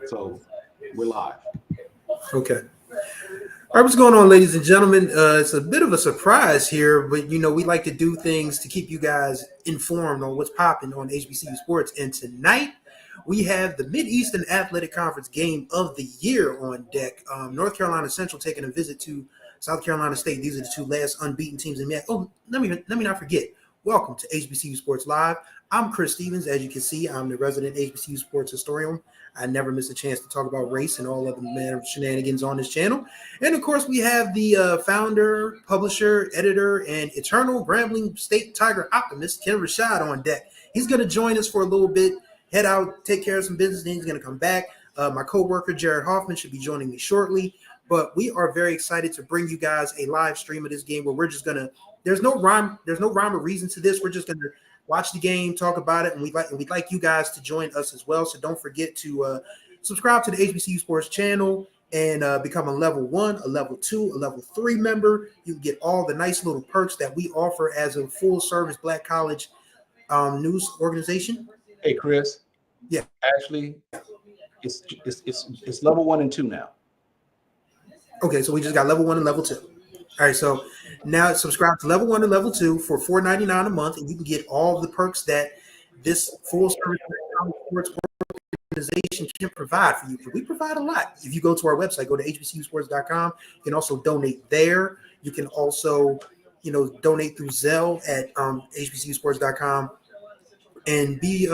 So we're live. Okay. All right, what's going on, ladies and gentlemen? It's a bit of a surprise here, but we like to do things to keep you guys informed on what's popping on HBCU sports. And tonight we have the Mid-Eastern Athletic Conference Game of the Year on deck. North Carolina Central taking a visit to South Carolina State. These are the two last unbeaten teams in the MAC. Oh, let me not forget. Welcome to HBCU Sports Live. I'm Chris Stevens. As you can see, I'm the resident HBCU sports historian. I never miss a chance to talk about race and all other manner of shenanigans on this channel. And, of course, we have the founder, publisher, editor, and eternal Grambling State Tiger optimist, Ken Rashad, on deck. He's going to join us for a little bit, head out, take care of some business, then he's going to come back. My co-worker, Jared Hoffman, should be joining me shortly. But we are very excited to bring you guys a live stream of this game where we're just going to – there's no rhyme or reason to this. We're just going to watch the game, talk about it, and we'd like you guys to join us as well. So don't forget to subscribe to the HBCU Sports channel and become a level 1, a level 2, a level 3 member. You can get all the nice little perks that we offer as a full-service Black college news organization. Hey, Chris. Yeah. Actually, it's level 1 and 2 now. Okay, so we just got level 1 and level 2. All right, so now subscribe to level 1 and level 2 for $4.99 a month, and you can get all the perks that this full service sports organization can provide for you. We provide a lot. If you go to our website, go to hbcusports.com. You can also donate there. You can also, donate through Zelle at hbcusports.com and be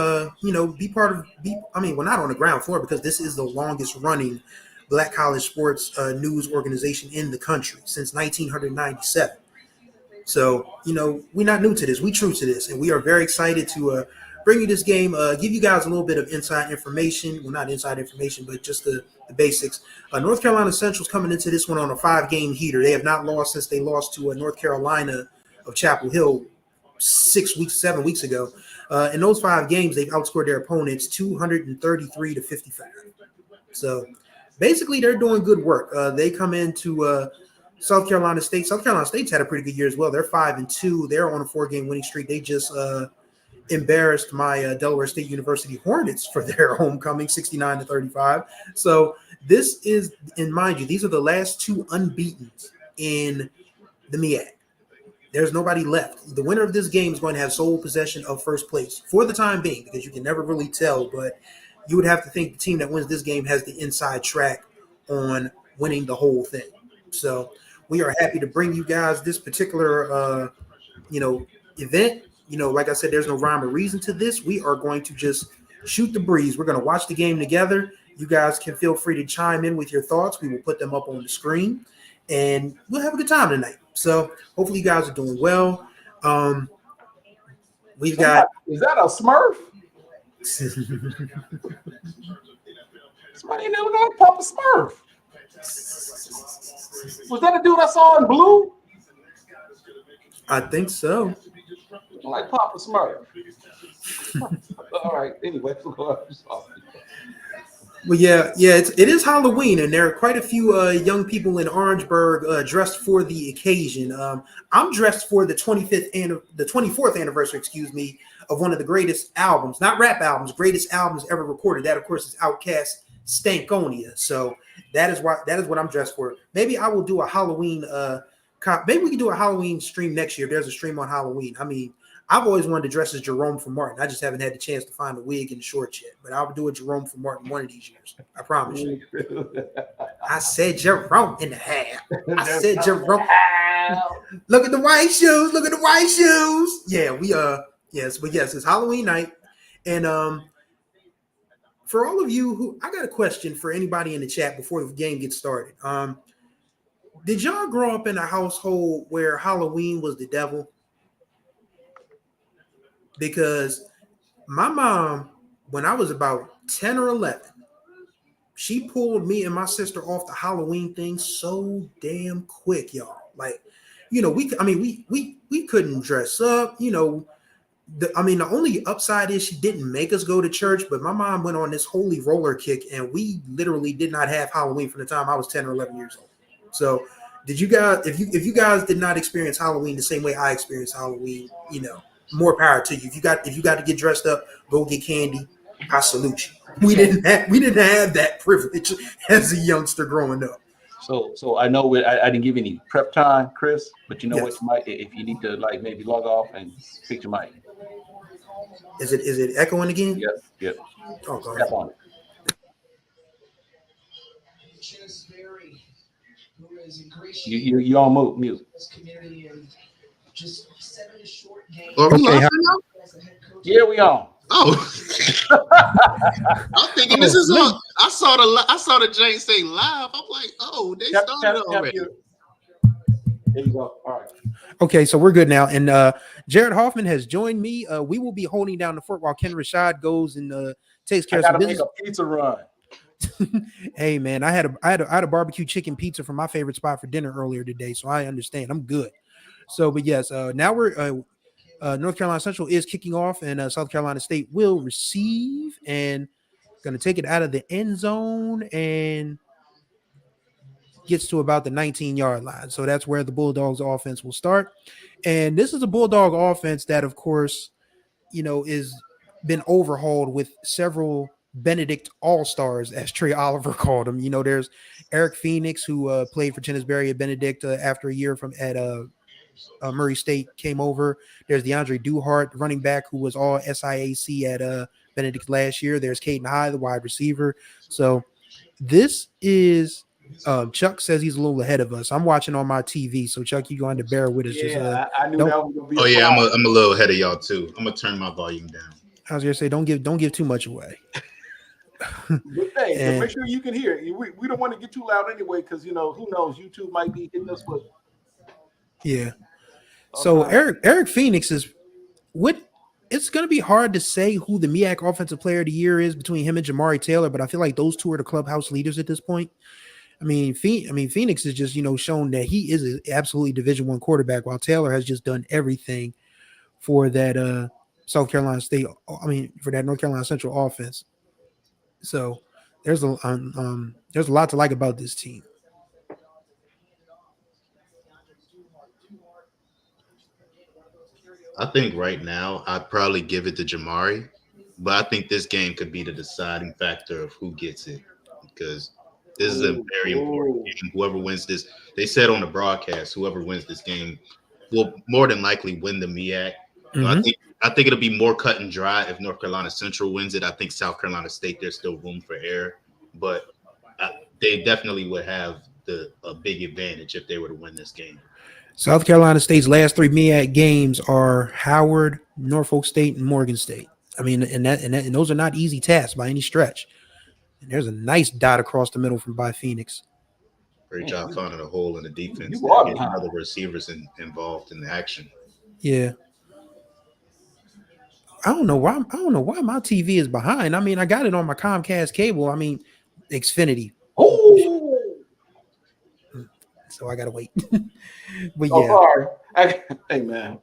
part of. We're not on the ground floor because this is the longest running Black college sports news organization in the country since 1997. So, we're not new to this. We're true to this. And we are very excited to bring you this game, give you guys a little bit of inside information. Well, not inside information, but just the basics. North Carolina Central's coming into this one on a 5-game heater. They have not lost since they lost to North Carolina of Chapel Hill 7 weeks ago. In those 5 games, they've outscored their opponents 233 to 55. So, basically, they're doing good work. They come into South Carolina State. South Carolina State's had a pretty good year as well. They're 5-2. They're on a 4-game winning streak. They just embarrassed my Delaware State University Hornets for their homecoming, 69 to 35. So this is, and mind you, these are the last 2 unbeatens in the MEAC. There's nobody left. The winner of this game is going to have sole possession of first place for the time being, because you can never really tell, but you would have to think the team that wins this game has the inside track on winning the whole thing. So we are happy to bring you guys this particular, event. Like I said, there's no rhyme or reason to this. We are going to just shoot the breeze. We're going to watch the game together. You guys can feel free to chime in with your thoughts. We will put them up on the screen, and we'll have a good time tonight. So hopefully you guys are doing well. We've got – Is that a Smurf? Somebody never know Papa Smurf. Was that a dude I saw in blue? I think so. Like Papa Smurf. All right. Anyway, well, it is Halloween, and there are quite a few young people in Orangeburg dressed for the occasion. I'm dressed for the 24th anniversary, of one of the greatest albums, not rap albums, greatest albums ever recorded. That, of course, is Outkast's Stankonia. So that is what I'm dressed for. Maybe I will do a Halloween. Maybe we can do a Halloween stream next year. If there's a stream on Halloween. I've always wanted to dress as Jerome from Martin. I just haven't had the chance to find a wig and the shorts yet. But I'll do a Jerome from Martin one of these years. I promise you. I said Jerome in the half. I said Jerome. Look at the white shoes. Look at the white shoes. Yeah, we yes, it's Halloween night. And for all of you I got a question for anybody in the chat before the game gets started. Did y'all grow up in a household where Halloween was the devil? Because my mom, when I was about 10 or 11, she pulled me and my sister off the Halloween thing so damn quick, y'all. Like, we couldn't dress up, The only upside is she didn't make us go to church, but my mom went on this holy roller kick, and we literally did not have Halloween from the time I was 10 or 11 years old. So did you guys, if you guys did not experience Halloween the same way I experienced Halloween, more power to you. If you got to get dressed up, go get candy. I salute you. We didn't have that privilege as a youngster growing up. So I know I didn't give any prep time, Chris, but you know what? Yes. You might, if you need to like maybe log off and fix your mic. Is it echoing again? Yep, yep. Oh Just god. tap on it. You on mute. Are we Okay. live now? Yeah, we on. Oh, I'm thinking this Oh, is on. I saw the Jane say live. I'm like, oh, they started Tap already. your. There you go. All right. okay, so we're good now. And Jared Hoffman has joined me. We will be holding down the fort while Ken Rashad goes and takes care I of some gotta make business. a pizza run. Hey man, I had a barbecue chicken pizza from my favorite spot for dinner earlier today, so I understand. I'm good. So, but yes, now we're North Carolina Central is kicking off, and South Carolina State will receive and going to take it out of the end zone and gets to about the 19-yard line. So that's where the Bulldogs offense will start. And this is a Bulldog offense that, of course, is been overhauled with several Benedict All-Stars, as Trey Oliver called them. There's Eric Phoenix, who played for Tennisbury at Benedict after a year from at Murray State came over. There's DeAndre Duhart, running back, who was all SIAC at Benedict last year. There's Caden High, the wide receiver. So this is Chuck says he's a little ahead of us. I'm watching on my TV, so Chuck, you're going to bear with us. Yeah, I knew don't. that was gonna be. Oh yeah, I'm a little ahead of y'all too. I'm gonna turn my volume down. I was gonna say, don't give too much away. Good thing. And make sure you can hear it. We don't want to get too loud anyway, because who knows, YouTube might be hitting us with. Yeah. So Eric Phoenix is what. It's going to be hard to say who the MEAC Offensive Player of the Year is between him and Jamari Taylor, but I feel like those two are the clubhouse leaders at this point. I mean, Phoenix is just shown that he is an absolutely Division I quarterback, while Taylor has just done everything for that South Carolina State. I mean, for that North Carolina Central offense. So there's a lot to like about this team. I think right now I'd probably give it to Jamari, but I think this game could be the deciding factor of who gets it because this is a very important game. Whoever wins this, they said on the broadcast, whoever wins this game will more than likely win the MEAC. So I think it'll be more cut and dry if North Carolina Central wins it. I think South Carolina State, there's still room for error, but they definitely would have a big advantage if they were to win this game. South Carolina State's last three MEAC games are Howard, Norfolk State, and Morgan State. I mean, and those are not easy tasks by any stretch. And there's a nice dot across the middle from by Phoenix. Great job finding a hole in the defense and getting other receivers involved in the action. Yeah. I don't know why my TV is behind. I mean, I got it on my Comcast cable. I mean, Xfinity. Oh. So I gotta wait. But yeah. Sorry. Hey man.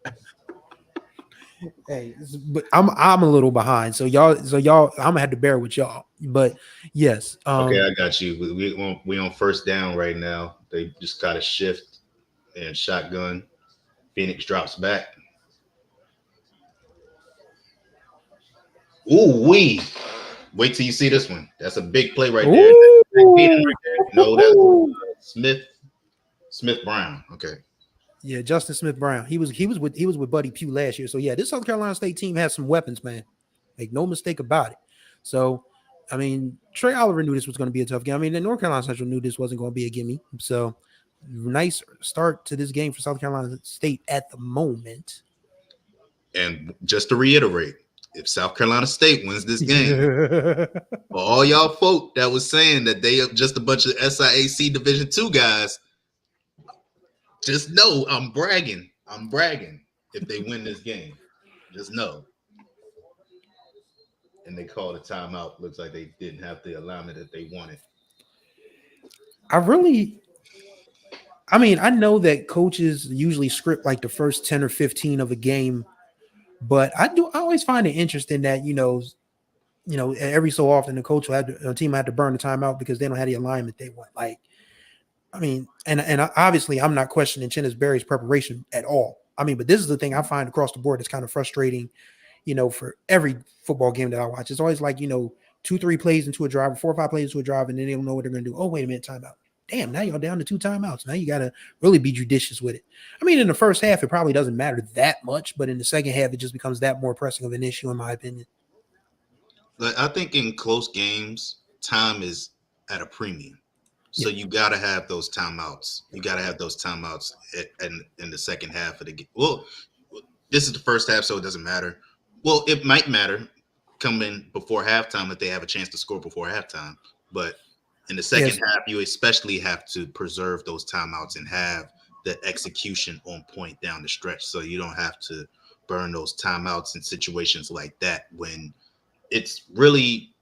Hey, but I'm a little behind. So y'all, I'm gonna have to bear with y'all. But yes. Okay, I got you. We on first down right now. They just got a shift and shotgun. Phoenix drops back. Ooh wee! Wait till you see this one. That's a big play right there. No, that's Smith Brown. Okay. Yeah, Justin Smith Brown. He was with Buddy Pugh last year. So yeah, this South Carolina State team has some weapons, man. Make no mistake about it. So, I mean, Trey Oliver knew this was going to be a tough game. I mean, the North Carolina Central knew this wasn't going to be a gimme. So, nice start to this game for South Carolina State at the moment. And just to reiterate, if South Carolina State wins this game, for all y'all folk that was saying that they are just a bunch of SIAC Division II guys, just know I'm bragging. I'm bragging if they win this game. Just know. And they called a timeout. Looks like they didn't have the alignment that they wanted. I know that coaches usually script like the first 10 or 15 of a game, but I always find it interesting that, every so often the coach will the team had to burn the timeout because they don't have the alignment they want. Like, I mean, and obviously I'm not questioning Tennisbury's preparation at all. I mean, but this is the thing I find across the board that's kind of frustrating, for every football game that I watch. It's always like, 2-3 plays into a drive, 4 or 5 plays into a drive, and then they don't know what they're going to do. Oh, wait a minute, timeout. Damn, now y'all down to 2 timeouts. Now you got to really be judicious with it. I mean, in the first half, it probably doesn't matter that much, but in the second half, it just becomes that more pressing of an issue, in my opinion. I think in close games, time is at a premium. So you got to have those timeouts. You got to have those timeouts in the second half of the game. Well, this is the first half, so it doesn't matter. Well, it might matter coming before halftime if they have a chance to score before halftime. But in the second half, you especially have to preserve those timeouts and have the execution on point down the stretch, so you don't have to burn those timeouts in situations like that when it's really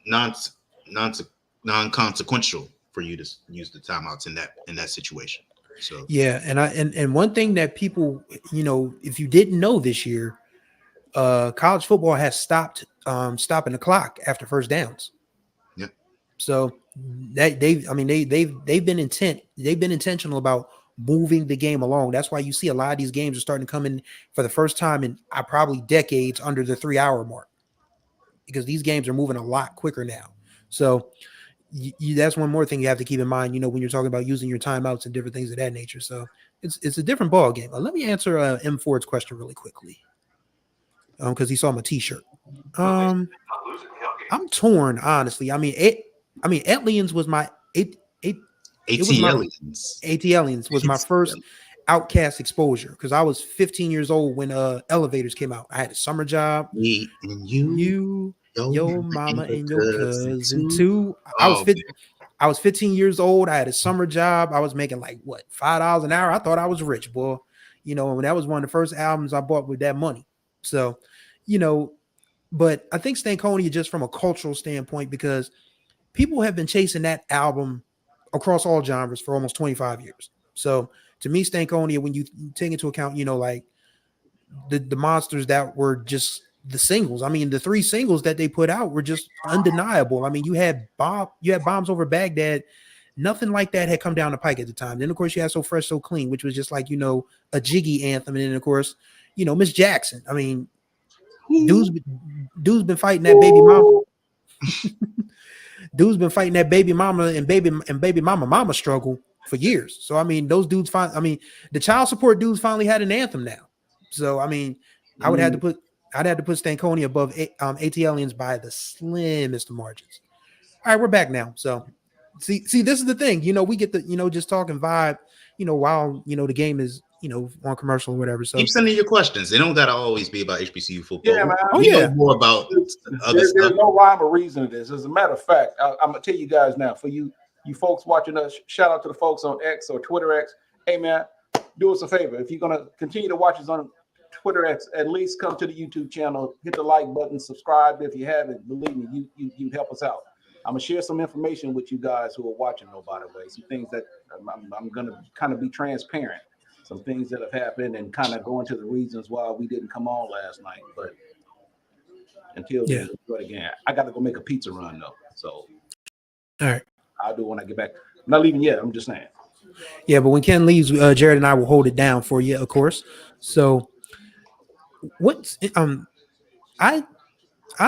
non-consequential for you to use the timeouts in that situation. So and one thing that people, if you didn't know this year, college football has stopped stopping the clock after first downs. Yeah. So they've been intentional about moving the game along. That's why you see a lot of these games are starting to come in for the first time in probably decades under the 3-hour mark, because these games are moving a lot quicker now. So that's one more thing you have to keep in mind, when you're talking about using your timeouts and different things of that nature. So it's a different ball game. Let me answer M Ford's question really quickly, because he saw my T-shirt. I'm torn, honestly. Atlians was my ATLians was my first Outcast exposure, because I was 15 years old when Elevators came out. I had a summer job. Me and you. Your mama and your cousin too. I was 15 years old. I had a summer job. I was making like $5 an hour. I thought I was rich, boy. And that was one of the first albums I bought with that money. So, but I think Stankonia, just from a cultural standpoint, because people have been chasing that album across all genres for almost 25 years. So to me, Stankonia, when you take into account, like the monsters that were just the singles. I mean, the 3 singles that they put out were just undeniable. I mean, you had Bombs Over Baghdad. Nothing like that had come down the pike at the time. Then, of course, you had So Fresh, So Clean, which was just like, a Jiggy anthem. And then, of course, Miss Jackson. I mean, dude's been fighting that baby mama. Dude's been fighting that baby mama and baby mama struggle for years. So, I mean, those dudes the child support dudes finally had an anthem now. So, I mean, I'd have to put Stankonia above ATLians by the slimmest of margins. All right, we're back now. So see, this is the thing. We get the, just talking vibe, while, the game is, on commercial or whatever. So keep sending your questions. They don't gotta always be about HBCU football. Yeah, man. We know more about other stuff. There's no rhyme or reason to this. As a matter of fact, I'm gonna tell you guys now, for you folks watching us, shout out to the folks on X or Twitter X. Hey man, do us a favor. If you're gonna continue to watch us on Twitter X, at least come to the YouTube channel, hit the like button, subscribe if you haven't. Believe me, you help us out. I'm gonna share some information with you guys who are watching, though, by the way. Some things that I'm gonna kind of be transparent. Some things that have happened and kind of go into the reasons why we didn't come on last night. But until then, we'll do it again. I got to go make a pizza run though. So all right, I'll do it when I get back. I'm not leaving yet. I'm just saying. Yeah, but when Ken leaves, Jared and I will hold it down for you, of course. So I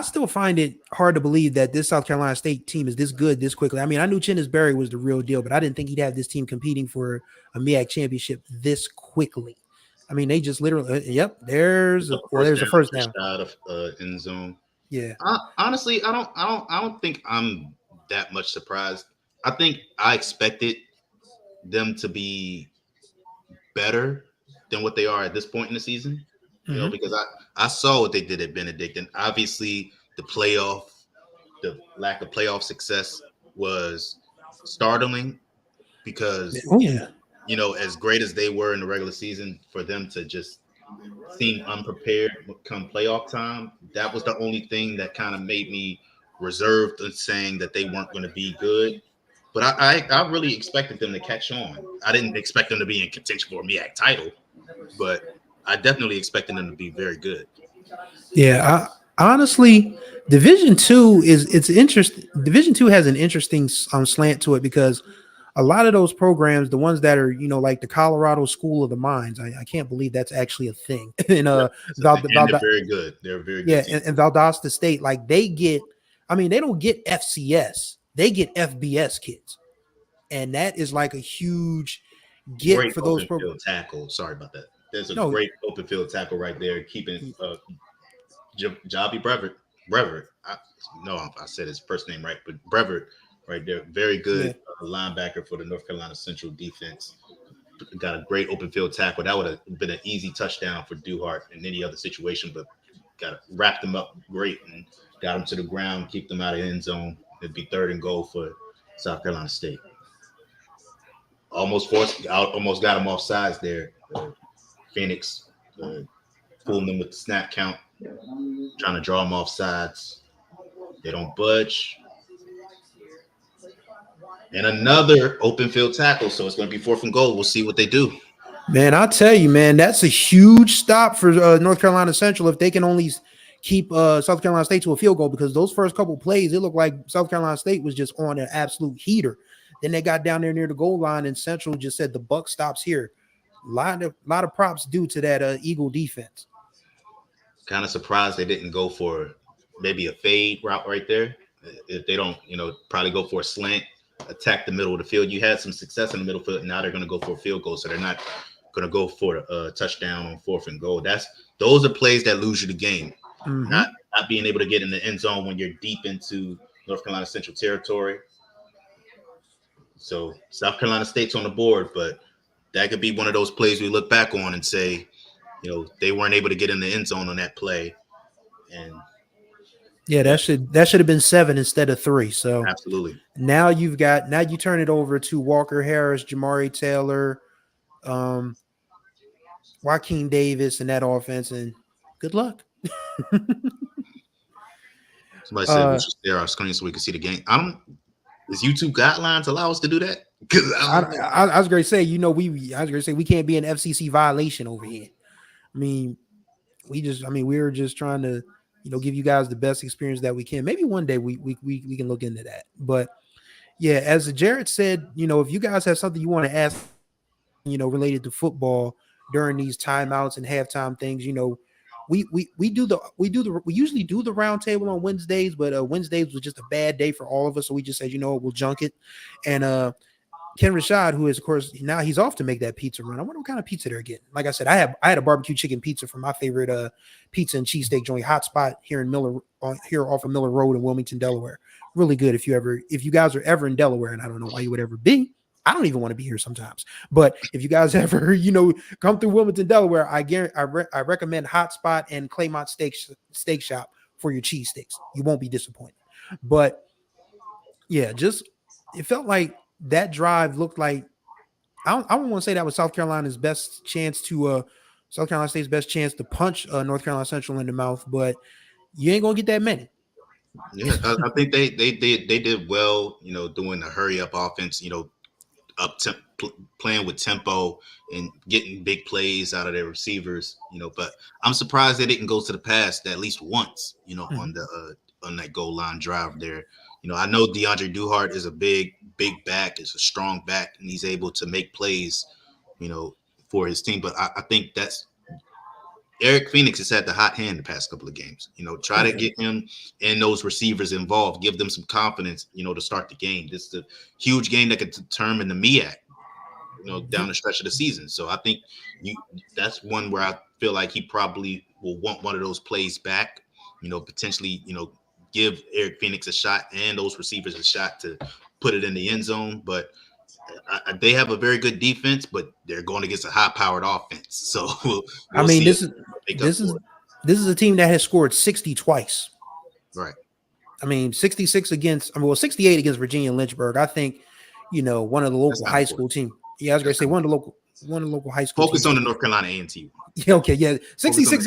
still find it hard to believe that this South Carolina State team is this good this quickly. I mean, I knew Chennis Berry was the real deal, but I didn't think he'd have this team competing for a MEAC championship this quickly. I mean, they just literally, there's a first down out of end zone. Yeah. Honestly, I don't think I'm that much surprised. I think I expected them to be better than what they are at this point in the season. You know, because I saw what they did at Benedict, and obviously the lack of playoff success was startling because, you know, as great as they were in the regular season, for them to just seem unprepared come playoff time, that was the only thing that kind of made me reserved in saying that they weren't going to be good. But I really expected them to catch on. I didn't expect them to be in contention for a MEAC title, but I definitely expected them to be very good. Yeah, honestly, Division II it's interesting. Division II has an interesting slant to it because a lot of those programs, the ones that are, like the Colorado School of the Mines, I can't believe that's actually a thing. And And they're very good. They're a very yeah, good team. and Valdosta State, like they get, they don't get FCS, they get FBS kids, and that is like a huge get Great for those open programs. field tackle. Sorry about that. There's a No, great open field tackle right there, keeping Jobby Brevert. Brevert. I said his first name right, but Brevert right there. Very yeah, good linebacker for the North Carolina Central defense. Got a great open field tackle. That would have been an easy touchdown for Duhart in any other situation, but got wrapped him up great and got him to the ground, keep them out of the end zone. It'd be 3rd and goal for South Carolina State. Almost got him off sides there. Phoenix fooling them with the snap count, trying to draw them off sides. They don't budge. And another open field tackle, so it's going to be 4th and goal. We'll see what they do. man, I'll tell you, man, that's a huge stop for North Carolina Central if they can only keep South Carolina State to a field goal, because those first couple plays, it looked like South Carolina State was just on an absolute heater. Then they got down there near the goal line, and Central just said the buck stops here. Lot of props due to that Eagle defense. Kind of surprised they didn't go for maybe a fade route right there. If they don't, probably go for a slant, attack the middle of the field. You had some success in the middle field, and now they're going to go for a field goal, so they're not going to go for a touchdown on 4th and goal. Those are plays that lose you the game. Mm-hmm. Not being able to get in the end zone when you're deep into North Carolina Central territory. So South Carolina State's on the board, but that could be one of those plays we look back on and say, they weren't able to get in the end zone on that play. And yeah, that should have been 7 instead of 3. So absolutely. Now you turn it over to Walker Harris, Jamari Taylor, Joaquin Davis in that offense, and good luck. Somebody said we should share our screen so we can see the game. Does YouTube guidelines allow us to do that? Because I was going to say, we can't be an FCC violation over here. We were just trying to, give you guys the best experience that we can. Maybe one day we can look into that. But yeah, as Jared said, if you guys have something you want to ask, related to football during these timeouts and halftime things, we usually do the round table on Wednesdays, but Wednesdays was just a bad day for all of us, so we just said, we'll junk it. And Ken Rashad, who is, of course, now he's off to make that pizza run. I wonder what kind of pizza they're getting. Like I said, I had a barbecue chicken pizza from my favorite pizza and cheesesteak joint, Hot Spot, here off of Miller Road in Wilmington, Delaware. Really good if you guys are ever in Delaware, and I don't know why you would ever be. I don't even want to be here sometimes. But if you guys ever, come through Wilmington, Delaware, I recommend Hot Spot and Claymont Steak Shop for your cheesesteaks. You won't be disappointed. But yeah, it felt like that drive looked like, I don't want to say that was South Carolina State's best chance to punch North Carolina Central in the mouth, but you ain't gonna get that many. Yeah, I think they did well, doing the hurry up offense, playing with tempo and getting big plays out of their receivers, but I'm surprised they didn't go to the pass at least once, on that goal line drive there. I know DeAndre Duhart is a big back, is a strong back, and he's able to make plays, for his team. But I think that's Eric Phoenix has had the hot hand the past couple of games. Try to get him and those receivers involved, give them some confidence, to start the game. This is a huge game that could determine the MEAC, down the stretch of the season. So I think that's one where I feel like he probably will want one of those plays back, potentially, give Eric Phoenix a shot and those receivers a shot to put it in the end zone. But they have a very good defense, but they're going against a high-powered offense. So this is a team that has scored 60 twice. Right. 66 against, 68 against Virginia Lynchburg. I think, one of the local high school team. Yeah, I was going to say one of the local high school. Focus on the North Carolina A&T. Yeah, okay, yeah. 66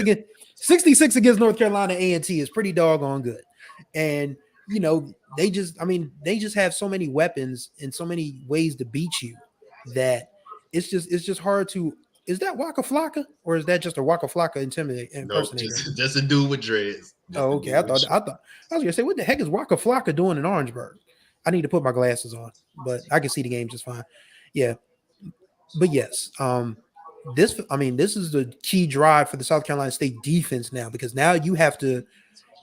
against North Carolina A&T is pretty doggone good. And they just have so many weapons and so many ways to beat you that it's just hard to. Is that Waka Flocka or is that just a Waka Flocka impersonator? No, just a dude with dreads. Oh, okay. I was gonna say, what the heck is Waka Flocka doing in Orangeburg? I need to put my glasses on, but I can see the game just fine. Yeah, but yes, this is the key drive for the South Carolina State defense now, because now you have to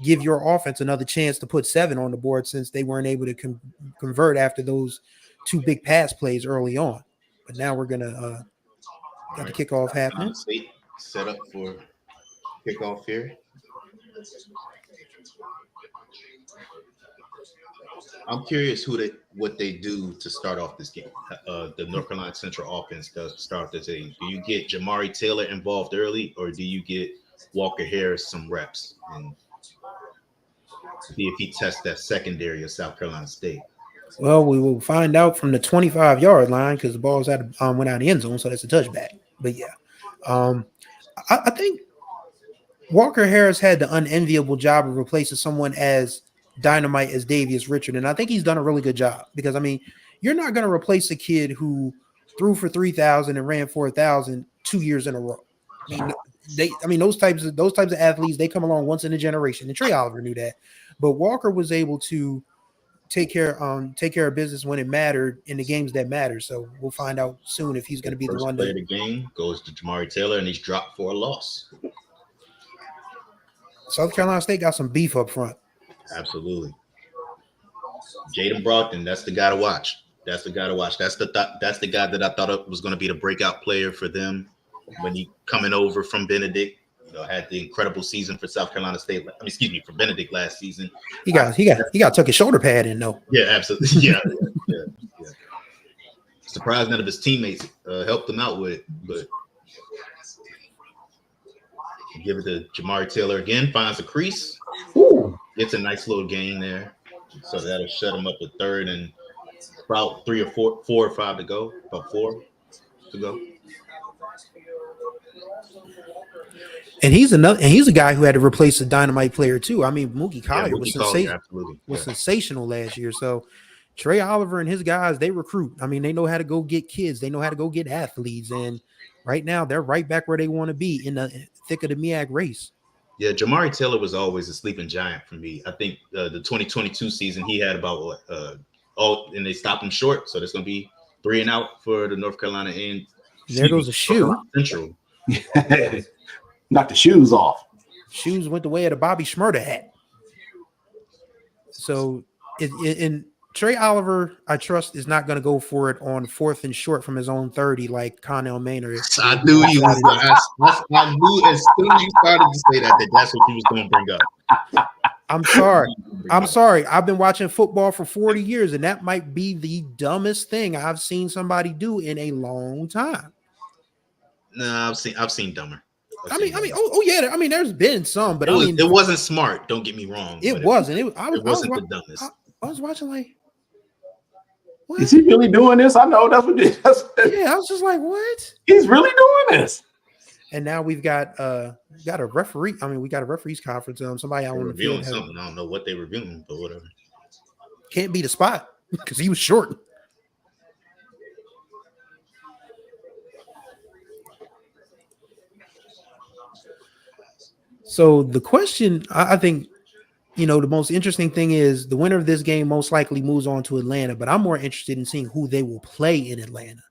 give your offense another chance to put 7 on the board, since they weren't able to convert after those 2 big pass plays early on. But now we're gonna got the kickoff happening. State set up for kickoff here. I'm curious what they do to start off this game. The North Carolina Central offense does start this game. Do you get Jamari Taylor involved early, or do you get Walker Harris some reps and see if he tests that secondary of South Carolina State? Well, we will find out from the 25-yard line, because the ball's went out of the end zone, so that's a touchback. But yeah, I think Walker Harris had the unenviable job of replacing someone as dynamite as Davius Richard, and I think he's done a really good job, because I mean, you're not going to replace a kid who threw for 3,000 and ran 4,000 2 years in a row. I mean, those types of athletes, they come along once in a generation, and Trey Oliver knew that. But Walker was able to take care of business when it mattered in the games that matter. So we'll find out soon if he's going to be the one. Play of the game goes to Jamari Taylor, and he's dropped for a loss. South Carolina State got some beef up front. Absolutely. Jaden Brockton, that's the guy to watch. That's the guy that I thought was going to be the breakout player for them when he coming over from Benedict. Had the incredible season for South Carolina State. For Benedict last season. He got took his shoulder pad in though. Yeah, absolutely. Yeah. Surprised none of his teammates helped him out with it, but give it to Jamari Taylor again. Finds a crease. Ooh. Gets a nice little gain there, so that'll shut him up with 3rd and about 3 or 4 or 5 to go. About 4 to go. And he's a guy who had to replace a dynamite player too. I mean, Mookie Collier was sensational last year. So Trey Oliver and his guys, they recruit. I mean, they know how to go get kids. They know how to go get athletes. And right now, they're right back where they want to be, in the thick of the MEAC race. Yeah, Jamari Taylor was always a sleeping giant for me. I think the 2022 season, he had about and they stopped him short. So there's going to be 3 and out for the North Carolina end. There goes a shoe. Central. Knock the shoes off. Shoes went the way of the Bobby Shmurda hat. So in Trey Oliver, I trust, is not going to go for it on 4th and short from his own 30 like Connell Maynard. I knew he was. I knew as soon as you started to say that's what he was going to bring up. I'm sorry. I've been watching football for 40 years, and that might be the dumbest thing I've seen somebody do in a long time. No, I've seen dumber. I mean, yeah. I mean, there's been some, but it wasn't smart. Don't get me wrong. It wasn't. It wasn't the dumbest. I was watching like, what? Is he really doing this? I know that's what. Yeah, I was just like, what? He's really doing this. And now we've got a referee. I mean, we got a referees conference. Somebody out on the field something. I don't know what they were reviewing, but whatever. Can't be the spot because he was short. So the question, I think, the most interesting thing is the winner of this game most likely moves on to Atlanta, but I'm more interested in seeing who they will play in Atlanta,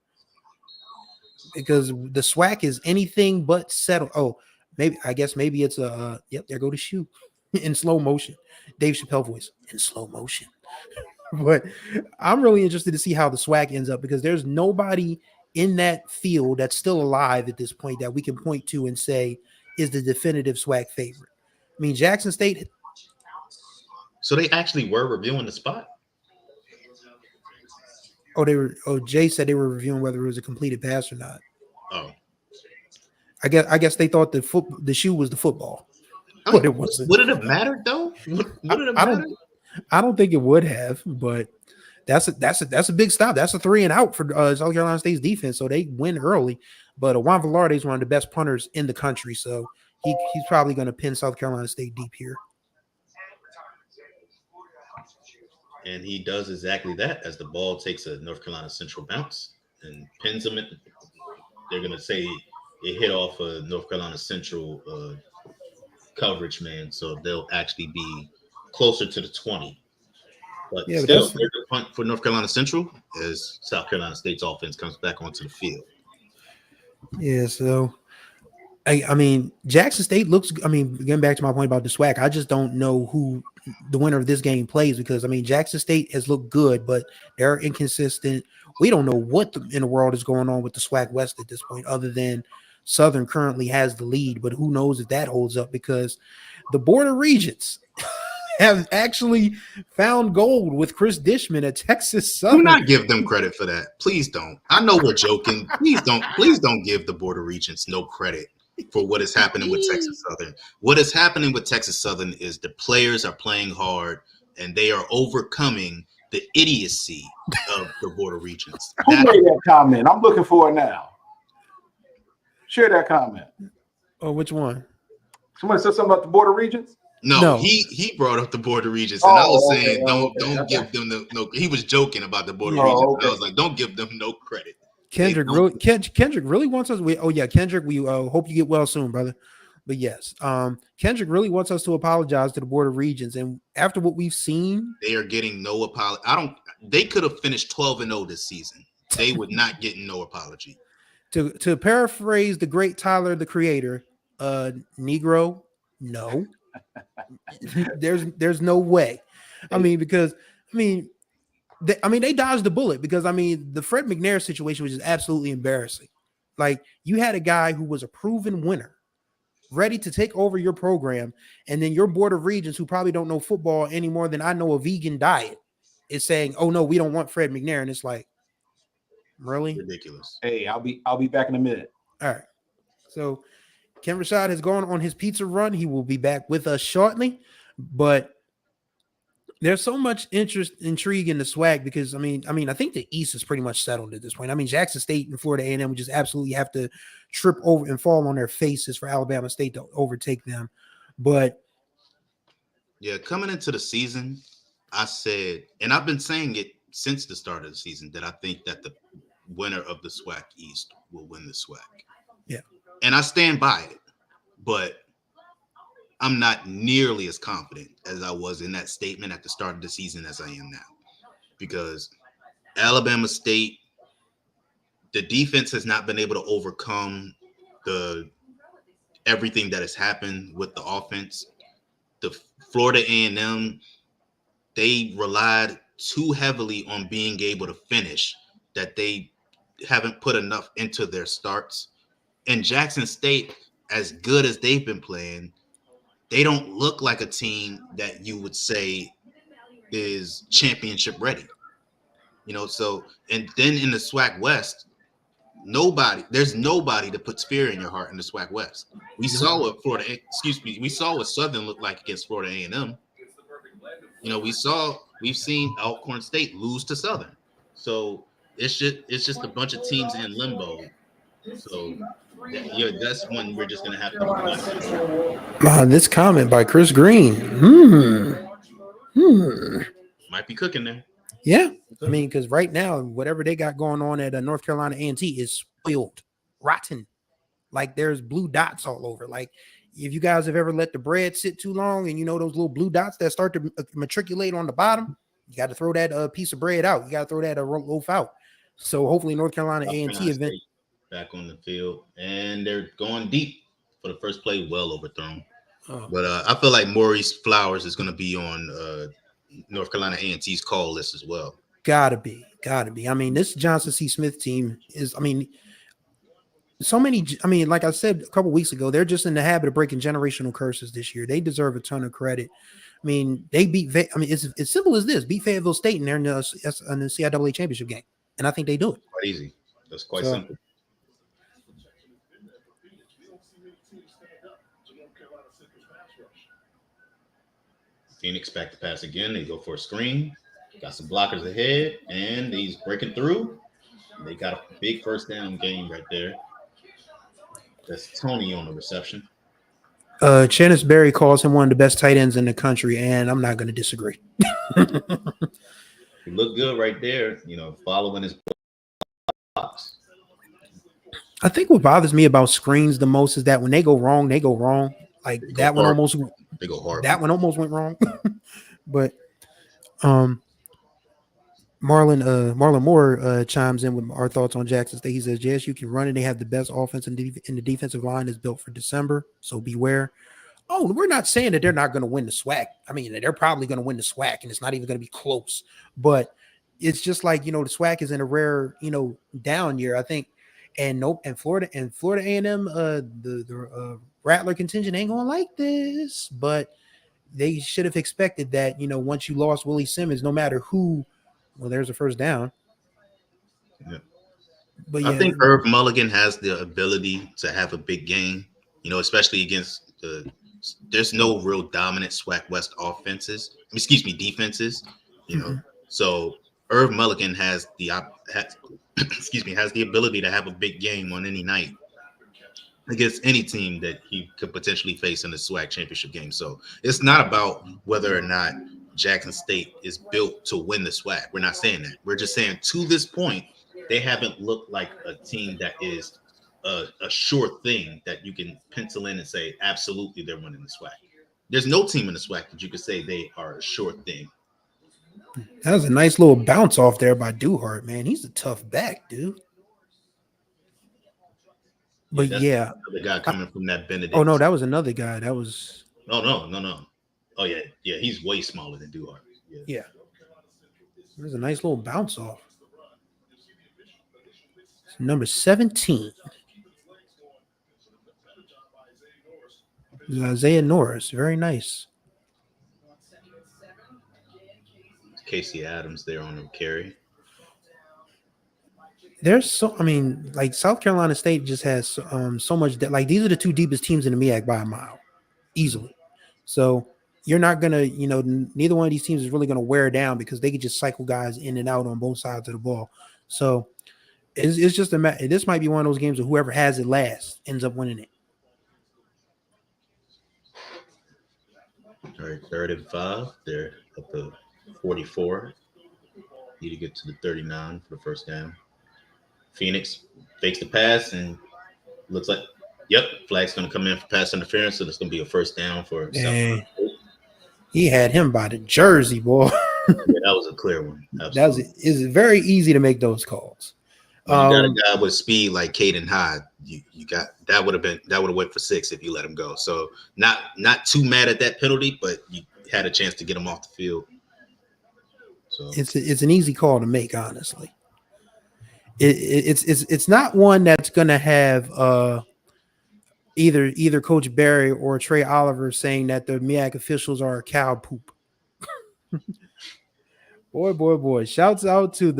because the SWAC is anything but settled. Oh, maybe it's there go the shoe in slow motion. Dave Chappelle voice in slow motion. But I'm really interested to see how the SWAC ends up, because there's nobody in that field that's still alive at this point that we can point to and say is the definitive SWAC favorite. I mean, Jackson State. So they actually were reviewing the spot? Jay said they were reviewing whether it was a completed pass or not. Oh. I guess they thought the shoe was the football. But it wasn't. Would it have mattered though? I don't think it would have, but that's a big stop. That's a 3 and out for South Carolina State's defense, so they win early. But Juan Velarde is one of the best punters in the country, so he's probably going to pin South Carolina State deep here. And he does exactly that as the ball takes a North Carolina Central bounce and pins them. They're going to say it hit off a North Carolina Central coverage man, so they'll actually be closer to the 20. But Yeah, but still, that's there's a punt for North Carolina Central as South Carolina State's offense comes back onto the field. yeah. So I mean, Jackson State looks. I mean, getting back to my point about the SWAC, I just don't know who the winner of this game plays because I mean, Jackson State has looked good, but they're inconsistent. We don't know what in the world is going on with the SWAC West at this point, other than Southern currently has the lead, but who knows if that holds up because the Border Regents have actually found gold with Chris Dishman at Texas Do Southern. not give them credit for that. Please don't. I know we're joking. Please don't. Please don't give the Border Regents no credit for what is happening with Texas Southern. What is happening with Texas Southern is the players are playing hard and they are overcoming the idiocy of the Border Regents. Who made that comment? I'm looking for it now. Share that comment. Oh, which one? Somebody said something about the Border Regents? No, he brought up the Border Regents, and I was saying don't give them no. He was joking about the Border Regents. Okay. I was like, don't give them no credit. Kendrick really wants us. Kendrick, we hope you get well soon, brother. But yes, Kendrick really wants us to apologize to the Border Regents, and after what we've seen, they are getting no apology. They could have finished 12-0 this season. They would not get no apology. To paraphrase the great Tyler, the Creator, Negro, no. there's no way. I mean, because they dodged the bullet because the Fred McNair situation was just absolutely embarrassing. Like you had a guy who was a proven winner, ready to take over your program, and then your Board of Regents, who probably don't know football any more than I know a vegan diet, is saying, "Oh no, we don't want Fred McNair," and it's like, really ridiculous. Hey, I'll be back in a minute. All right, so Ken Rashad has gone on his pizza run. He will be back with us shortly, but there's so much intrigue in the SWAC because I think the East is pretty much settled at this point. I mean, Jackson State and Florida A&M would just absolutely have to trip over and fall on their faces for Alabama State to overtake them. But yeah, coming into the season, I said, and I've been saying it since the start of the season, that I think that the winner of the SWAC East will win the SWAC. Yeah. And I stand by it, but I'm not nearly as confident as I was in that statement at the start of the season as I am now. Because Alabama State, the defense has not been able to overcome everything that has happened with the offense. The Florida A&M, they relied too heavily on being able to finish that they haven't put enough into their starts. And Jackson State, as good as they've been playing, they don't look like a team that you would say is championship ready. So, and then in the SWAC West, there's nobody to put fear in your heart in the SWAC West. We saw what Southern looked like against Florida A&M. We've seen Alcorn State lose to Southern. So it's just a bunch of teams in limbo. So that's when we're just gonna have to. This comment by Chris Green. Might be cooking there. Yeah, because right now, whatever they got going on at North Carolina A&T is spoiled, rotten. Like there's blue dots all over. Like if you guys have ever let the bread sit too long, and those little blue dots that start to matriculate on the bottom, you got to throw that piece of bread out. You got to throw that loaf out. So hopefully North Carolina A&T event back on the field, and they're going deep for the first play, well overthrown. But I feel like Maurice Flowers is going to be on North Carolina A&T's call list as well. Gotta be. This Johnson C. Smith team is, so many. Like I said a couple weeks ago, they're just in the habit of breaking generational curses this year. They deserve a ton of credit. They beat. It's as simple as this: beat Fayetteville State, and they're in the CIAA championship game, and I think they do it. Quite easy. That's quite simple. Phoenix back to pass again. They go for a screen. Got some blockers ahead, and he's breaking through. They got a big first down game right there. That's Tony on the reception. Channis Berry calls him one of the best tight ends in the country, and I'm not going to disagree. He looked good right there, following his blocks. I think what bothers me about screens the most is that when they go wrong, they go wrong. Like that one almost. They go hard. That one almost went wrong. But Marlon Moore chimes in with our thoughts on Jackson State. He says JSU can run and they have the best offense in the defensive line is built for December. So beware. Oh, we're not saying that they're not going to win the SWAC. I mean, they're probably going to win the SWAC, and it's not even going to be close. But it's just like the SWAC is in a rare down year, I think. And Florida A&M, the Rattler contingent ain't going to like this, but they should have expected that. Once you lost Willie Simmons, no matter who. Well, there's a first down. Yeah. But I think Herb Mulligan has the ability to have a big game, especially against there's no real dominant SWAC West defenses, So Herb Mulligan has the ability to have a big game on any night against any team that he could potentially face in the SWAC championship game. So it's not about whether or not Jackson State is built to win the SWAC. We're not saying that. We're just saying to this point, they haven't looked like a team that is a sure thing that you can pencil in and say, absolutely, they're winning the SWAC. There's no team in the SWAC that you could say they are a sure thing. That was a nice little bounce off there by Duhart, man. He's a tough back, dude. But yeah, the guy coming from that Benedict. Oh no, that was another guy. That was. No. Oh yeah. He's way smaller than Duhart. Yeah. It was a nice little bounce off. Number 17. Isaiah Norris. Very nice. Casey Adams there on the carry. There's South Carolina State just has so much these are the two deepest teams in the MEAC by a mile, easily. So you're not gonna, neither one of these teams is really gonna wear down because they could just cycle guys in and out on both sides of the ball. So it's just this might be one of those games where whoever has it last ends up winning it. All right, 3rd and 5. They're at the 44. Need to get to the 39 for the first down. Phoenix fakes the pass and looks like, flag's going to come in for pass interference, so it's going to be a first down for South. He had him by the jersey, boy. Yeah, that was a clear one. Absolutely. It's very easy to make those calls. When you got a guy with speed like Caden Hyde, you got that would have went for 6 if you let him go. So not too mad at that penalty, but you had a chance to get him off the field. So it's an easy call to make, honestly. It's not one that's going to have either Coach Barry or Trey Oliver saying that the MEAC officials are a cow poop. Boy. Shouts out to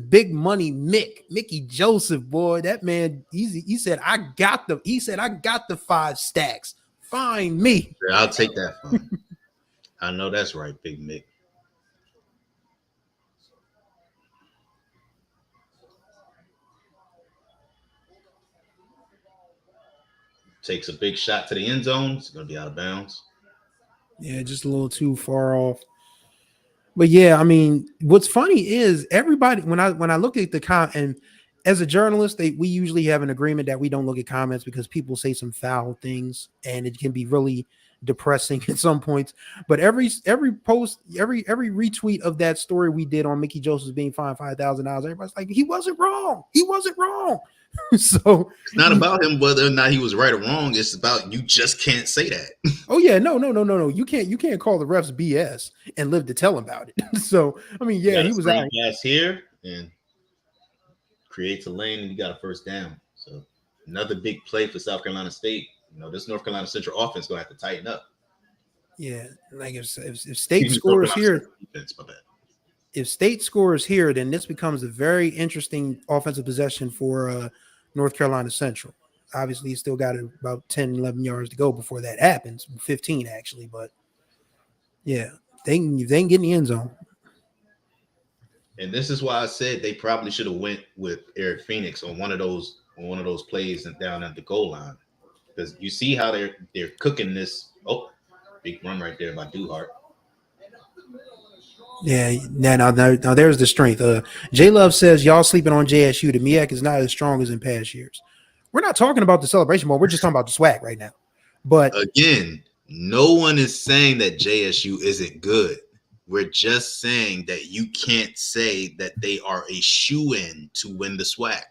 Big Money Mickey Joseph, boy. That man, he said, I got the 5 stacks. Find me. I'll take that fine. I know that's right, Big Mick. Takes a big shot to the end zone. It's going to be out of bounds. Yeah, just a little too far off. But yeah, I mean, what's funny is everybody when I look at the comment, and as a journalist, we usually have an agreement that we don't look at comments because people say some foul things, and it can be really depressing at some points. But every post, every retweet of that story we did on Mickey Joseph's being fined $5,000, everybody's like, he wasn't wrong. So it's not about him whether or not he was right or wrong. It's about you just can't say that. Oh yeah, no. You can't call the refs BS and live to tell about it. So I mean, yeah, he was out pass here and creates a lane, and you got a first down. So another big play for South Carolina State. This North Carolina Central offense gonna have to tighten up. Yeah, like if State scores here. If State scores here, then this becomes a very interesting offensive possession for North Carolina Central. Obviously, you still got about 10, 11 yards to go before that happens. 15, actually. But, yeah, they can get in the end zone. And this is why I said they probably should have went with Eric Phoenix on one of those plays and down at the goal line. Because you see how they're cooking this. Oh, big run right there by Duhart. Yeah, now there's the strength. J Love says y'all sleeping on JSU. The MEAC is not as strong as in past years. We're not talking about the celebration mode. We're just talking about the SWAC right now. But again, no one is saying that JSU isn't good. We're just saying that you can't say that they are a shoe-in to win the SWAC.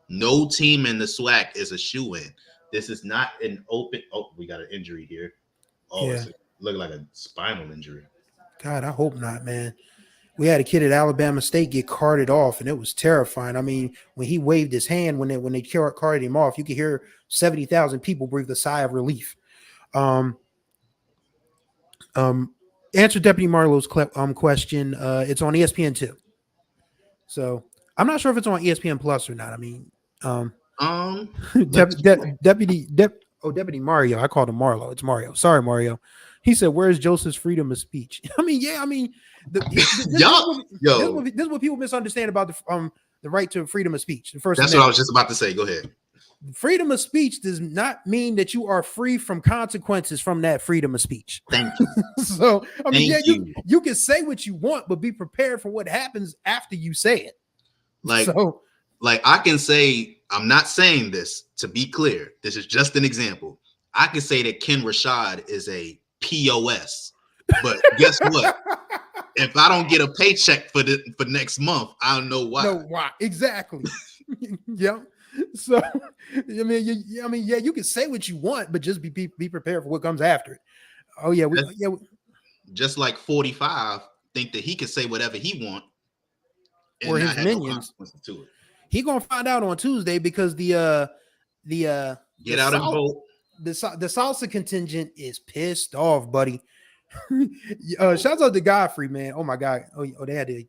No team in the SWAC is a shoe-in. This is not an open. Oh, we got an injury here. Oh, Yeah. it's looking like a spinal injury. God, I hope not, man. We had a kid at Alabama State get carted off, and it was terrifying. I mean, when he waved his hand when they carted him off, you could hear 70,000 people breathe a sigh of relief. Answer Deputy Marlowe's question. It's on ESPN2. So I'm not sure if it's on ESPN Plus or not. I mean, Deputy Mario. I called him Marlo. It's Mario. Sorry, Mario. He said, "Where's Joseph's freedom of speech?" I mean, yeah. I mean, this is what people misunderstand about the right to freedom of speech. The First That's Amendment. what I was just about to say. Go ahead. Freedom of speech does not mean that you are free from consequences from that freedom of speech. Thank you. So, I mean, Thank you can say what you want, but be prepared for what happens after you say it. Like I can say, I'm not saying this to be clear. This is just an example. I can say that Ken Rashad is a POS, but guess what? If I don't get a paycheck for next month, I don't know why. No, why exactly? Yeah. So, I mean, yeah, you can say what you want, but just be prepared for what comes after it. Oh yeah, just like 45 think that he can say whatever he want, or his minions. To it. He gonna find out on Tuesday because the get out and vote. The salsa contingent is pissed off, buddy. Shouts out to Godfrey, man. Oh my God. Oh, they had to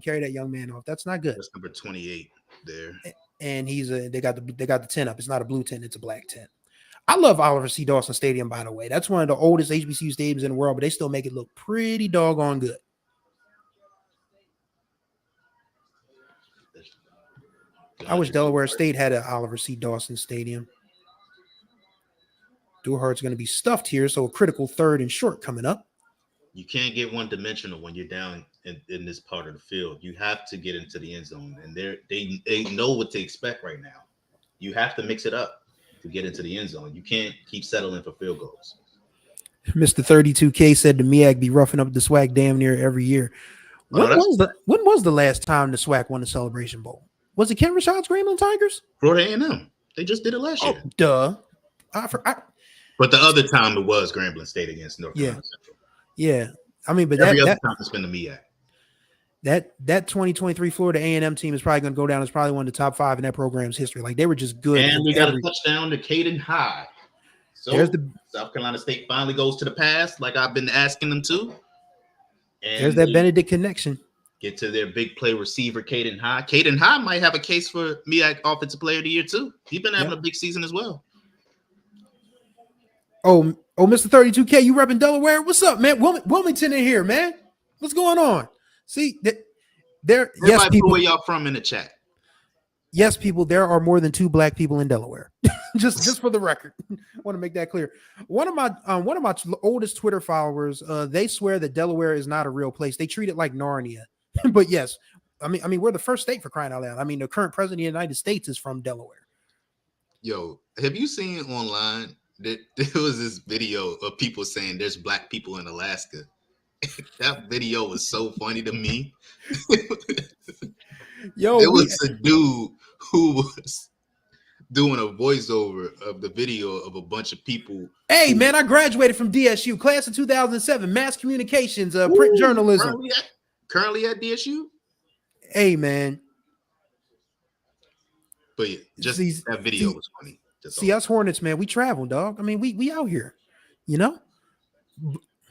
carry that young man off. That's not good. That's number 28 there. And they got the tent up. It's not a blue tent, it's a black tent. I love Oliver C. Dawson Stadium, by the way. That's one of the oldest HBCU stadiums in the world, but they still make it look pretty doggone good. I wish Delaware State had an Oliver C. Dawson Stadium. Durhart's going to be stuffed here, so a critical third and short coming up. You can't get one-dimensional when you're down in this part of the field. You have to get into the end zone, and they know what to expect right now. You have to mix it up to get into the end zone. You can't keep settling for field goals. Mr. 32K said the MEAC be roughing up the SWAC damn near every year. When was the last time the SWAC won the Celebration Bowl? Was it Ken Rashad's Grambling Tigers? Florida A&M. They just did it last year. Duh. But the other time it was Grambling State against North Carolina Central. Yeah. I mean, but every other time it's been the MEAC. That 2023 Florida A&M team is probably going to go down as probably one of the top 5 in that program's history. Like, they were just good. And we got a touchdown to Caden High. So South Carolina State finally goes to the pass like I've been asking them to. And there's that Benedict connection. Get to their big play receiver, Caden High. Caden High might have a case for MEAC Offensive Player of the Year, too. He's been having a big season as well. Oh, Mr. 32K, you repping Delaware? What's up, man? Wilmington in here, man. What's going on? See, there. Yes, people. Where y'all from in the chat? Yes, people. There are more than 2 black people in Delaware. just for the record, I want to make that clear. One of my oldest Twitter followers, they swear that Delaware is not a real place. They treat it like Narnia. But yes, I mean, we're the first state, for crying out loud. I mean, the current president of the United States is from Delaware. Yo, have you seen online that there was this video of people saying there's black people in Alaska? That video was so funny to me. Yo, it was a dude who was doing a voiceover of the video of a bunch of people. Hey, man, I graduated from DSU, class of 2007, mass communications, print journalism. Currently at DSU? Hey, man. But yeah, just that video was funny. See, us Hornets, man, we travel, dog. I mean, we out here, you know?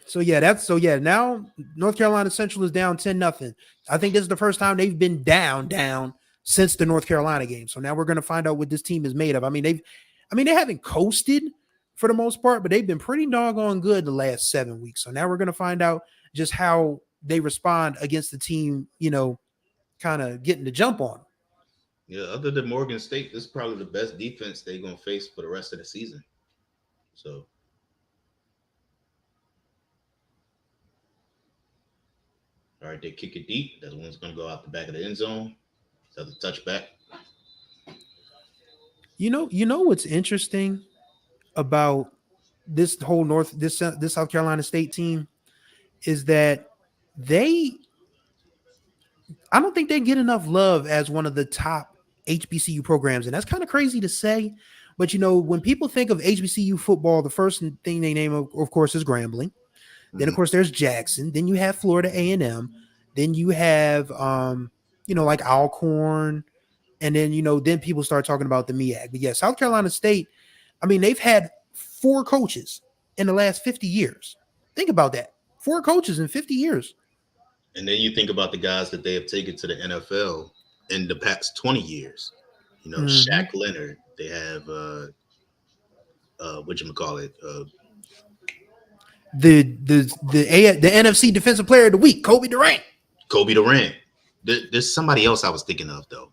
So now North Carolina Central is down 10-0. I think this is the first time they've been down since the North Carolina game. So now we're going to find out what this team is made of. I mean, they haven't coasted for the most part, but they've been pretty doggone good the last 7 weeks. So now we're going to find out just how they respond against the team, you know, kind of getting the jump on. Yeah, other than Morgan State, this is probably the best defense they're going to face for the rest of the season. So. All right, they kick it deep. That one's going to go out the back of the end zone. Another touchback. You know what's interesting about this whole South Carolina State team is that I don't think they get enough love as one of the top HBCU programs, and that's kind of crazy to say. But when people think of HBCU football, the first thing they name, of course, is Grambling. Then, of course, there's Jackson. Then you have Florida A&M. Then you have, like Alcorn. And then, then people start talking about the MEAC. But yeah, South Carolina State, I mean, they've had 4 coaches in the last 50 years. Think about that. 4 coaches in 50 years. And then you think about the guys that they have taken to the NFL in the past 20 years. Shaq Leonard. They have, whatchamacallit? The NFC Defensive Player of the Week, Kobe Durant. There's somebody else I was thinking of, though.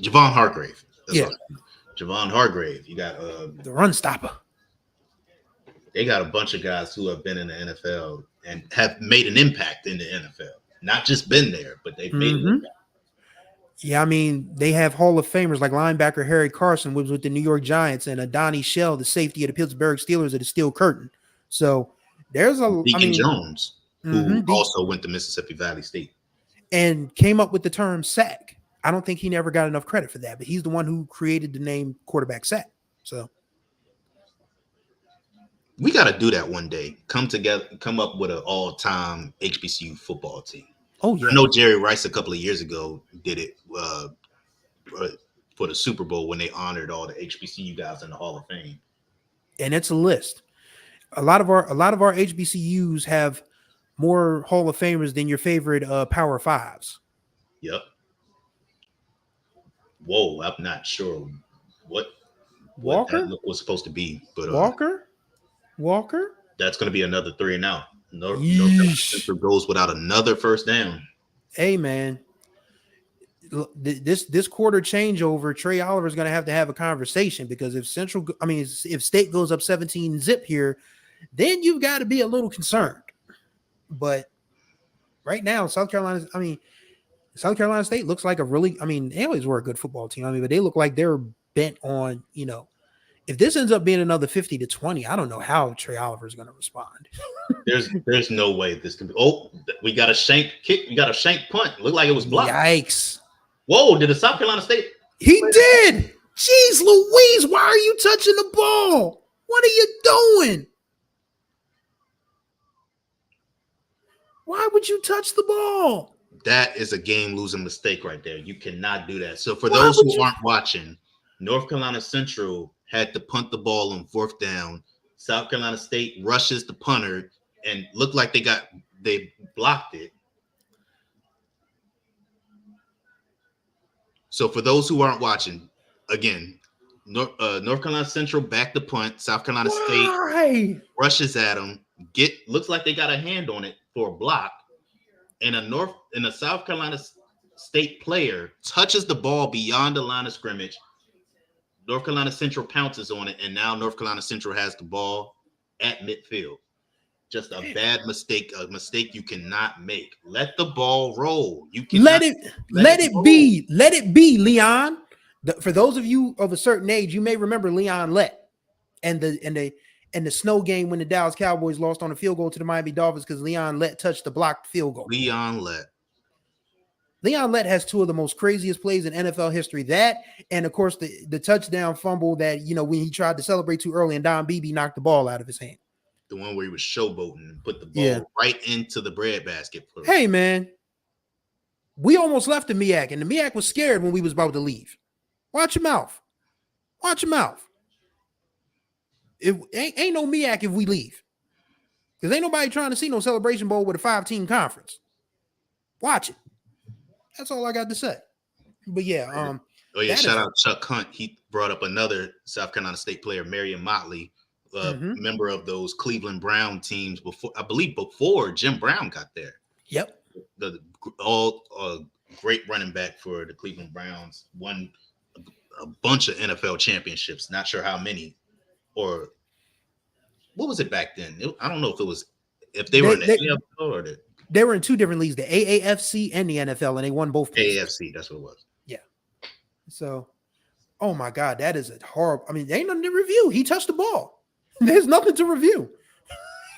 Javon Hargrave. Javon Hargrave. You got the run stopper. They got a bunch of guys who have been in the NFL and have made an impact in the NFL. Not just been there, but they've made an impact. Yeah, I mean, they have Hall of Famers like linebacker Harry Carson was with the New York Giants, and Adonai Shell, the safety of the Pittsburgh Steelers, at the Steel Curtain. So there's Deacon Jones, who also went to Mississippi Valley State and came up with the term sack. I don't think he never got enough credit for that, but he's the one who created the name quarterback sack. So we got to do that one day. Come together, come up with an all-time HBCU football team. Oh yeah, I know Jerry Rice a couple of years ago did it for the Super Bowl when they honored all the HBCU guys in the Hall of Fame. And it's a list. A lot of our HBCUs have more Hall of Famers than your favorite Power Fives. Yep. Whoa, I'm not sure what Walker that was supposed to be, but Walker. That's going to be another 3 and out. No goes without another first down. Hey man, this quarter changeover, Trey Oliver is going to have a conversation, because if State goes up 17-0 here, then you've got to be a little concerned. But right now, South Carolina State looks like they always were a good football team. But they look like they're bent on, if this ends up being another 50-20, I don't know how Trey Oliver is going to respond. There's no way this can be. Oh, we got a shank kick. We got a shank punt. Looked like it was blocked. Yikes. Whoa, did the South Carolina State? He did. Jeez Louise, why are you touching the ball? What are you doing? Why would you touch the ball? That is a game-losing mistake right there. You cannot do that. So for those who aren't watching, North Carolina Central had to punt the ball on 4th down. South Carolina State rushes the punter and looked like they blocked it. So for those who aren't watching, again, North Carolina Central backed the punt. South Carolina State rushes at them. Looks like they got a hand on it for a block. And a South Carolina State player touches the ball beyond the line of scrimmage. North Carolina Central pounces on it, and now North Carolina Central has the ball at midfield. Just a bad mistake, a mistake you cannot make. Let the ball roll. You can let it be, Leon. For those of you of a certain age, you may remember Leon Lett and the snow game when the Dallas Cowboys lost on a field goal to the Miami Dolphins because Leon Lett touched the blocked field goal. Leon Lett has 2 of the most craziest plays in NFL history. That, and of course the touchdown fumble that, when he tried to celebrate too early and Don Beebe knocked the ball out of his hand. The one where he was showboating and put the ball right into the breadbasket. Hey man, we almost left the MEAC, and the MEAC was scared when we was about to leave. Watch your mouth. It ain't no MEAC if we leave, because ain't nobody trying to see no Celebration Bowl with a 5-team conference. Watch it. That's all I got to say. But yeah, shout out Chuck Hunt. He brought up another South Carolina State player, Marion Motley, member of those Cleveland Brown teams before Jim Brown got there. Yep. The great running back for the Cleveland Browns, won a bunch of NFL championships. Not sure how many, or what was it back then? I don't know if they were in the NFL or they were in 2 different leagues, the AAFC and the NFL, and they won both. AAFC, that's what it was. Yeah. So, oh my God, that is a horrible. There ain't nothing to review. He touched the ball. There's nothing to review.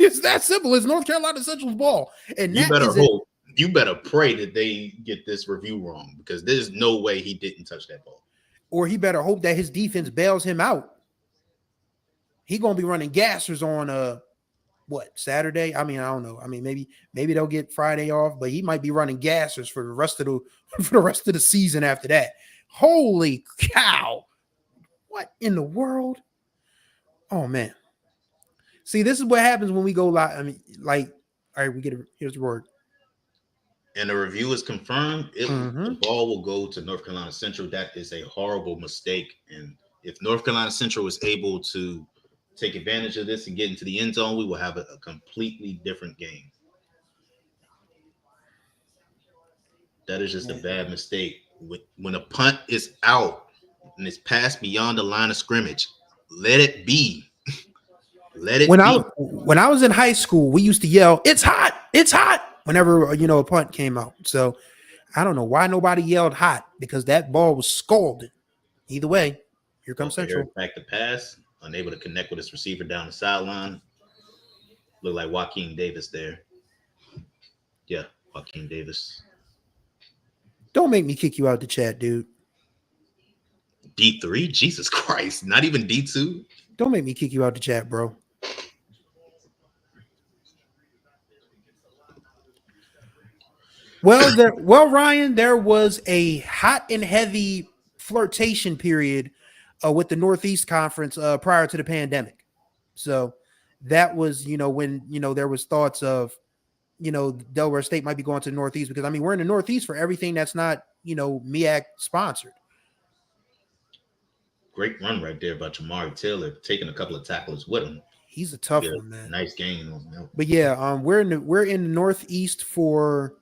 It's that simple. It's North Carolina Central's ball, and You that better is it. hope. You better pray that they get this review wrong because there's no way he didn't touch that ball. Or he better hope that his defense bails him out. He gonna be running gassers on what, Saturday? I mean, I don't know. I mean, maybe they'll get Friday off, but he might be running gassers for the rest of the season after that. Holy cow! What in the world? Oh man! See, this is what happens when we go live. I mean, like, all right, here's the word. And the review is confirmed. Mm-hmm. The ball will go to North Carolina Central. That is a horrible mistake. And if North Carolina Central is able to take advantage of this and get into the end zone, we will have a completely different game. That is just a bad mistake. When a punt is out and it's passed beyond the line of scrimmage, let it be. Let it be. When I was in high school, we used to yell, "It's hot! It's hot!" whenever a punt came out. So I don't know why nobody yelled "hot," because that ball was scalded. Either way, here comes Central. Back to pass, unable to connect with his receiver down the sideline. Look like Joaquin Davis there. Yeah, Joaquin Davis. Don't make me kick you out the chat, dude. D3? Jesus Christ. Not even D2? Don't make me kick you out the chat, bro. Well, Ryan, there was a hot and heavy flirtation period with the Northeast Conference prior to the pandemic. So that was, when, there was thoughts of, Delaware State might be going to the Northeast, because I mean, we're in the Northeast for everything that's not, MEAC sponsored. Great run right there by Jamari Taylor, taking a couple of tackles with him. He's a tough one, man. Nice game on that. But yeah, we're in the Northeast for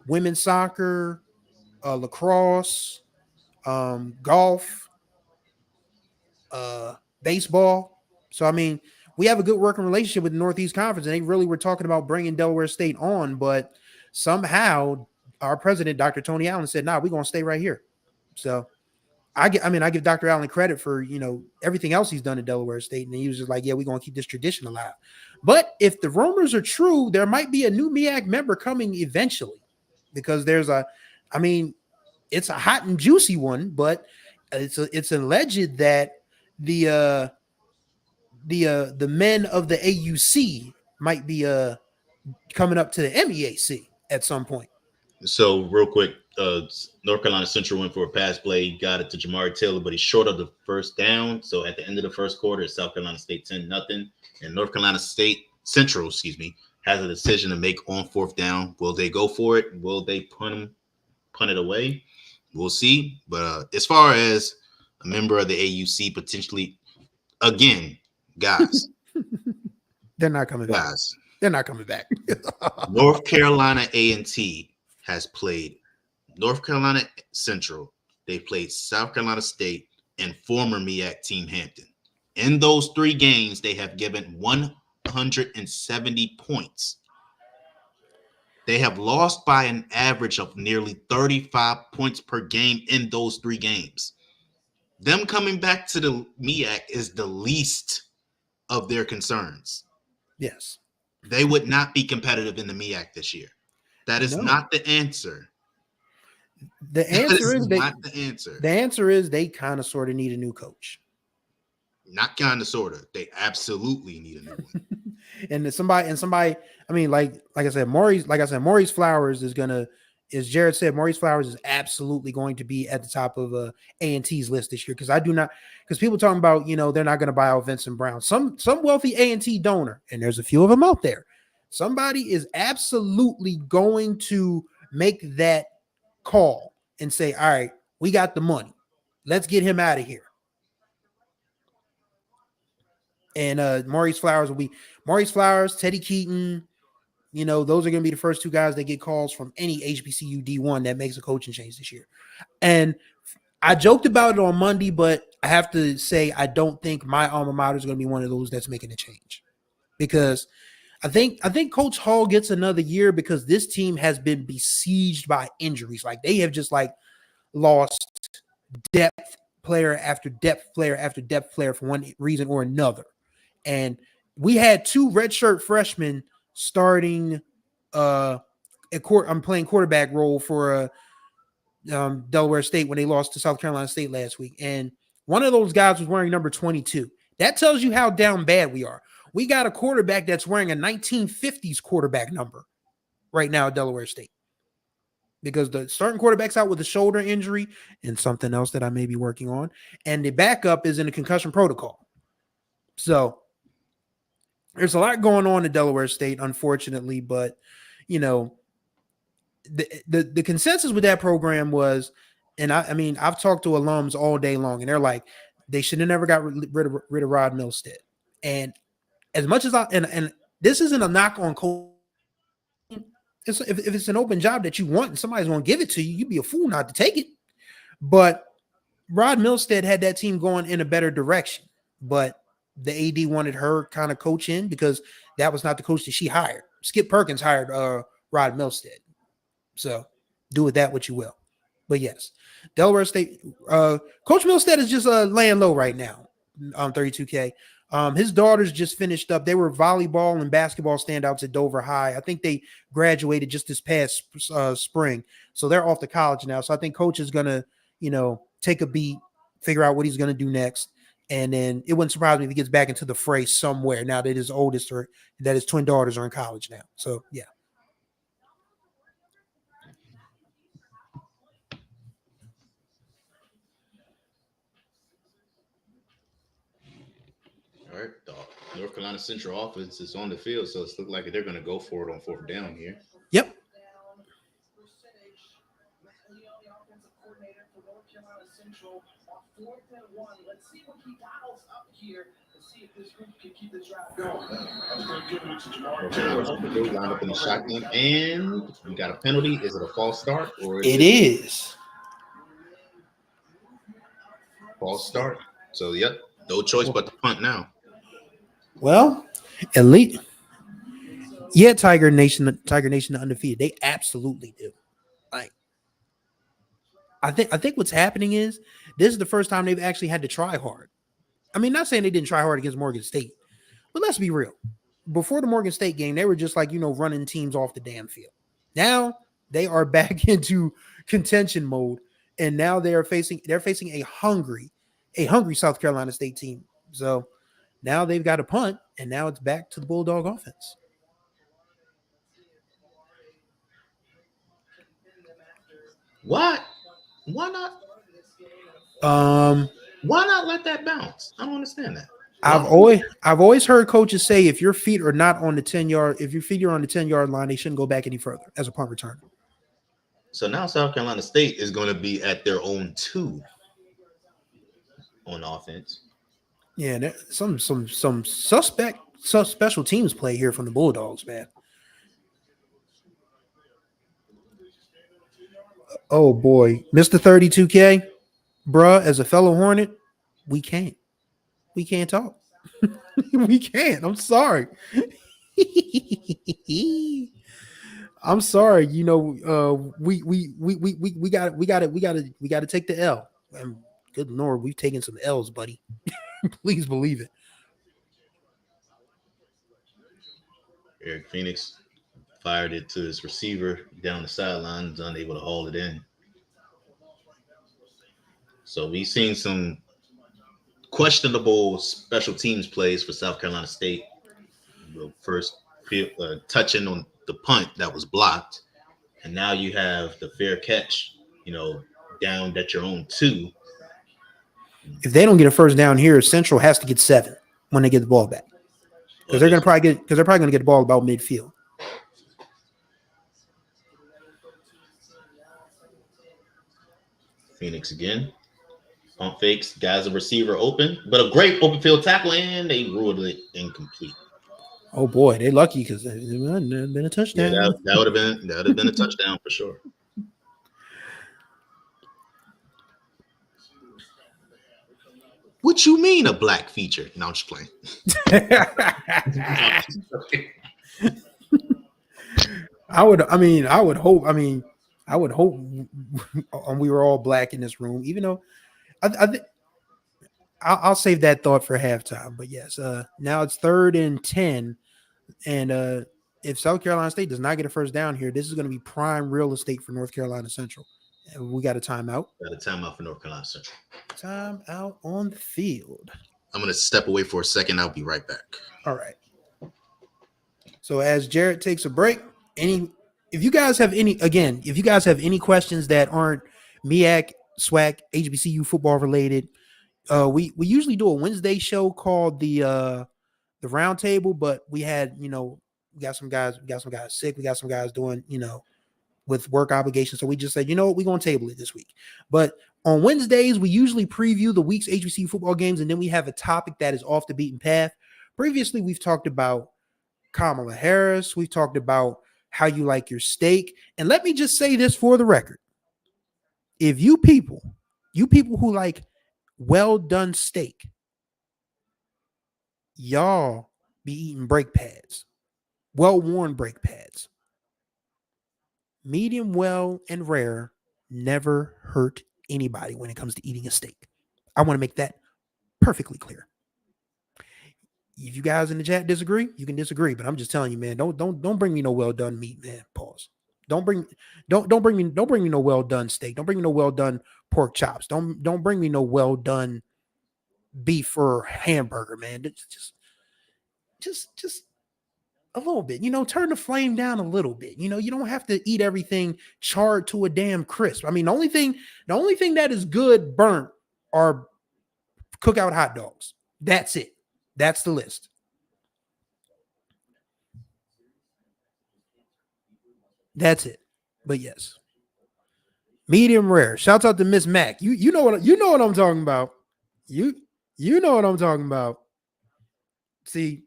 women's soccer, lacrosse, golf, baseball. So I mean, we have a good working relationship with the Northeast Conference, and they really were talking about bringing Delaware State on, but somehow our president, Dr. Tony Allen, said, "Nah, we're gonna stay right here." So I give Dr. Allen credit for, everything else he's done at Delaware State. And he was just like, yeah, we're going to keep this tradition alive. But if the rumors are true, there might be a new MEAC member coming eventually, because it's a hot and juicy one, but it's alleged that the men of the AUC might be coming up to the MEAC at some point. So real quick, North Carolina Central went for a pass play, got it to Jamari Taylor, but he's short of the first down. So at the end of the first quarter, South Carolina State 10-0, and North Carolina State Central, has a decision to make on fourth down. Will they go for it? Will they punt it away? We'll see. But as far as a member of the AUC potentially, again, guys, they're not coming back. They're not coming back. North Carolina A&T has played North Carolina Central. They played South Carolina State and former MEAC team Hampton. In those three games, they have given 170 points. They have lost by an average of nearly 35 points per game in those three games. Them coming back to the MEAC is the least of their concerns. Yes. They would not be competitive in the MEAC this year. That is not the answer. The answer is not the answer. The answer is they kind of sort of need a new coach. Not kind of, sort of. They absolutely need a new one. and somebody, I mean, like I said, Maurice Flowers is gonna, as Jared said, Maurice Flowers is absolutely going to be at the top of A&T's list this year, because people talking about, they're not going to buy out Vincent Brown. Some wealthy A&T donor, and there's a few of them out there. Somebody is absolutely going to make that call and say, all right, we got the money. Let's get him out of here. And Maurice Flowers, Teddy Keaton. Those are going to be the first two guys that get calls from any HBCU D1 that makes a coaching change this year. And I joked about it on Monday, but I have to say I don't think my alma mater is going to be one of those that's making a change, because I think Coach Hall gets another year, because this team has been besieged by injuries. Like, they have just lost depth player after depth player after depth player for one reason or another. And we had 2 redshirt freshmen starting I'm playing quarterback role for Delaware State when they lost to South Carolina State last week. And one of those guys was wearing number 22. That tells you how down bad we are. We got a quarterback that's wearing a 1950s quarterback number right now at Delaware State. Because the starting quarterback's out with a shoulder injury and something else that I may be working on. And the backup is in a concussion protocol. So there's a lot going on at Delaware State, unfortunately. But, you know, the consensus with that program was, and I mean, I've talked to alums all day long, and they're like, they should have never got rid of Rod Milstead. And as much as and this isn't a knock on coach. If it's an open job that you want and somebody's going to give it to you, you'd be a fool not to take it. But Rod Milstead had that team going in a better direction. But the AD wanted her kind of coach in because that was not the coach that she hired. Skip Perkins hired Rod Milstead. So do with that what you will. But yes, Delaware State, Coach Milstead is just laying low right now on 32K. His daughters just finished up. They were volleyball and basketball standouts at Dover High. I think they graduated just this past spring. So they're off to college now. So I think coach is going to, you know, take a beat, figure out what he's going to do next. And then it wouldn't surprise me if he gets back into the fray somewhere now that his oldest or that his twin daughters are in college now. So, yeah. All right, the North Carolina Central offense is on the field, so it's look like they're going to go for it on 4th down here. Yep. Line up in the shotgun, and we got a penalty. Is it a false start or it is false start? So, yep, no choice but to punt now. Well, elite. Yeah, Tiger Nation undefeated. They absolutely do. Like, I think what's happening is this is the first time they've actually had to try hard. I mean, not saying they didn't try hard against Morgan State, but let's be real. Before the Morgan State game, they were just like, you know, running teams off the damn field. Now they are back into contention mode, and now they're facing a hungry South Carolina State team. So now they've got a punt, and now it's back to the Bulldog offense. What? Why not? Why not let that bounce? I don't understand that. I've always heard coaches say if your feet are not on the 10-yard, if your feet are on the 10-yard line, they shouldn't go back any further as a punt returner. So now South Carolina State is going to be at their own 2 on offense. Yeah, some special teams play here from the Bulldogs, man. Oh boy, Mr. 32K, bruh, as a fellow Hornet, we can't talk. We can't. I'm sorry. I'm sorry. You know, we got to take the L. And good Lord, we've taken some L's, buddy. Please believe it. Eric Phoenix fired it to his receiver down the sideline, unable to haul it in. So we've seen some questionable special teams plays for South Carolina State. The first touching on the punt that was blocked, and now you have the fair catch, you know, down at your own 2. If they don't get a first down here, Central has to get 7 when they get the ball back, because they're probably going to get the ball about midfield. Phoenix again. Pump fakes, guys, a receiver open, but a great open field tackle, and they ruled it incomplete. Oh boy, they're lucky because it would have been a touchdown. Yeah, that would have been a touchdown for sure. What you mean a black feature? No, I'm just playing. I would hope we were all black in this room, even though I'll save that thought for halftime. But yes, now it's 3rd and 10, and if South Carolina State does not get a first down here, this is going to be prime real estate for North Carolina Central. And we got a timeout. Got a timeout for North Carolina Central. Timeout on the field. I'm going to step away for a second. I'll be right back. All right. So as Jarrett takes a break, if you guys have any questions that aren't MEAC, SWAC, HBCU football related, we usually do a Wednesday show called the roundtable, but we had, we got some guys sick, we got some guys doing, with work obligations. So we just said, we're going to table it this week. But on Wednesdays, we usually preview the week's HBCU football games, and then we have a topic that is off the beaten path. Previously, we've talked about Kamala Harris. We've talked about how you like your steak. And let me just say this for the record. If you people who like well done steak, y'all be eating brake pads, well-worn brake pads. Medium well and rare never hurt anybody when it comes to eating a steak. I want to make that perfectly clear. If you guys in the chat disagree, you can disagree, but I'm just telling you, man, don't bring me no well done meat, man. Pause. Don't bring me no well done steak. Don't bring me no well done pork chops. Don't bring me no well done beef or hamburger, man. Just a little bit, turn the flame down a little bit. You don't have to eat everything charred to a damn crisp. I mean, the only thing that is good burnt are cookout hot dogs. That's it. That's the list. That's it. But yes, medium rare. Shouts out to Miss Mac. You know what I'm talking about. You know what I'm talking about. See,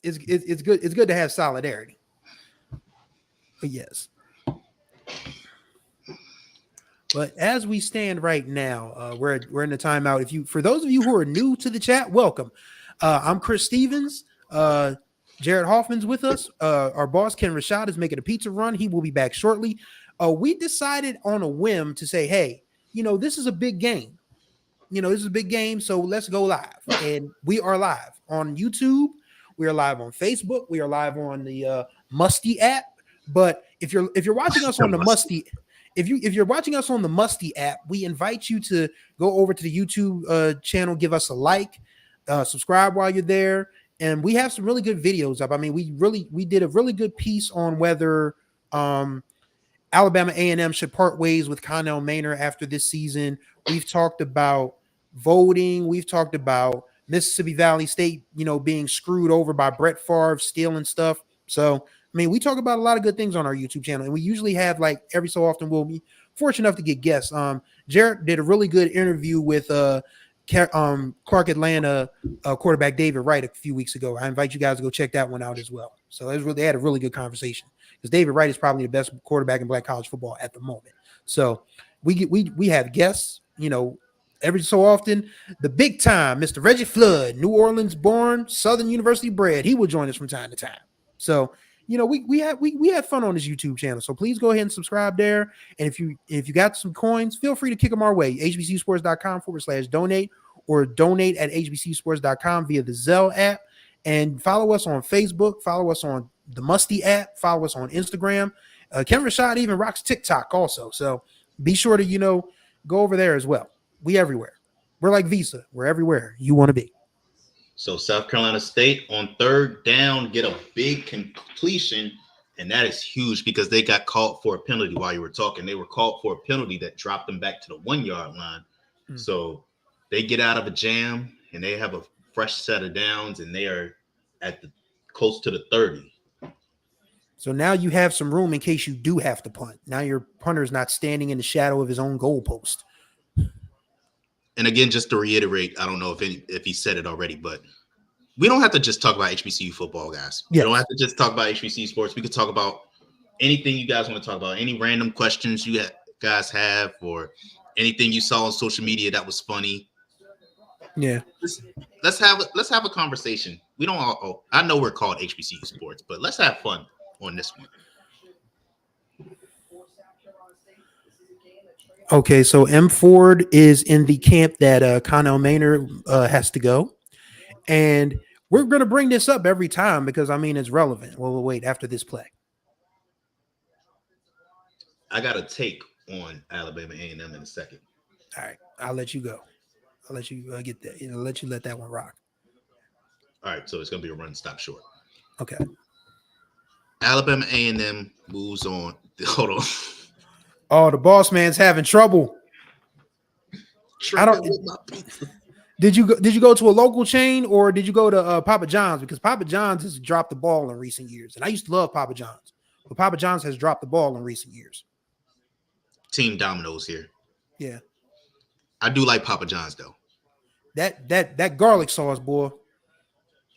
it's good. It's good to have solidarity. But yes. But as we stand right now, we're in the timeout. For those of you who are new to the chat, welcome. I'm Chris Stevens. Jared Hoffman's with us. Our boss Ken Rashad is making a pizza run. He will be back shortly. We decided on a whim to say, hey, this is a big game. This is a big game, so let's go live. And we are live on YouTube. We are live on Facebook. We are live on the Musty app. But if you're watching us on the Musty. If you're watching us on the Musty app, we invite you to go over to the YouTube channel, give us a like, subscribe while you're there, and we have some really good videos up. I mean, we did a really good piece on whether Alabama A&M should part ways with Connell Maynor after this season. We've talked about voting. We've talked about Mississippi Valley State, being screwed over by Brett Favre, stealing stuff. So, I mean, we talk about a lot of good things on our YouTube channel, and we usually have, like, every so often we'll be fortunate enough to get guests. Jarrett did a really good interview with Clark Atlanta quarterback David Wright a few weeks ago. I invite you guys to go check that one out as well. So they had a really good conversation because David Wright is probably the best quarterback in black college football at the moment. So we have guests, every so often. The big time, Mr. Reggie Flood, New Orleans born, Southern University bred. He will join us from time to time. So, we have fun on this YouTube channel. So please go ahead and subscribe there. And if you got some coins, feel free to kick them our way. HBCUsports.com/donate or donate at HBCUsports.com via the Zelle app. And follow us on Facebook. Follow us on the Musty app. Follow us on Instagram. Ken Rashad even rocks TikTok also. So be sure to, go over there as well. We everywhere. We're like Visa. We're everywhere you want to be. So South Carolina State on 3rd down, get a big completion, and that is huge because they got called for a penalty while you were talking. They were called for a penalty that dropped them back to the 1-yard line. Mm-hmm. So they get out of a jam, and they have a fresh set of downs, and they are at close to the 30. So now you have some room in case you do have to punt. Now your punter is not standing in the shadow of his own goalpost. And again, just to reiterate, I don't know if he said it already, but we don't have to just talk about HBCU football, guys. Yes. We don't have to just talk about HBCU sports. We could talk about anything you guys want to talk about, any random questions you guys have, or anything you saw on social media that was funny. Yeah. Let's have a conversation. We don't all. I know we're called HBCU sports, but let's have fun on this one. Okay, so M. Ford is in the camp that Connell Maynard has to go. And we're going to bring this up every time because, I mean, it's relevant. Well, we'll wait after this play. I got a take on Alabama A&M in a second. All right, I'll let you go. I'll let you get that. I'll let you let that one rock. All right, so it's going to be a run stop short. Okay. Alabama A&M moves on. Hold on. Oh, the boss man's having trouble. I don't. Did you go to a local chain or did you go to Papa John's? Because Papa John's has dropped the ball in recent years, and I used to love Papa John's, but Papa John's has dropped the ball in recent years. Team Domino's here. Yeah, I do like Papa John's though. That garlic sauce, boy.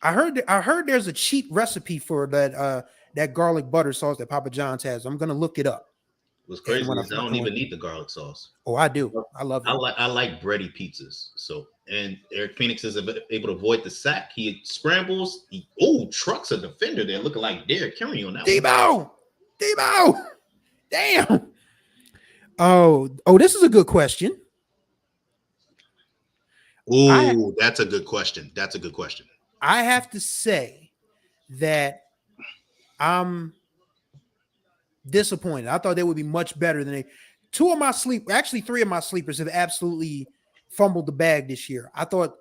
I heard there's a cheap recipe for that garlic butter sauce that Papa John's has. I'm gonna look it up. What's crazy is I don't even need the garlic sauce. Oh, I do. I love it. I like bready pizzas. So, and Eric Phoenix is able to avoid the sack. He scrambles. Trucks a defender there looking like Derrick Henry on that Debo! Damn. Oh, this is a good question. Oh, that's a good question. That's a good question. I have to say that I'm disappointed. I thought they would be much better than they. Three of my sleepers have absolutely fumbled the bag this year. I thought,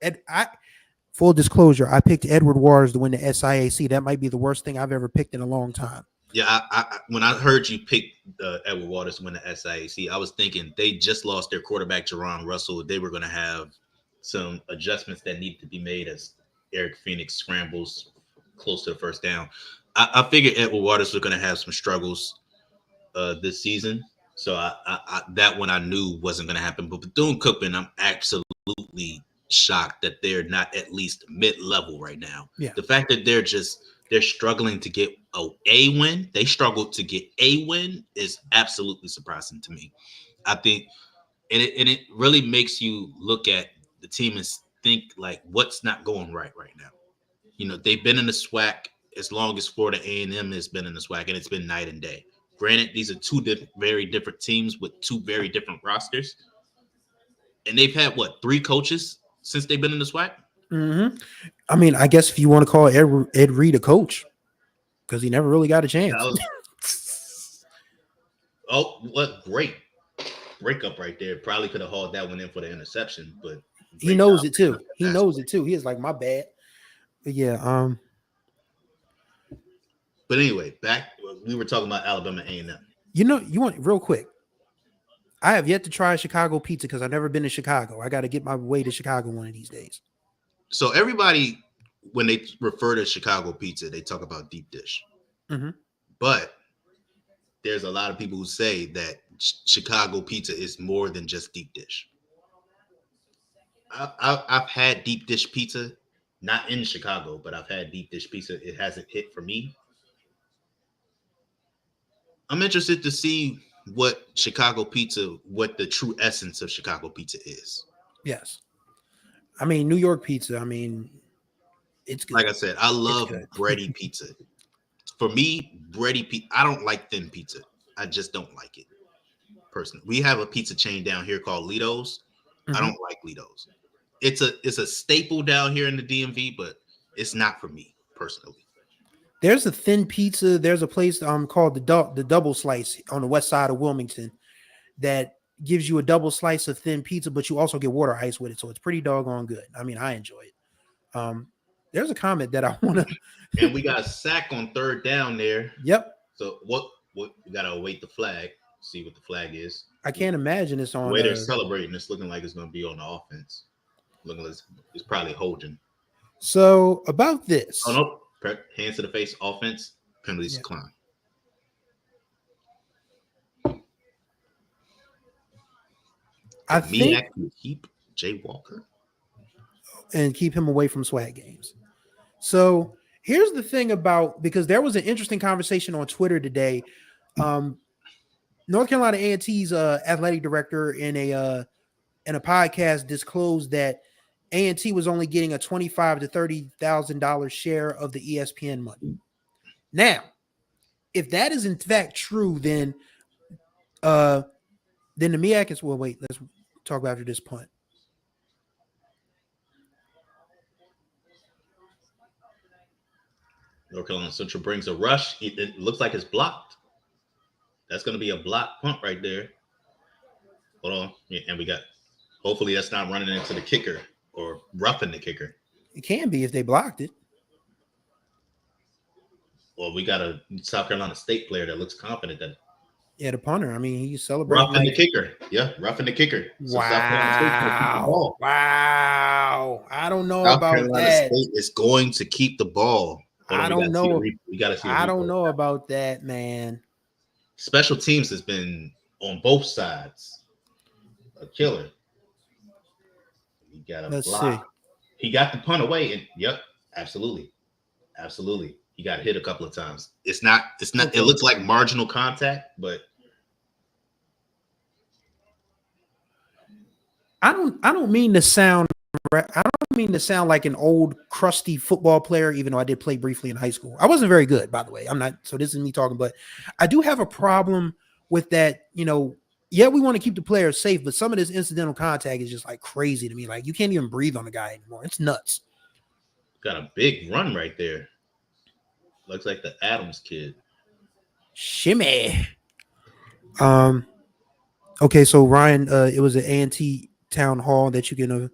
full disclosure, I picked Edward Waters to win the SIAC. That might be the worst thing I've ever picked in a long time. Yeah, when I heard you pick Edward Waters to win the SIAC, I was thinking they just lost their quarterback, Jerron Russell. They were going to have some adjustments that needed to be made as Eric Phoenix scrambles close to the first down. I figured Edward Waters was going to have some struggles this season. So I that one I knew wasn't going to happen. But Bethune-Cookman, I'm absolutely shocked that they're not at least mid-level right now. Yeah. The fact that they're struggling to get a win, they struggled to get a win is absolutely surprising to me. I think, and it really makes you look at the team and think like what's not going right now. You know, they've been in the SWAC as long as Florida A&M has been in the SWAC, and it's been night and day. Granted, these are two very different teams with two very different rosters. And they've had, 3 coaches since they've been in the SWAC? Mm-hmm. I mean, I guess if you want to call Ed Reed a coach, because he never really got a chance. What great breakup right there. Probably could have hauled that one in for the interception, but he knows it too. He knows it too. He is like, my bad. But yeah, But anyway, we were talking about Alabama A&M. You want real quick. I have yet to try Chicago pizza because I've never been to Chicago. I got to get my way to Chicago one of these days. So everybody, when they refer to Chicago pizza, they talk about deep dish. Mm-hmm. But there's a lot of people who say that Chicago pizza is more than just deep dish. I've had deep dish pizza, not in Chicago, but I've had deep dish pizza. It hasn't hit for me. I'm interested to see what the true essence of Chicago pizza is. Yes. I mean, New York pizza, I mean, it's good. Like I said, I love bready pizza. For me, bready pizza, I don't like thin pizza. I just don't like it, personally. We have a pizza chain down here called Lido's. Mm-hmm. I don't like Lido's. It's a staple down here in the DMV, but it's not for me, personally. There's a thin pizza. There's a place called the Double Slice on the west side of Wilmington that gives you a double slice of thin pizza, but you also get water ice with it. So it's pretty doggone good. I mean, I enjoy it. There's a comment that I want to. And we got a sack on third down there. Yep. So what we got to await the flag, see what the flag is. I can't imagine it's on. The way they're celebrating, it's looking like it's going to be on the offense. Looking like it's probably holding. So about this. Oh, no. Hands to the face, offense, penalties decline. I think keep Jay Walker and keep him away from swag games. So here's the thing about, because there was an interesting conversation on Twitter today. North Carolina A&T's athletic director in a podcast disclosed that A&T was only getting a $25,000 to $30,000 share of the ESPN money. Now, if that is in fact true, then Then the MEAC is well. Wait, let's talk about after this punt. North Carolina Central brings a rush. It looks like it's blocked. That's going to be a blocked punt right there. Hold on. Yeah, and we got, hopefully that's not running into the kicker or roughing the kicker. It can be if they blocked it. Well, we got a South Carolina State player that looks confident that Yeah, the punter. I mean, he's celebrating. roughing the kicker. Yeah, roughing the kicker. So South Carolina State's going to keep the Wow. ball. Wow. I don't know South about Carolina that. State is going to keep the ball. Hold on, I don't know. We got to see. I don't know about that, man. Special teams has been on both sides a killer. He got a Let's block. see. He got the punt away, and yep, absolutely. He got hit a couple of times. It's not. Okay. It looks like marginal contact, but I don't mean to sound like an old crusty football player, even though I did play briefly in high school. I wasn't very good, by the way. I'm not, so this is me talking, but I do have a problem with that. Yeah, we want to keep the players safe, but some of this incidental contact is just like crazy to me. Like you can't even breathe on the guy anymore. It's nuts. got a big run right there. Looks like the Adams kid. Shimmy. Okay, so Ryan, it was an A&T town hall that you can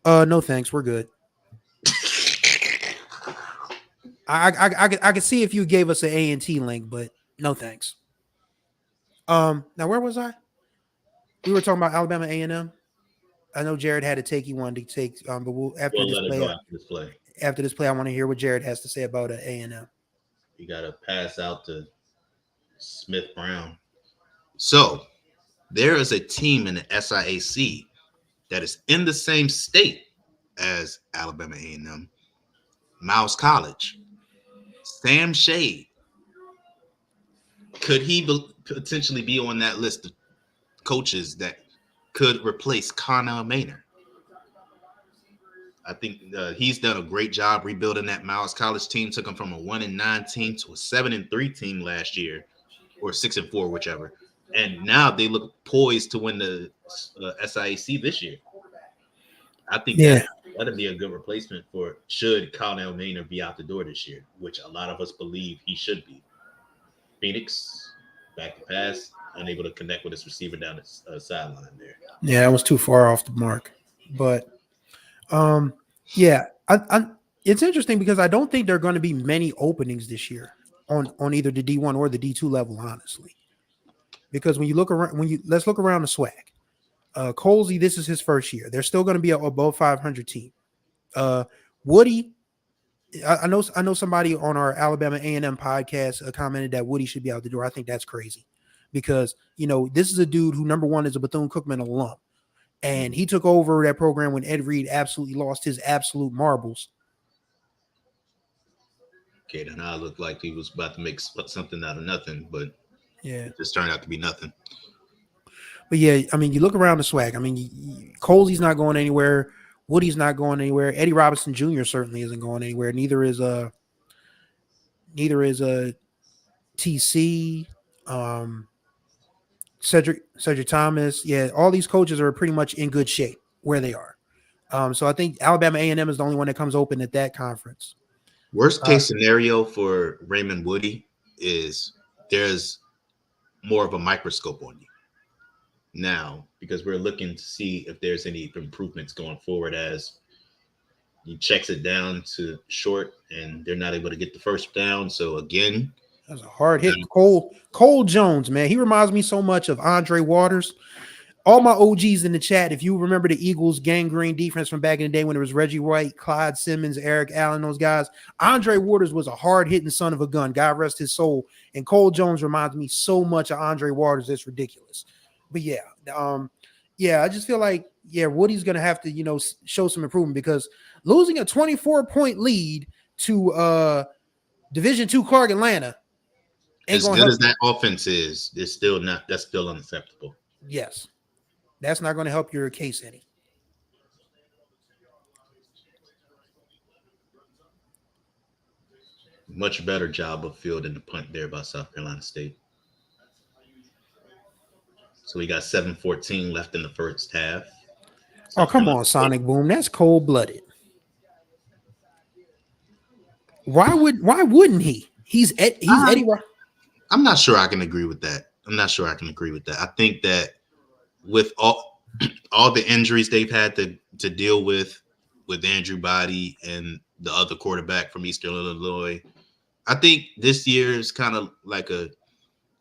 no thanks, we're good. I could see if you gave us an A&T link, but no thanks. Now where was I? We were talking about Alabama A&M. I know Jared had a take he wanted to take, but after this play, I want to hear what Jared has to say about A&M. You got to pass out to Smith Brown. So there is a team in the SIAC that is in the same state as Alabama A&M, Miles College. Sam Shade. Could he potentially be on that list of coaches that could replace Connell Maynard? I think he's done a great job rebuilding that Miles College team. Took them from a 1-9 team to a 7-3 team last year, or 6-4, whichever. And now they look poised to win the SIAC this year. I think that'd be a good replacement for should Connell Maynard be out the door this year, which a lot of us believe he should be. Phoenix, back to pass, unable to connect with his receiver down the sideline there. Yeah, it was too far off the mark. But yeah, it's interesting because I don't think there are going to be many openings this year on either the D1 or the D2 level, honestly. Because when you look around, let's look around the SWAC. Colsey, this is his first year. They're still going to be an above 500 team. Woody, I know somebody on our Alabama A&M podcast commented that Woody should be out the door. I think that's crazy because, this is a dude who, number one, is a Bethune-Cookman alum. And he took over that program when Ed Reed absolutely lost his absolute marbles. Caden I looked like he was about to make something out of nothing, but yeah, it just turned out to be nothing. But yeah, I mean, you look around the SWAC. I mean, Colsey's not going anywhere. Woody's not going anywhere. Eddie Robinson Jr. certainly isn't going anywhere. Neither is TC. Cedric Thomas. Yeah, all these coaches are pretty much in good shape where they are. So I think Alabama A&M is the only one that comes open at that conference. Worst case scenario for Raymond Woody is there's more of a microscope on you now because we're looking to see if there's any improvements going forward as he checks it down to short and they're not able to get the first down. So again, that's a hard hit. Cole Jones, man. He reminds me so much of Andre Waters. All my OGs in the chat, if you remember the Eagles gangrene defense from back in the day when it was Reggie White, Clyde Simmons, Eric Allen, those guys, Andre Waters was a hard-hitting son of a gun. God rest his soul. And Cole Jones reminds me so much of Andre Waters. It's ridiculous. But yeah, I just feel like, Woody's going to have to, show some improvement because losing a 24-point lead to Division II Clark Atlanta, as good as that offense is, that's still unacceptable. Yes. That's not going to help your case any. Much better job of fielding the punt there by South Carolina State. So we got 7:14 left in the first half. Oh, South come Carolina on, State. Sonic Boom. That's cold blooded. Why wouldn't he? He's Eddie Rock. I'm not sure I can agree with that. I think that with all the injuries they've had to deal with Andrew Body and the other quarterback from Eastern Illinois, I think this year is kind of like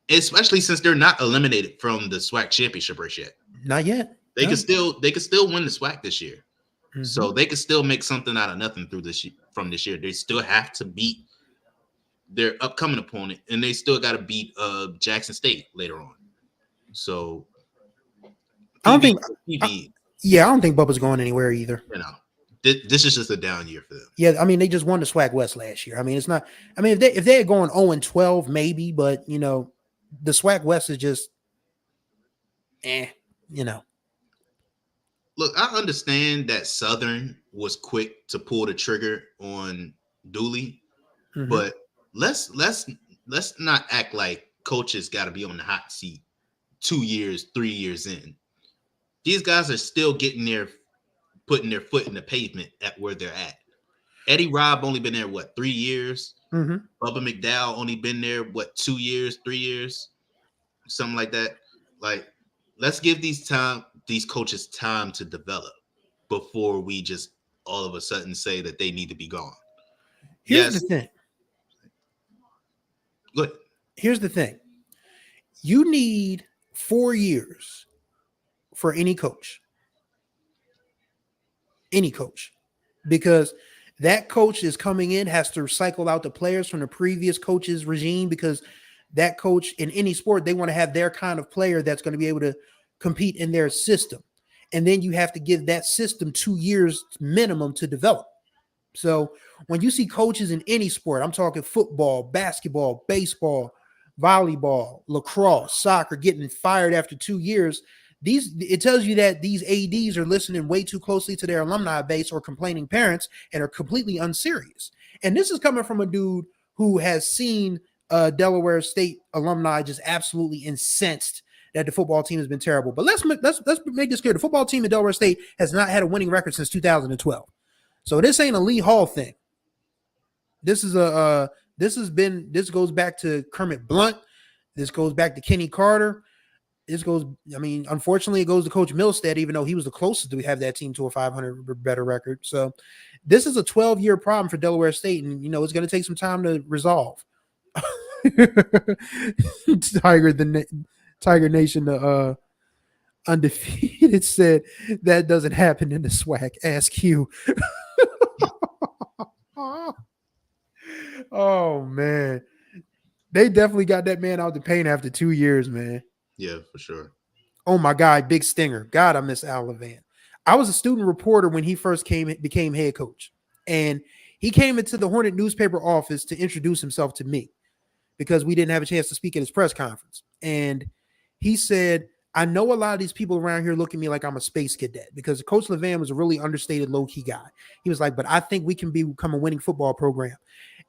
especially since they're not eliminated from the SWAC championship race yet. Not yet. They No. could still win the SWAC this year. Mhm. So they could still make something out of nothing from this year. They still have to beat their upcoming opponent, and they still got to beat Jackson State later on. So I don't think. PV, Yeah, I don't think Bubba's going anywhere either. this is just a down year for them. Yeah, I mean they just won the SWAC West last year. I mean it's not. I mean if they had going 0-12 maybe, but the SWAC West is just, Look, I understand that Southern was quick to pull the trigger on Dooley, Mhm. but let's not act like coaches got to be on the hot seat 2 years, 3 years in. These guys are still putting their foot in the pavement at where they're at. Eddie Robb only been there 3 years. Mhm. Bubba McDowell only been there 2 years, 3 years, something like that. Like, let's give these coaches time to develop before we just all of a sudden say that they need to be gone. Here's the thing. Good. Here's the thing. You need 4 years for any coach. Any coach. Because that coach is coming in, has to cycle out the players from the previous coach's regime, because that coach in any sport, they want to have their kind of player that's going to be able to compete in their system. And then you have to give that system 2 years minimum to develop. So when you see coaches in any sport, I'm talking football, basketball, baseball, volleyball, lacrosse, soccer, getting fired after 2 years, it tells you that these ADs are listening way too closely to their alumni base or complaining parents and are completely unserious. And this is coming from a dude who has seen Delaware State alumni just absolutely incensed that the football team has been terrible. But let's make this clear. The football team at Delaware State has not had a winning record since 2012. So this ain't a Lee Hall thing. This is this goes back to Kermit Blunt. This goes back to Kenny Carter. Unfortunately, it goes to Coach Milstead, even though he was the closest to have that team to a 500 or better record. So this is a 12-year problem for Delaware State, and it's going to take some time to resolve. Tiger Nation, the undefeated, said that doesn't happen in the SWAC. Ask you. Oh man, they definitely got that man out the paint after 2 years, man. Yeah, for sure. Oh my God, Big Stinger. God, I miss Al Levan. I was a student reporter when he first became head coach, and he came into the Hornet newspaper office to introduce himself to me because we didn't have a chance to speak at his press conference. And he said, I know a lot of these people around here look at me like I'm a space cadet, because Coach Levan was a really understated, low-key guy. He was like, but I think we can become a winning football program.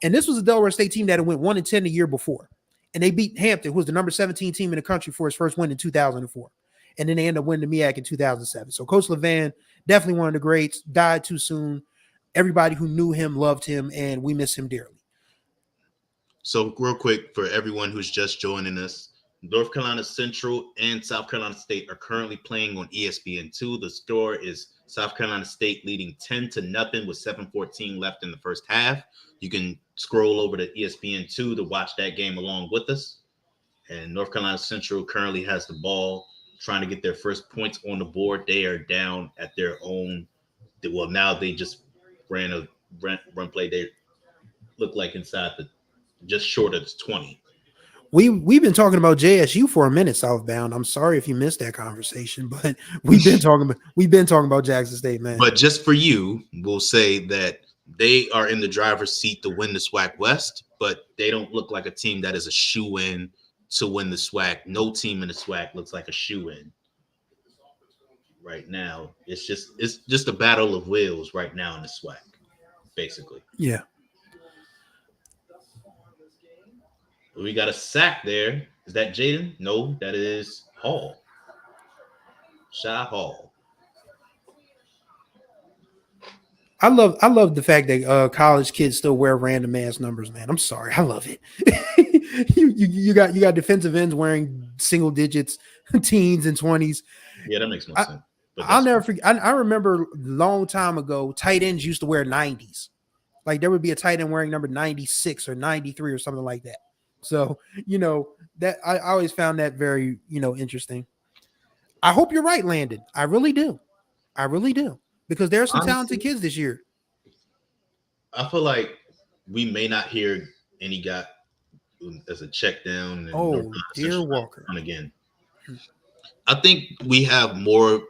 And this was a Delaware State team that had went 1-10 the year before. And they beat Hampton, who was the number 17 team in the country, for his first win in 2004. And then they ended up winning the MEAC in 2007. So Coach Levan, definitely one of the greats, died too soon. Everybody who knew him loved him, and we miss him dearly. So real quick, for everyone who's just joining us, North Carolina Central and South Carolina State are currently playing on ESPN2. The score is South Carolina State leading 10-0 with 7:14 left in the first half. You can scroll over to ESPN2 to watch that game along with us. And North Carolina Central currently has the ball, trying to get their first points on the board. They are down at their own. Well, now they just ran a run play. They look like inside just short of the 20. We've been talking about JSU for a minute, Southbound. I'm sorry if you missed that conversation, but we've been talking about Jackson State, man. But just for you, we'll say that they are in the driver's seat to win the SWAC West, but they don't look like a team that is a shoe-in to win the SWAC. No team in the SWAC looks like a shoe-in right now. It's just a battle of wills right now in the SWAC, basically. Yeah. We got a sack there. Is that Jaden? No, that is Hall. Shy Hall. I love the fact that college kids still wear random ass numbers, man. I'm sorry, I love it. You got defensive ends wearing single digits, teens and 20s. Yeah, that makes no sense. But I'll that's never forget. I remember a long time ago, tight ends used to wear 90s. Like there would be a tight end wearing number 96 or 93 or something like that. So that I always found that very interesting. I hope you're right, Landon. I really do. I really do because there are some talented honestly, kids this year. I feel like we may not hear any guy as a check down and North Oh, Carolina dear Central Walker. again. I think we have more.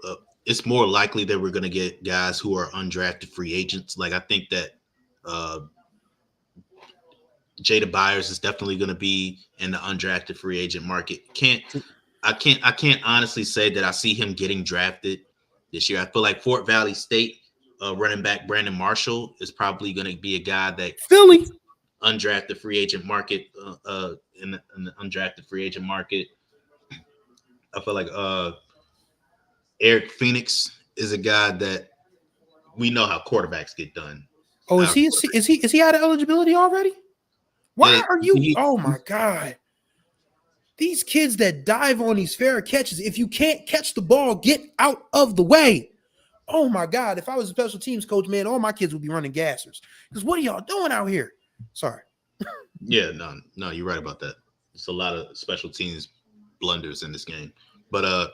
It's more likely that we're going to get guys who are undrafted free agents. Like I think that uh, Jada Byers is definitely going to be in the undrafted free agent market. I can't honestly say that I see him getting drafted this year. I feel like Fort Valley State running back Brandon Marshall is probably going to be a guy that Philly. Undrafted free agent market in the undrafted free agent market. I feel like Eric Phoenix is a guy that we know how quarterbacks get done. Oh, is he out of eligibility already? Why are you? Oh my God! These kids that dive on these fair catches. If you can't catch the ball, get out of the way. Oh my God! If I was a special teams coach, man, all my kids would be running gassers. Because what are y'all doing out here? Sorry. Yeah, no, you're right about that. It's a lot of special teams blunders in this game, but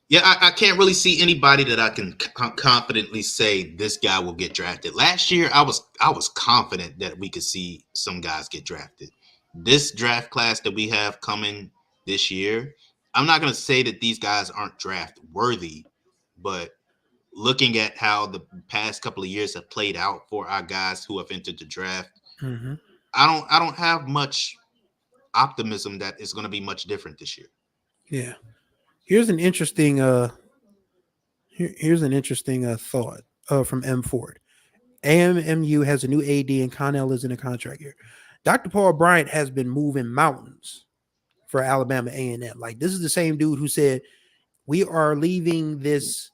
yeah, I can't really see anybody that I can confidently say this guy will get drafted. Last year, I was confident that we could see some guys get drafted. This draft class that we have coming this year, I'm not going to say that these guys aren't draft worthy, but looking at how the past couple of years have played out for our guys who have entered the draft, Mm-hmm. I don't have much optimism that it's going to be much different this year. Yeah. Here's an interesting thought from M Ford. AMMU has a new AD and Connell is in a contract year. Dr. Paul Bryant has been moving mountains for Alabama A&M. Like this is the same dude who said we are leaving this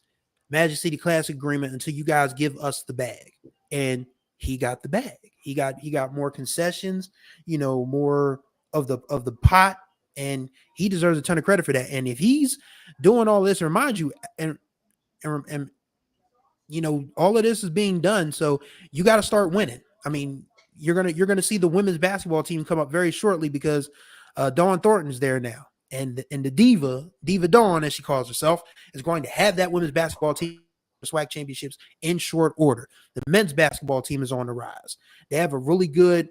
Magic City Classic agreement until you guys give us the bag. And he got the bag. He got more concessions, more of the pot, and he deserves a ton of credit for that. And if he's doing all this, remind you, and all of this is being done, so you got to start winning. I mean, you're gonna see the women's basketball team come up very shortly because Dawn Thornton's there now, and the diva Dawn, as she calls herself, is going to have that women's basketball team SWAC championships in short order. The men's basketball team is on the rise. They have a really good,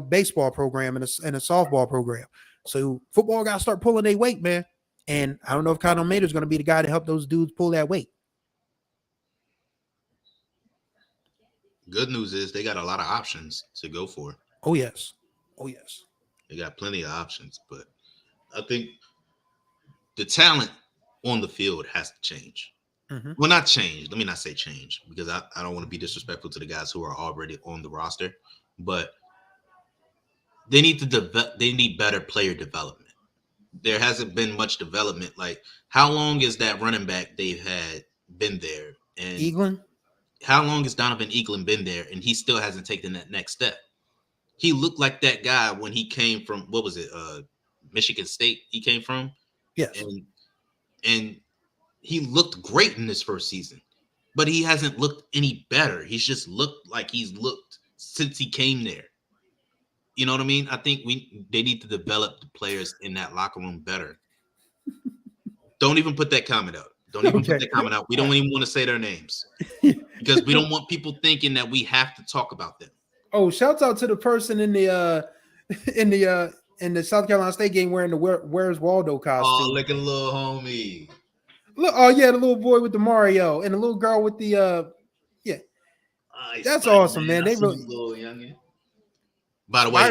baseball program and a softball program. So football got to start pulling their weight, man. And I don't know if Connell Mader is going to be the guy to help those dudes pull that weight. Good news is they got a lot of options to go for. Oh, yes. They got plenty of options, but I think the talent on the field has to change. Mm-hmm. Well, not change. Let me not say change because I don't want to be disrespectful to the guys who are already on the roster, but they need to they need better player development. There hasn't been much development. Like, how long is that running back they've had been there? And Eaglin? How long has Donovan Eaglin been there? And he still hasn't taken that next step. He looked like that guy when he came from, what was it? Michigan State he came from. Yes. And he looked great in his first season, but he hasn't looked any better. He's just looked like he's looked since he came there. You know what I mean? I think they need to develop the players in that locker room better. Don't even put that comment out. Don't even put that comment out. We don't even want to say their names because we don't want people thinking that we have to talk about them. Oh, shouts out to the person in the South Carolina State game wearing the Where's Waldo costume. Oh, look at little homie. Look, oh yeah, the little boy with the Mario and the little girl with the that's awesome, man. They really little youngin. By the way,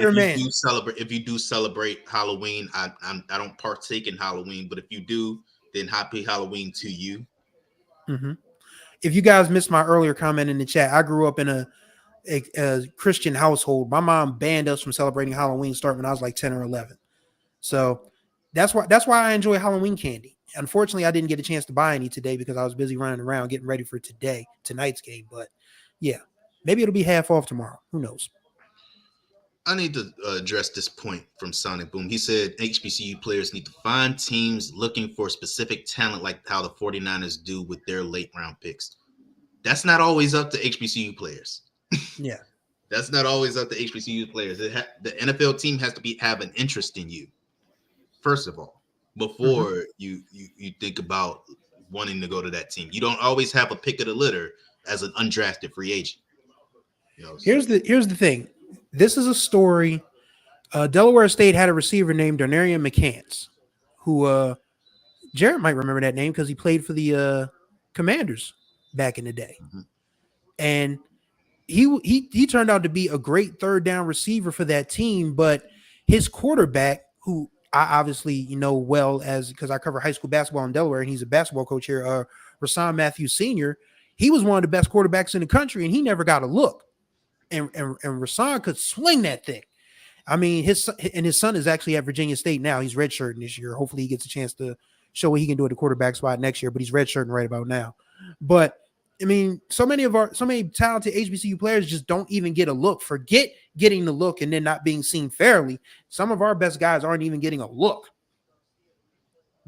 if you do celebrate Halloween, I don't partake in Halloween, but if you do, then happy Halloween to you. Mm-hmm. If you guys missed my earlier comment in the chat, I grew up in a Christian household. My mom banned us from celebrating Halloween starting when I was like 10 or 11. So that's why I enjoy Halloween candy. Unfortunately, I didn't get a chance to buy any today because I was busy running around getting ready for tonight's game. But yeah, maybe it'll be half off tomorrow. Who knows? I need to address this point from Sonic Boom. He said HBCU players need to find teams looking for specific talent like how the 49ers do with their late round picks. That's not always up to HBCU players. Yeah. That's not always up to HBCU players. The NFL team has to have an interest in you, first of all, before you think about wanting to go to that team. You don't always have a pick of the litter as an undrafted free agent. You know, Here's the thing. This is a story. Delaware State had a receiver named Darnarian McCants, who Jarrett might remember that name because he played for the Commanders back in the day. And he turned out to be a great third down receiver for that team, but his quarterback, who I obviously well as because I cover high school basketball in Delaware and he's a basketball coach here, Rasan Matthews Sr., he was one of the best quarterbacks in the country and he never got a look. And Rasan could swing that thing. I mean, his son is actually at Virginia State now. He's redshirting this year. Hopefully he gets a chance to show what he can do at the quarterback spot next year, but he's redshirting right about now. But I mean, so many talented HBCU players just don't even get a look. Forget getting the look and then not being seen fairly. Some of our best guys aren't even getting a look.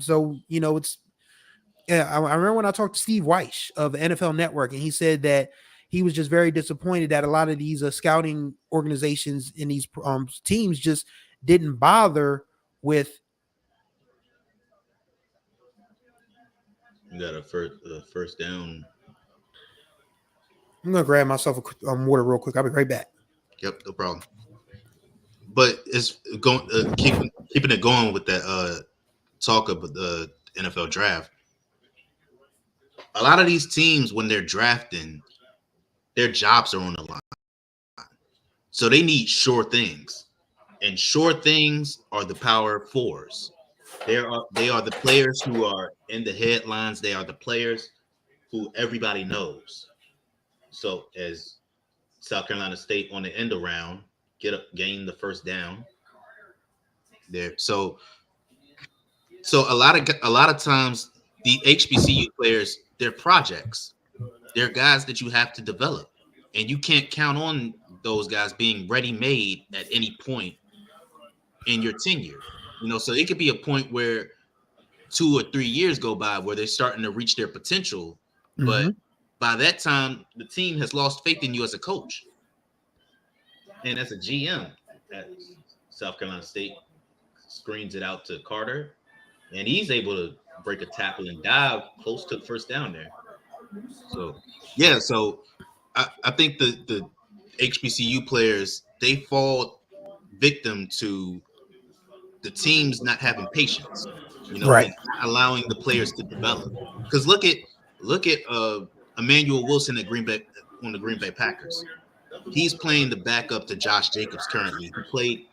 So, I remember when I talked to Steve Weish of NFL Network, and he said that he was just very disappointed that a lot of these scouting organizations in these teams just didn't bother with. You got a first down. I'm gonna grab myself a water real quick. I'll be right back. Yep, no problem. But it's going keeping it going with that talk of the NFL draft. A lot of these teams, when they're drafting, their jobs are on the line, so they need sure things, and sure things are the power fours. They are the players who are in the headlines. They are the players who everybody knows. So as South Carolina State on the end around gain the first down there. So a lot of times the HBCU players, they're projects. They're guys that you have to develop, and you can't count on those guys being ready-made at any point in your tenure. So it could be a point where 2 or 3 years go by where they're starting to reach their potential, but by that time, the team has lost faith in you as a coach. And as a GM at South Carolina State, screens it out to Carter, and he's able to break a tackle and dive close to the first down there. So, yeah, I think the HBCU players, they fall victim to the teams not having patience, Right. and not allowing the players to develop. Because look at Emmanuel Wilson at Green Bay on the Green Bay Packers. He's playing the backup to Josh Jacobs currently. He played,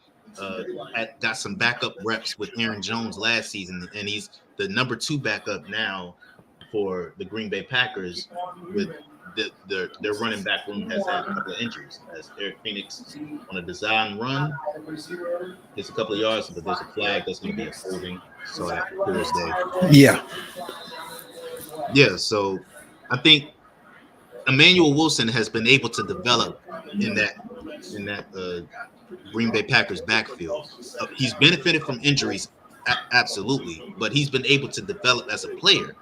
got some backup reps with Aaron Jones last season, and he's the number 2 backup now for the Green Bay Packers. With their running back room has had a couple of injuries. As Eric Phoenix on a design run gets a couple of yards, but there's a flag that's going to be a holding. So that Thursday. Yeah. So I think Emmanuel Wilson has been able to develop in that Green Bay Packers backfield. He's benefited from injuries, absolutely, but he's been able to develop as a player.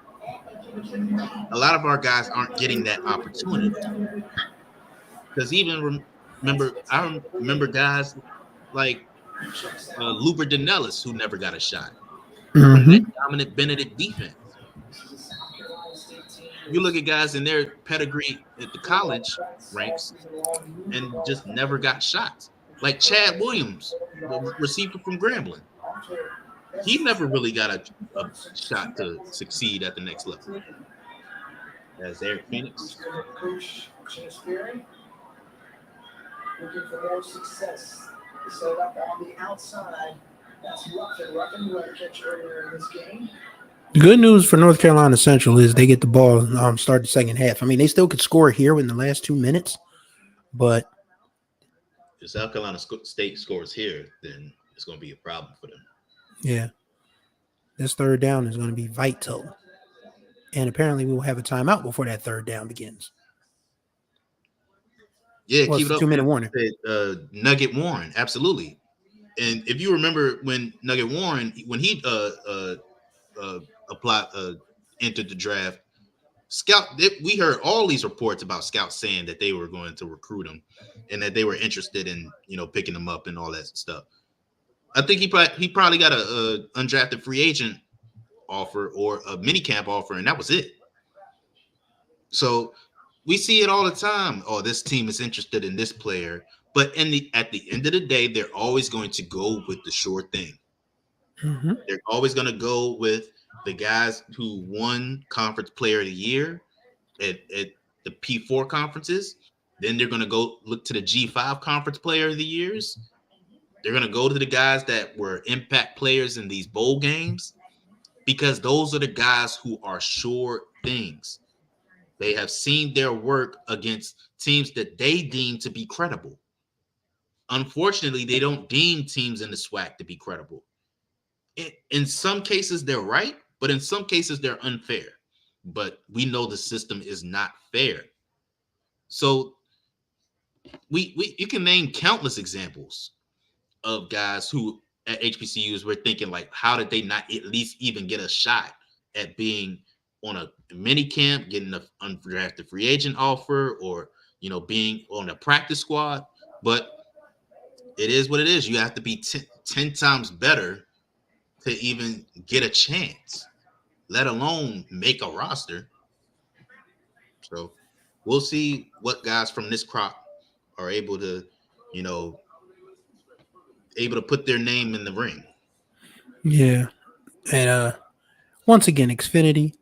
A lot of our guys aren't getting that opportunity because I remember guys like Luber Danellis who never got a shot from that dominant Benedict defense. You look at guys in their pedigree at the college ranks and just never got shots. Like Chad Williams, the receiver from Grambling. He never really got a shot to succeed at the next level. As Eric Phoenix. Looking for more success. Set up on the outside. That's Ruffin who had a catch earlier in this game. The good news for North Carolina Central is they get the ball start the second half. I mean, they still could score here in the last 2 minutes, but if South Carolina State scores here, then it's going to be a problem for them. Yeah. This third down is going to be vital. And apparently we will have a timeout before that third down begins. Yeah, Well, keep it's it a up. 2-minute warning. Nugget Warren, absolutely. And if you remember when Nugget Warren, when he entered the draft, we heard all these reports about scouts saying that they were going to recruit him and that they were interested in, picking him up and all that stuff. I think he probably got a undrafted free agent offer or a mini camp offer, and that was it. So we see it all the time. Oh, this team is interested in this player, but at the end of the day, they're always going to go with the sure thing. Mm-hmm. They're always going to go with the guys who won Conference Player of the Year at the P4 conferences. Then they're going to go look to the G5 Conference Player of the Years. They're going to go to the guys that were impact players in these bowl games because those are the guys who are sure things. They have seen their work against teams that they deem to be credible. Unfortunately, they don't deem teams in the SWAC to be credible. In some cases, they're right, but in some cases, they're unfair. But we know the system is not fair. So you can name countless examples of guys who at HBCUs were thinking like, how did they not at least even get a shot at being on a mini camp, getting an undrafted free agent offer, or being on a practice squad? But it is what it is. You have to be 10 times better to even get a chance, let alone make a roster. So we'll see what guys from this crop are able to put their name in the ring. Yeah. And once again, Xfinity,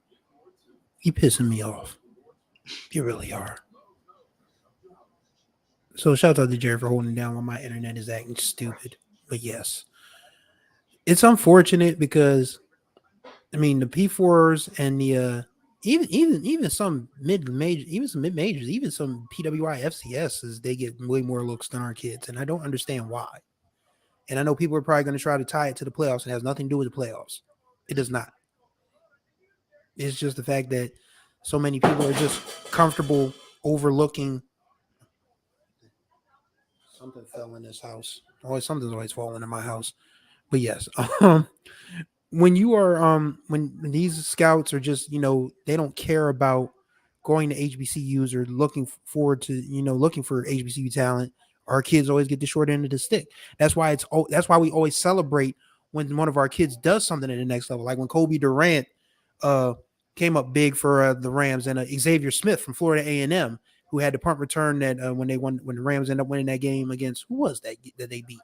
you pissing me off. You really are. So shout out to Jerry for holding down while my internet is acting stupid. But yes, it's unfortunate because the P4s and the even some mid majors, even some PWI FCSs, they get way more looks than our kids, and I don't understand why. And I know people are probably going to try to tie it to the playoffs, and it has nothing to do with the playoffs. It does not. It's just the fact that so many people are just comfortable overlooking. Something fell in this house. Something's always falling in my house. But yes, when you are when these scouts are just they don't care about going to HBCUs or looking forward to looking for HBCU talent. Our kids always get the short end of the stick. That's why we always celebrate when one of our kids does something at the next level. Like when Kobe Durant came up big for the Rams, and Xavier Smith from Florida A&M, who had the punt return that when the Rams ended up winning that game against, who was that they beat?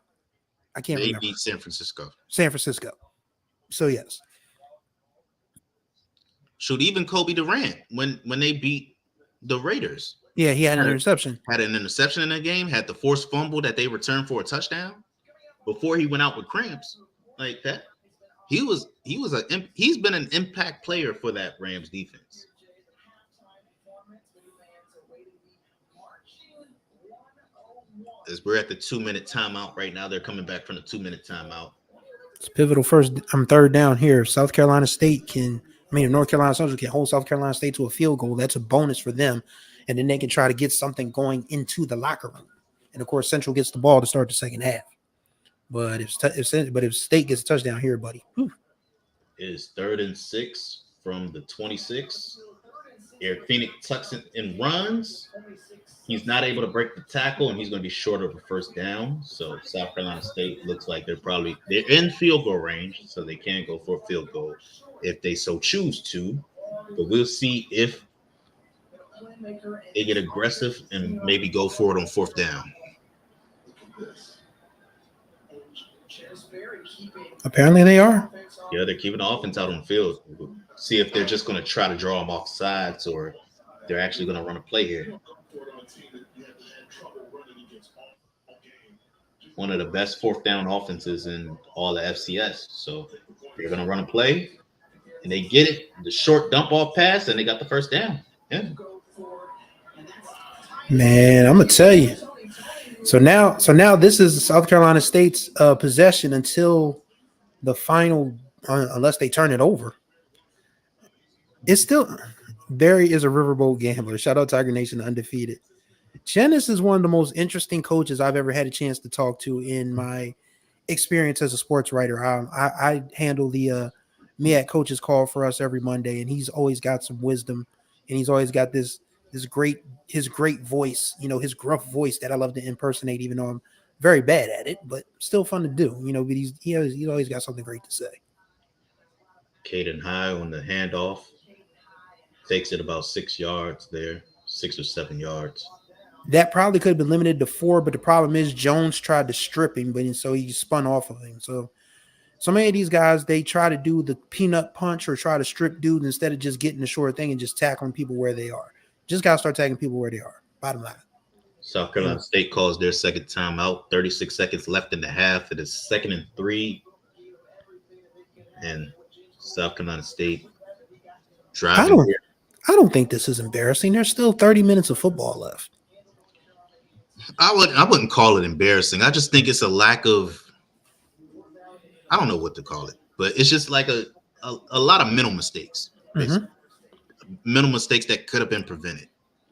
I can't remember. They beat San Francisco. So yes. Should even Kobe Durant when they beat the Raiders. Yeah, he had an interception. Had an interception in that game, had the forced fumble that they returned for a touchdown before he went out with cramps like that. He's been an impact player for that Rams defense. As we're at the 2-minute timeout right now, they're coming back from the 2-minute timeout. It's pivotal third down here. If North Carolina Central can hold South Carolina State to a field goal, that's a bonus for them. And then they can try to get something going into the locker room. And of course, Central gets the ball to start the second half. But if State gets a touchdown here, buddy. Whew. It is 3rd and 6 from the 26. Eric Phoenix tucks it and runs. He's not able to break the tackle, and he's going to be short of a first down. So South Carolina State looks like they're in field goal range, so they can go for a field goal if they so choose to. But we'll see if they get aggressive and maybe go for it on 4th down. Apparently they are. Yeah, they're keeping the offense out on the field. We'll see if they're just going to try to draw them off sides or they're actually going to run a play here. One of the best 4th down offenses in all the FCS. So they're going to run a play, and they get it. The short dump off pass, and they got the first down. Yeah. Man, I'm going to tell you. So now this is South Carolina State's possession until the final unless they turn it over. It's still Barry is a riverboat gambler. Shout out Tiger Nation undefeated. Janice is one of the most interesting coaches I've ever had a chance to talk to in my experience as a sports writer. I handle the MEAC coaches call for us every Monday, and he's always got some wisdom, and he's always got his great voice, his gruff voice that I love to impersonate, even though I'm very bad at it, but still fun to do, but he's always got something great to say. Caden High on the handoff. Takes it about 6 yards there, 6 or 7 yards. That probably could have been limited to 4, but the problem is Jones tried to strip him, but so he spun off of him. So many of these guys, they try to do the peanut punch or try to strip dudes instead of just getting the short thing and just tackling people where they are. Just got to start tagging people where they are. Bottom line. South Carolina State calls their second timeout. 36 seconds left in the half. It is 2nd and 3. And South Carolina State driving. I don't think this is embarrassing. There's still 30 minutes of football left. I wouldn't call it embarrassing. I just think it's a lack of, I don't know what to call it, but it's just like a lot of mental mistakes. Basically. Mental mistakes that could have been prevented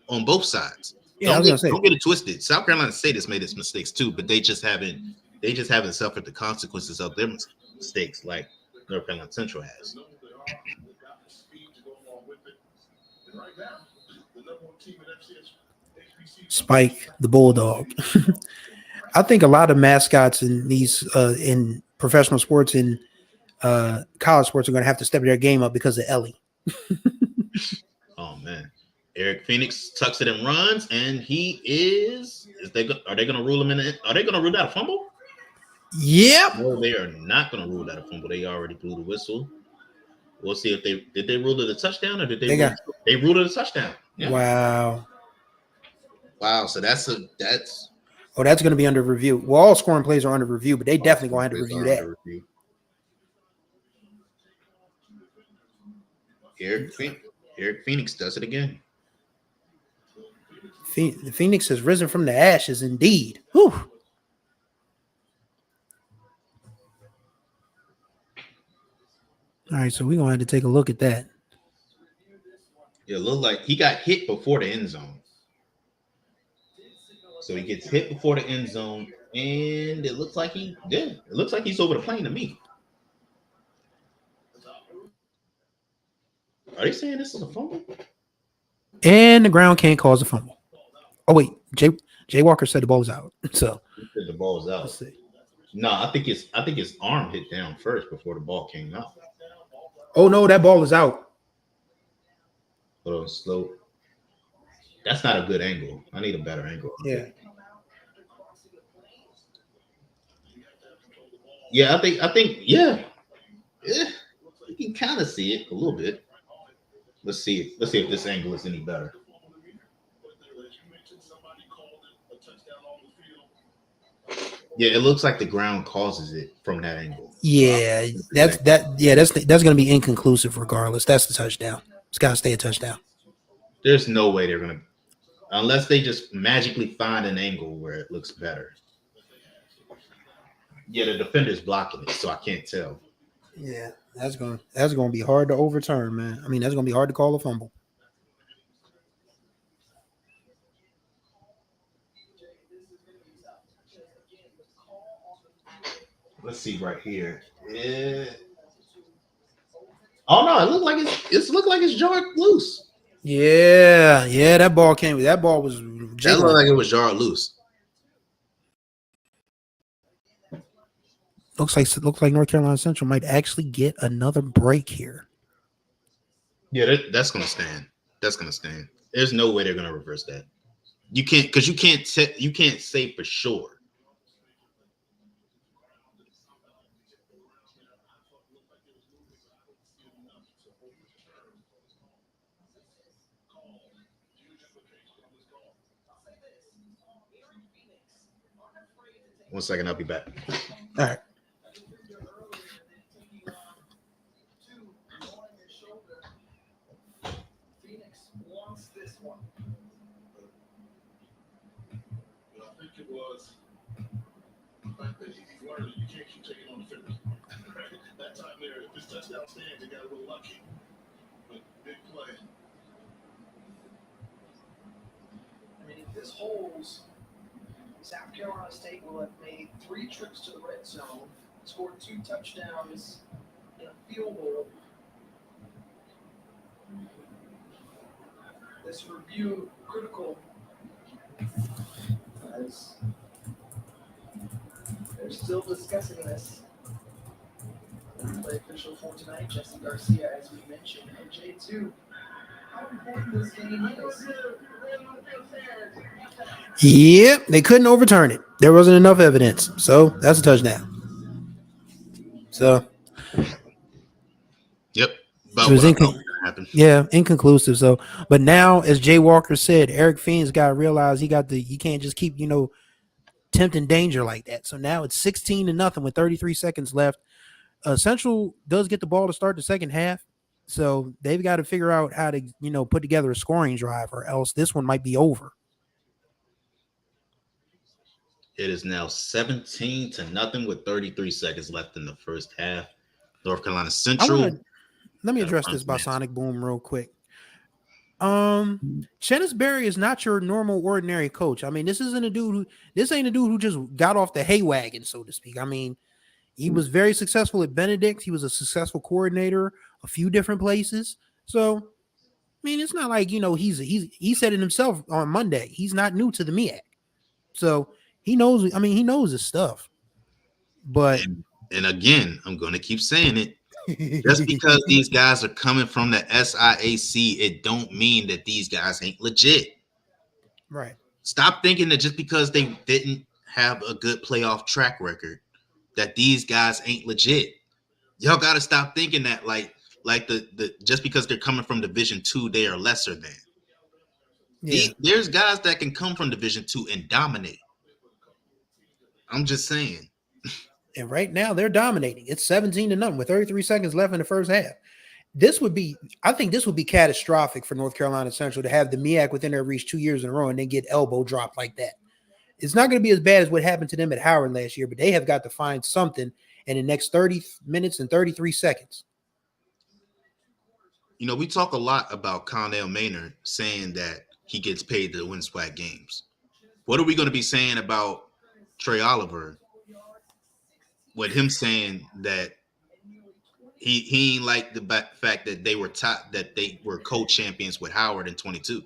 on both sides. Yeah, Don't get it twisted. South Carolina State has made its mistakes too, but they just haven't suffered the consequences of their mistakes like North Carolina Central has. Spike the Bulldog. I think a lot of mascots in these in professional sports and college sports are going to have to step their game up because of Ellie. Oh man, Eric Phoenix tucks it and runs, and he is. Are they going to rule him in? Are they going to rule that a fumble? Yep. No, they are not going to rule that a fumble. They already blew the whistle. We'll see if they rule it a touchdown or did they ruled it a touchdown. Yeah. Wow. So that's going to be under review. Well, all scoring plays are under review, but they definitely going to have to review that. Eric Phoenix does it again. The Phoenix has risen from the ashes, indeed. Whew. All right, so we're going to have to take a look at that. It looked like he got hit before the end zone. So he gets hit before the end zone, and it looks like he did. It looks like he's over the plane to me. Are they saying this is a fumble? And the ground can't cause a fumble. Oh, wait. Jay Walker said the ball was out. So he said the ball was out. Let's see. No, I think his arm hit down first before the ball came out. Oh, no, that ball is out. Hold on, slow. That's not a good angle. I need a better angle. Yeah. Yeah, I think, yeah. You can kind of see it a little bit. Let's see if this angle is any better. Yeah, it looks like the ground causes it from that angle. Yeah, that's going to be inconclusive regardless. That's the touchdown. It's got to stay a touchdown. There's no way they're going to, unless they just magically find an angle where it looks better. Yeah, the defender's blocking it, so I can't tell. Yeah, that's going to be hard to overturn, man. I mean, that's going to be hard to call a fumble. Let's see right here. Yeah. Oh no, it looked like it's jarred loose. Yeah, that ball came. That ball was jiggling. That looked like it was jarred loose. Looks like North Carolina Central might actually get another break here. Yeah, that's gonna stand. That's gonna stand. There's no way they're gonna reverse that. You can't, because you can't say for sure. One second, I'll be back. All right. That time there, if this touchdown stands, they got a little lucky. But big play. I mean, if this holds, South Carolina State will have made 3 trips to the red zone, scored 2 touchdowns, and a field goal. This review critical as they're still discussing this. Play official for tonight, Jesse Garcia, as we mentioned, and J2. How important this game is. Yep, they couldn't overturn it. There wasn't enough evidence. So that's a touchdown. So Yep. it About was what I thought was gonna happen. yeah, inconclusive. So, but now, as Jay Walker said, Eric Fiend's got to realize he can't just keep, tempting danger like that. So now it's 16-0 with 33 seconds left. Central does get the ball to start the second half. So they've got to figure out how to, put together a scoring drive, or else this one might be over. It is now 17-0 with 33 seconds left in the first half. North Carolina Central. Let me address this by Sonic Boom real quick. Chennis Berry is not your normal, ordinary coach. I mean, this ain't a dude who just got off the hay wagon, so to speak. I mean, he was very successful at Benedict. He was a successful coordinator a few different places. So, I mean, it's not like, he said it himself on Monday. He's not new to the MEAC. So he knows his stuff. But and again, I'm going to keep saying it. Just because these guys are coming from the SIAC, it don't mean that these guys ain't legit. Right. Stop thinking that just because they didn't have a good playoff track record, that these guys ain't legit. Y'all got to stop thinking that like the just because they're coming from Division II, they are lesser than. Yeah. There's guys that can come from Division II and dominate. I'm just saying. And right now they're dominating. It's 17-0 with 33 seconds left in the first half. I think this would be catastrophic for North Carolina Central to have the MEAC within their reach 2 years in a row and then get elbow dropped like that. It's not going to be as bad as what happened to them at Howard last year, but they have got to find something in the next 30 minutes and 33 seconds. We talk a lot about Connell Maynard saying that he gets paid to win SWAC games. What are we going to be saying about Trey Oliver with him saying that he ain't like the fact that they were co-champions with Howard in 22.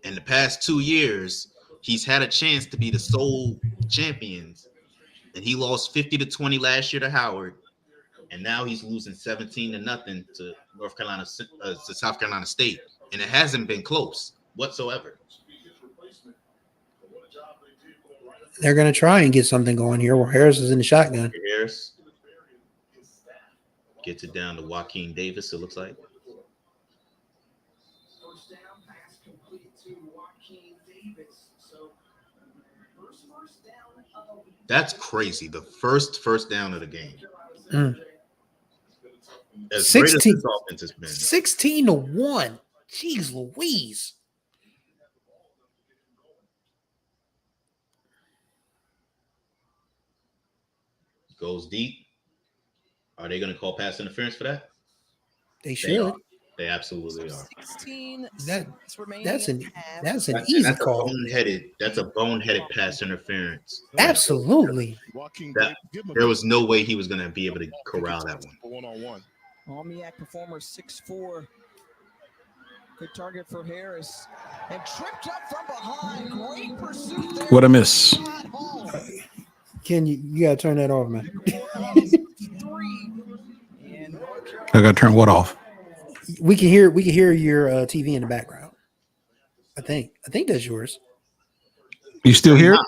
In the past 2 years, he's had a chance to be the sole champions, and he lost 50-20 last year to Howard, and now he's losing 17-0 to to South Carolina State, and it hasn't been close whatsoever. They're going to try and get something going here where Harris is in the shotgun. Harris gets it down to Joaquin Davis, it looks like. That's crazy. The first down of the game. As 16 great as this offense has been. 16-1. Jeez Louise. Goes deep. Are they going to call pass interference for that? They should. They absolutely are. 16 that's an easy call. That's a boneheaded pass interference. Absolutely. There was no way he was going to be able to corral that one. All MEAC performer 6'4". Good target for Harris. And tripped up from behind. Great pursuit there. What a miss. Ken, you gotta turn that off, man. I gotta turn what off? We can hear your TV in the background. I think that's yours. You still hear it?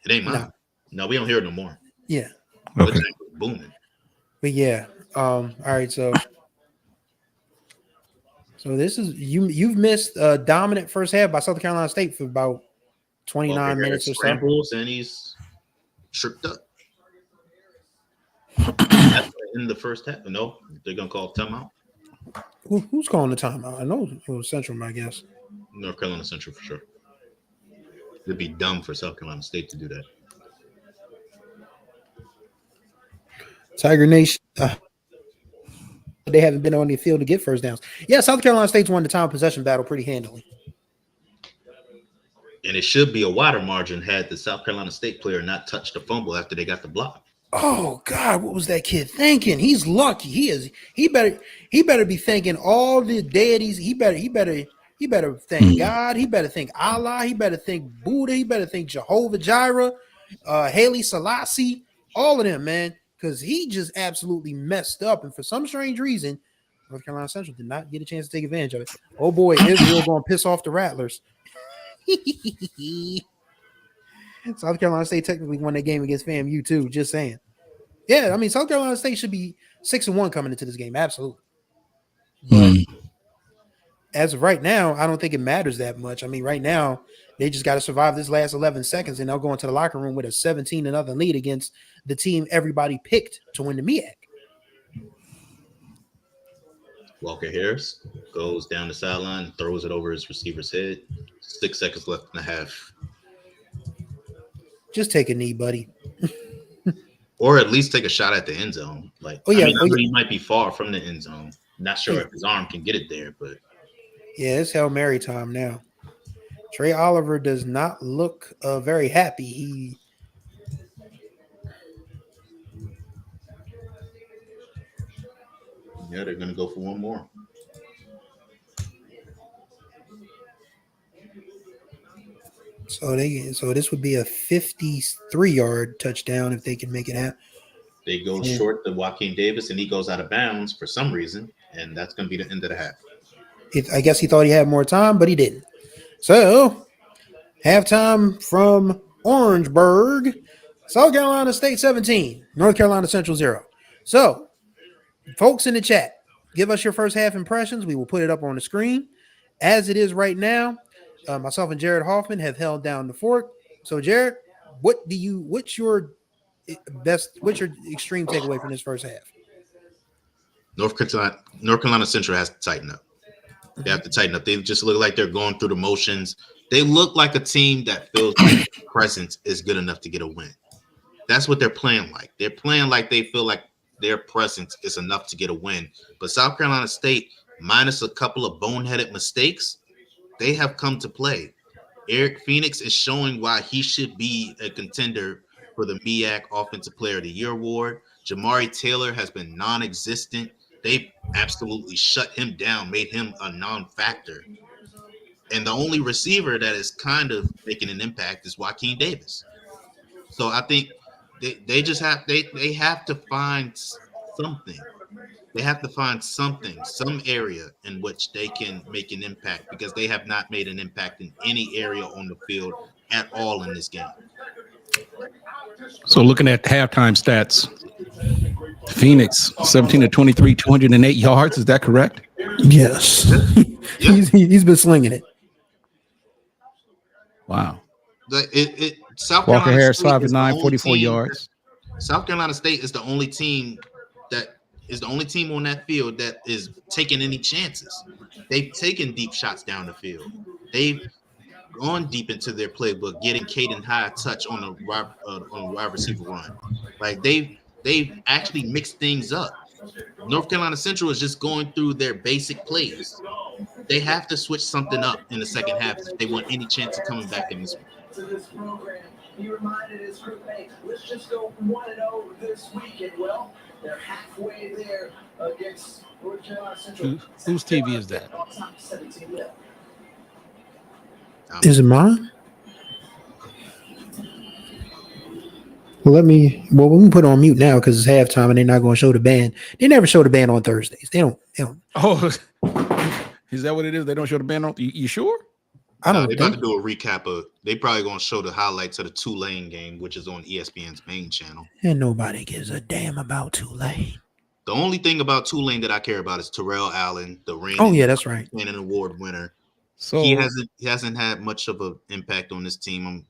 It ain't mine. No, we don't hear it no more. Yeah. Okay. Booming. But yeah. All right. So this is you've missed a dominant first half by South Carolina State for about 29 minutes or so. And he's tripped up. In the first half. No, they're gonna call timeout. Who's calling the timeout? I know it was Central, I guess. North Carolina Central for sure. It'd be dumb for South Carolina State to do that. Tiger Nation. They haven't been on the field to get first downs. Yeah, South Carolina State's won the time possession battle pretty handily. And it should be a wider margin had the South Carolina State player not touched the fumble after they got the block. Oh God, what was that kid thinking? He's lucky. He better be thanking all the deities. He better thank God. He better thank Allah. He better thank Buddha. He better thank Jehovah Jireh, Haile Selassie, all of them, man. Because he just absolutely messed up. And for some strange reason, North Carolina Central did not get a chance to take advantage of it. Oh boy, Israel going to piss off the Rattlers. South Carolina State technically won that game against FAMU too. Just saying. Yeah, I mean South Carolina State should be 6-1 coming into this game. Absolutely. But as of right now, I don't think it matters that much. I mean, right now they just got to survive this last 11 seconds, and they'll go into the locker room with a 17-0 lead against the team everybody picked to win the MEAC. Walker Harris goes down the sideline and throws it over his receiver's head. 6 seconds left in the half. Just take a knee, buddy. Or at least take a shot at the end zone. Like, he might be far from the end zone. Not sure if his arm can get it there, but yeah, it's Hail Mary time now. Trey Oliver does not look very happy. Yeah, they're gonna go for one more. So this would be a 53-yard touchdown if they can make it happen. They go short to Joaquin Davis, and he goes out of bounds for some reason, and that's going to be the end of the half. I guess he thought he had more time, but he didn't. So, halftime from Orangeburg, South Carolina State 17, North Carolina Central 0. So, folks in the chat, give us your first half impressions. We will put it up on the screen. As it is right now, myself and Jared Hoffman have held down the fort. So, Jared, what's your extreme takeaway from this first half? North Carolina Central has to tighten up. They have to tighten up. They just look like they're going through the motions. They look like a team that feels like their presence is good enough to get a win. That's what they're playing like. They're playing like they feel like their presence is enough to get a win. But South Carolina State, minus a couple of boneheaded mistakes, they have come to play. Eric Phoenix is showing why he should be a contender for the MEAC Offensive Player of the Year award. Jamari Taylor has been non-existent. They've absolutely shut him down, made him a non-factor. And the only receiver that is kind of making an impact is Joaquin Davis. So I think they just have to find something. They have to find something, some area in which they can make an impact, because they have not made an impact in any area on the field at all in this game. So looking at halftime stats, Phoenix 17-23, 208 yards. Is that correct? Yes. Yeah. He's been slinging it. Wow. South Walker Carolina Harris State 5 of 9, 44 yards. South Carolina State is the only team on that field that is taking any chances. They've taken deep shots down the field. They've gone deep into their playbook, getting Caden High a touch on a wide receiver run. Like they've actually mixed things up. North Carolina Central is just going through their basic plays. They have to switch something up in the second half if they want any chance of coming back in this one. To this program, he reminded his group, hey, let's just go 1-0 this weekend. Well, they're halfway there against North Carolina Central. Whose TV is that? Is it mine? Well, we can put it on mute now because it's halftime and they're not going to show the band. They never show the band on Thursdays. They don't. Oh, is that what it is? They don't show the band on? You sure? I don't They're think. about to do a recap of. They probably going to show the highlights of the Tulane game, which is on ESPN's main channel. And nobody gives a damn about Tulane. The only thing about Tulane that I care about is Terrell Allen, the reigning. Oh yeah, that's right. And an award winner. So he hasn't had much of an impact on this team. I'm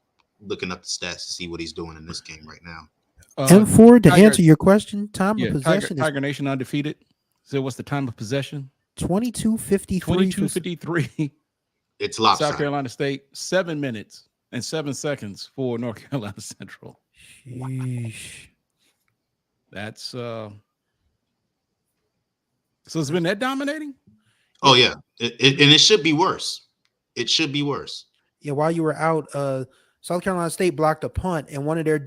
looking up the stats to see what he's doing in this game right now. And Ford, to answer your question, time of possession Tiger Nation undefeated. So what's the time of possession? 22:53. 22:53. It's lopsided. South Carolina State, 7 minutes and 7 seconds for North Carolina Central. Sheesh. That's so it's been that dominating. Oh yeah, and it should be worse. It should be worse. Yeah, while you were out, South Carolina State blocked a punt, and one of their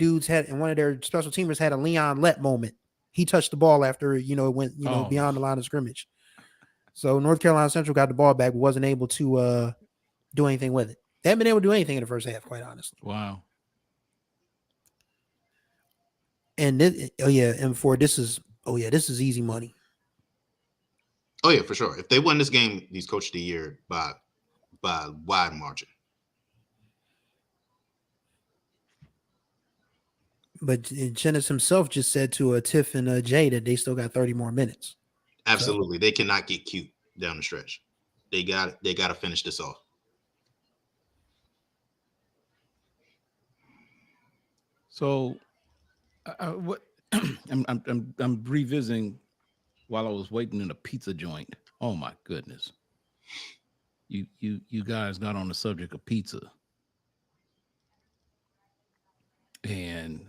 special teamers had a Leon Lett moment. He touched the ball after it went beyond the line of scrimmage. So North Carolina Central got the ball back, but wasn't able to do anything with it. They haven't been able to do anything in the first half, quite honestly. Wow. And this is easy money. Oh yeah, for sure. If they win this game, he's coach of the year by a wide margin. But Jennings himself just said to Tiff and Jay that they still got 30 more minutes. Absolutely, they cannot get cute down the stretch. They got to finish this off. So, what I'm revisiting while I was waiting in a pizza joint. Oh my goodness! You guys got on the subject of pizza, and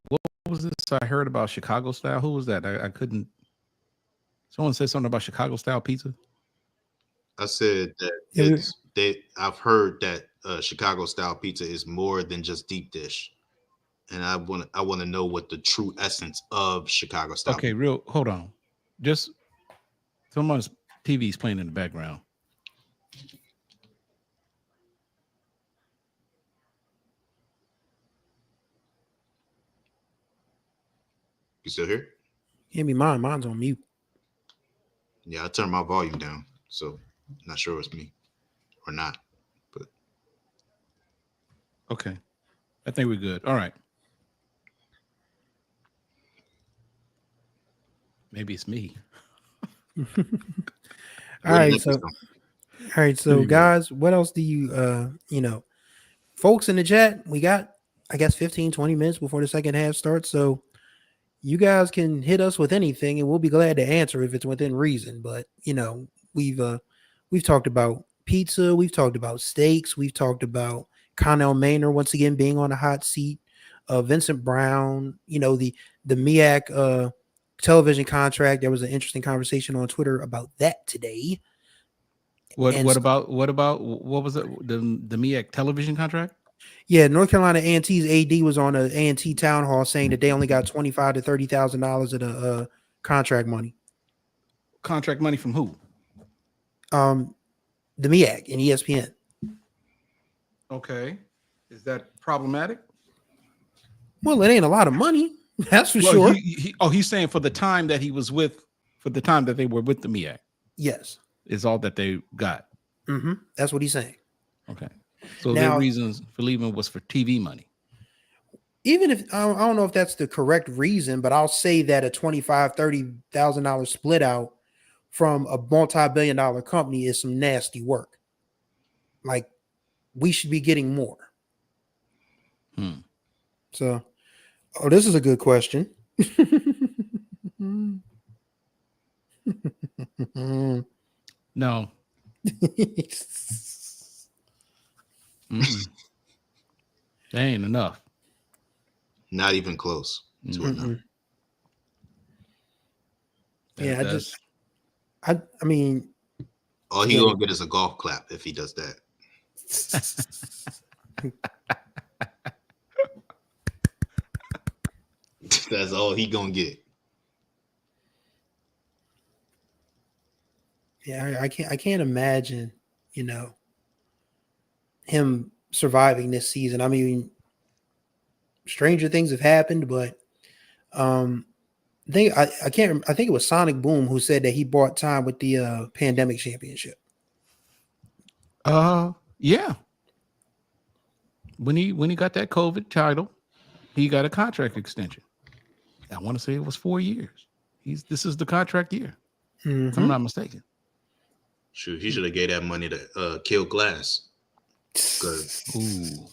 what was this I heard about Chicago style? Who was that? I couldn't. Someone said something about Chicago style pizza. I said that I've heard that Chicago style pizza is more than just deep dish. And I want to know what the true essence of Chicago style. Okay, hold on. Just someone's TV is playing in the background. You still here? Give me mine. Mine's on mute. Yeah, I turned my volume down, so I'm not sure it's me or not. But okay, I think we're good. All right. Maybe it's me. All right, so guys, what else do you folks in the chat, we got I guess 15-20 minutes before the second half starts, so you guys can hit us with anything and we'll be glad to answer if it's within reason. But we've talked about pizza, we've talked about steaks, we've talked about Connell Maynor once again being on the hot seat, Vincent Brown, the MEAC television contract. There was an interesting conversation on Twitter about that today. What about what was it? The MEAC television contract? Yeah, North Carolina A&T's AD was on a A&T town hall saying that they only got $25,000 to $30,000 of the contract money. Contract money from who? The MEAC and ESPN. Okay, is that problematic? Well, it ain't a lot of money. That's for sure. He's saying for the time that they were with the MEAC. Yes. Is all that they got. Mm-hmm. That's what he's saying. Okay. So now, their reasons for leaving was for TV money. Even if I don't know if that's the correct reason, but I'll say that a $25,000-$30,000 split out from a multi-billion-dollar company is some nasty work. Like, we should be getting more. So, this is a good question. No. That ain't enough. Not even close to enough. Yeah, I mean, all he gonna get is a golf clap if he does that. That's all he gonna get. Yeah, I can't imagine, him surviving this season. I mean, stranger things have happened, but I think it was Sonic Boom who said that he bought time with the pandemic championship. Yeah. When he got that COVID title, he got a contract extension. I want to say it was 4 years. This is the contract year. If I'm not mistaken. Shoot, he should have gave that money to Kill Glass. Ooh.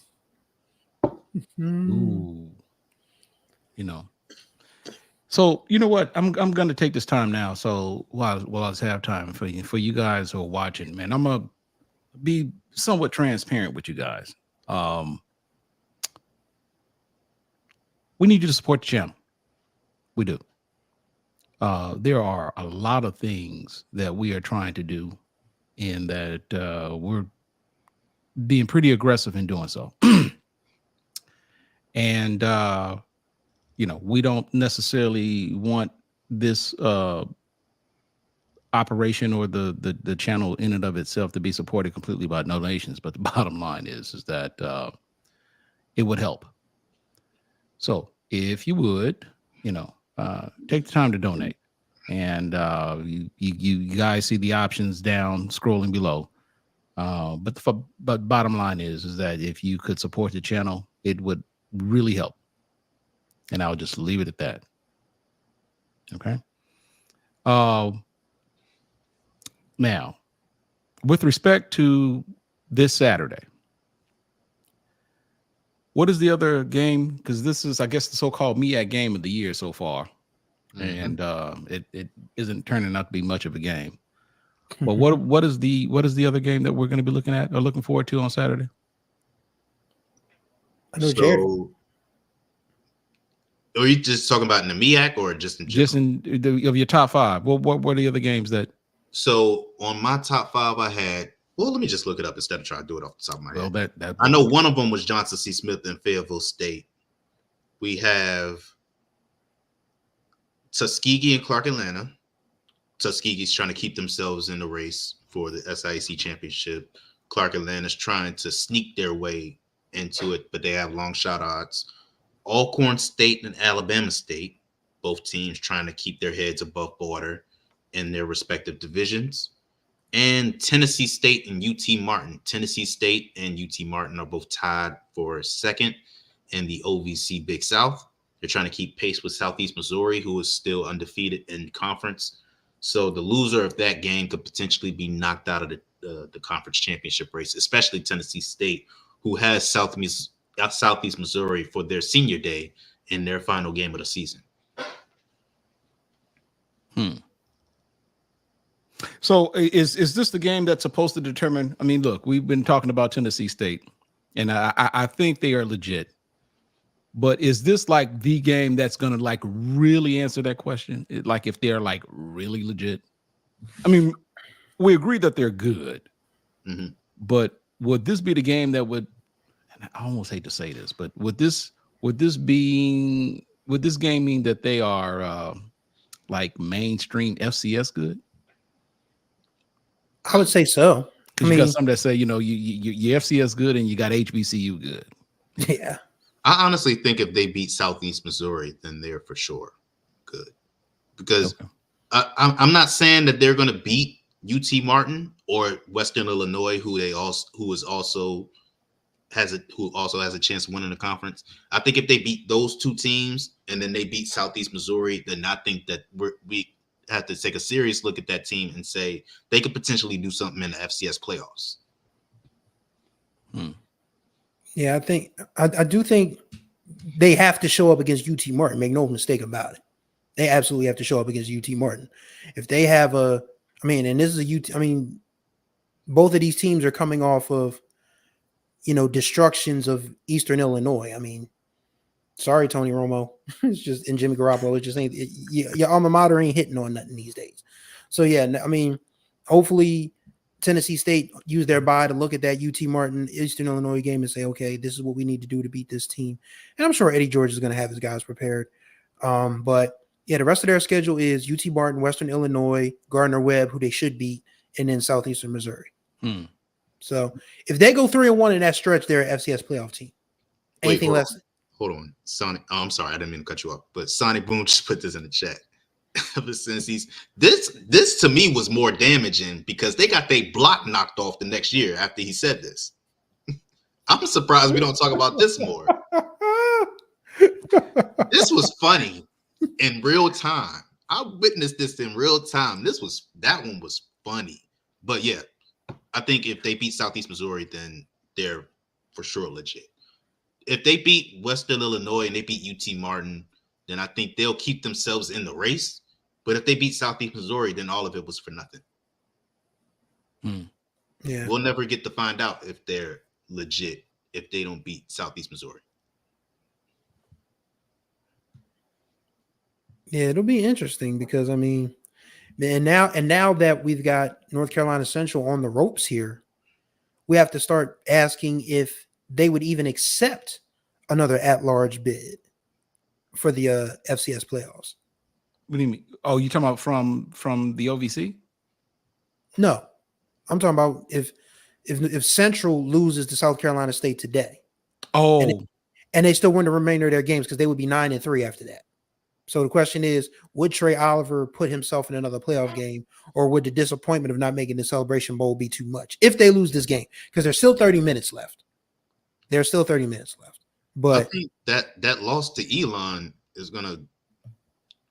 So you know what? I'm gonna take this time now. So while it's halftime for you guys who are watching, man, I'm gonna be somewhat transparent with you guys. We need you to support the channel. We do. there are a lot of things that we are trying to do, and that we're being pretty aggressive in doing so. And we don't necessarily want this operation or the channel in and of itself to be supported completely by donations, but the bottom line is that it would help. So if you would, take the time to donate, and you guys see the options down scrolling below. But bottom line is that if you could support the channel, it would really help. And I'll just leave it at that. Okay. Now, with respect to this Saturday, what is the other game? Because this is, I guess, the so-called MEAC game of the year so far, and it isn't turning out to be much of a game. But what is the other game that we're going to be looking at or looking forward to on Saturday? I know Jared. So, are you just talking about in the MEAC or just in general? Just of your top five? What are the other games that? So on my top five, I had. Well, let me just look it up instead of trying to do it off the top of my head. That I know one of them was Johnson C. Smith and Fayetteville State. We have Tuskegee and Clark Atlanta. Tuskegee's trying to keep themselves in the race for the SIAC championship. Clark Atlanta's trying to sneak their way into it, but they have long shot odds. Alcorn State and Alabama State, both teams trying to keep their heads above water in their respective divisions. And Tennessee State and UT Martin. Tennessee State and UT Martin are both tied for second in the OVC Big South. They're trying to keep pace with Southeast Missouri, who is still undefeated in conference. So the loser of that game could potentially be knocked out of the conference championship race, especially Tennessee State, who has Southeast Missouri for their senior day in their final game of the season. So is this the game that's supposed to determine? I mean, look, we've been talking about Tennessee State, and I think they are legit. But is this like the game that's going to like really answer that question? Like if they're like really legit? I mean, we agree that they're good, but would this be the game that would? And I almost hate to say this, but would this game mean that they are like mainstream FCS good? I would say so. Because you got some that say, you FCS good and you got HBCU good. Yeah. I honestly think if they beat Southeast Missouri, then they're for sure good. Because I'm not saying that they're going to beat UT Martin or Western Illinois, who also has a chance of winning the conference. I think if they beat those two teams and then they beat Southeast Missouri, then I think that we have to take a serious look at that team and say they could potentially do something in the FCS playoffs. Yeah, I do think they have to show up against UT Martin. Make no mistake about it. They absolutely have to show up against UT Martin. If they have and this is a UT. I mean, both of these teams are coming off of, destructions of Eastern Illinois. I mean, sorry, Tony Romo. It's just, and Jimmy Garoppolo. It just ain't. Your alma mater ain't hitting on nothing these days. So yeah, I mean, hopefully Tennessee State use their bye to look at that UT Martin Eastern Illinois game and say, okay, this is what we need to do to beat this team. And I'm sure Eddie George is going to have his guys prepared. But yeah, the rest of their schedule is UT Martin, Western Illinois, Gardner-Webb, who they should beat, and then Southeastern Missouri. So if they go 3-1 in that stretch, they're an FCS playoff team. Anything less? Hold on, Sonny. Oh, I'm sorry, I didn't mean to cut you off, but Sonny Boone just put this in the chat. Ever since this to me was more damaging because they got their block knocked off the next year after he said this. I'm surprised we don't talk about this more. This was funny in real time. I witnessed this in real time. That one was funny. But yeah, I think if they beat Southeast Missouri, then they're for sure legit. If they beat Western Illinois and they beat UT Martin, then I think they'll keep themselves in the race. But if they beat Southeast Missouri, then all of it was for nothing. Yeah, we'll never get to find out if they're legit if they don't beat Southeast Missouri. Yeah, it'll be interesting because I mean, and now that we've got North Carolina Central on the ropes here, we have to start asking if they would even accept another at-large bid for the FCS playoffs. What do you mean? Oh, you talking about from the OVC? No, I'm talking about if Central loses to South Carolina State today, Oh, and they still win the remainder of their games because they would be 9-3 after that. So the question is, would Trey Oliver put himself in another playoff game, or would the disappointment of not making the Celebration Bowl be too much if they lose this game? Because there's still 30 minutes left. There's still 30 minutes left. I But think that loss to Elon is going to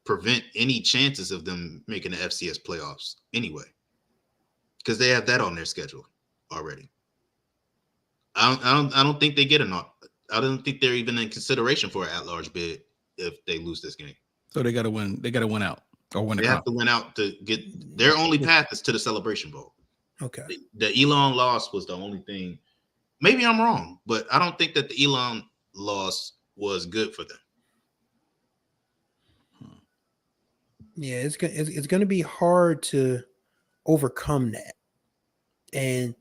prevent any chances of them making the FCS playoffs anyway, because they have that on their schedule already. I don't think they get an. I don't think they're even in consideration for an at-large bid if they lose this game. so they got to win. They got to win out or win. They have to win out to get their only path is to the Celebration Bowl. okay. The Elon loss was the only thing. Maybe I'm wrong, but I don't think that the Elon loss was good for them. Yeah, it's going to be hard to overcome that. And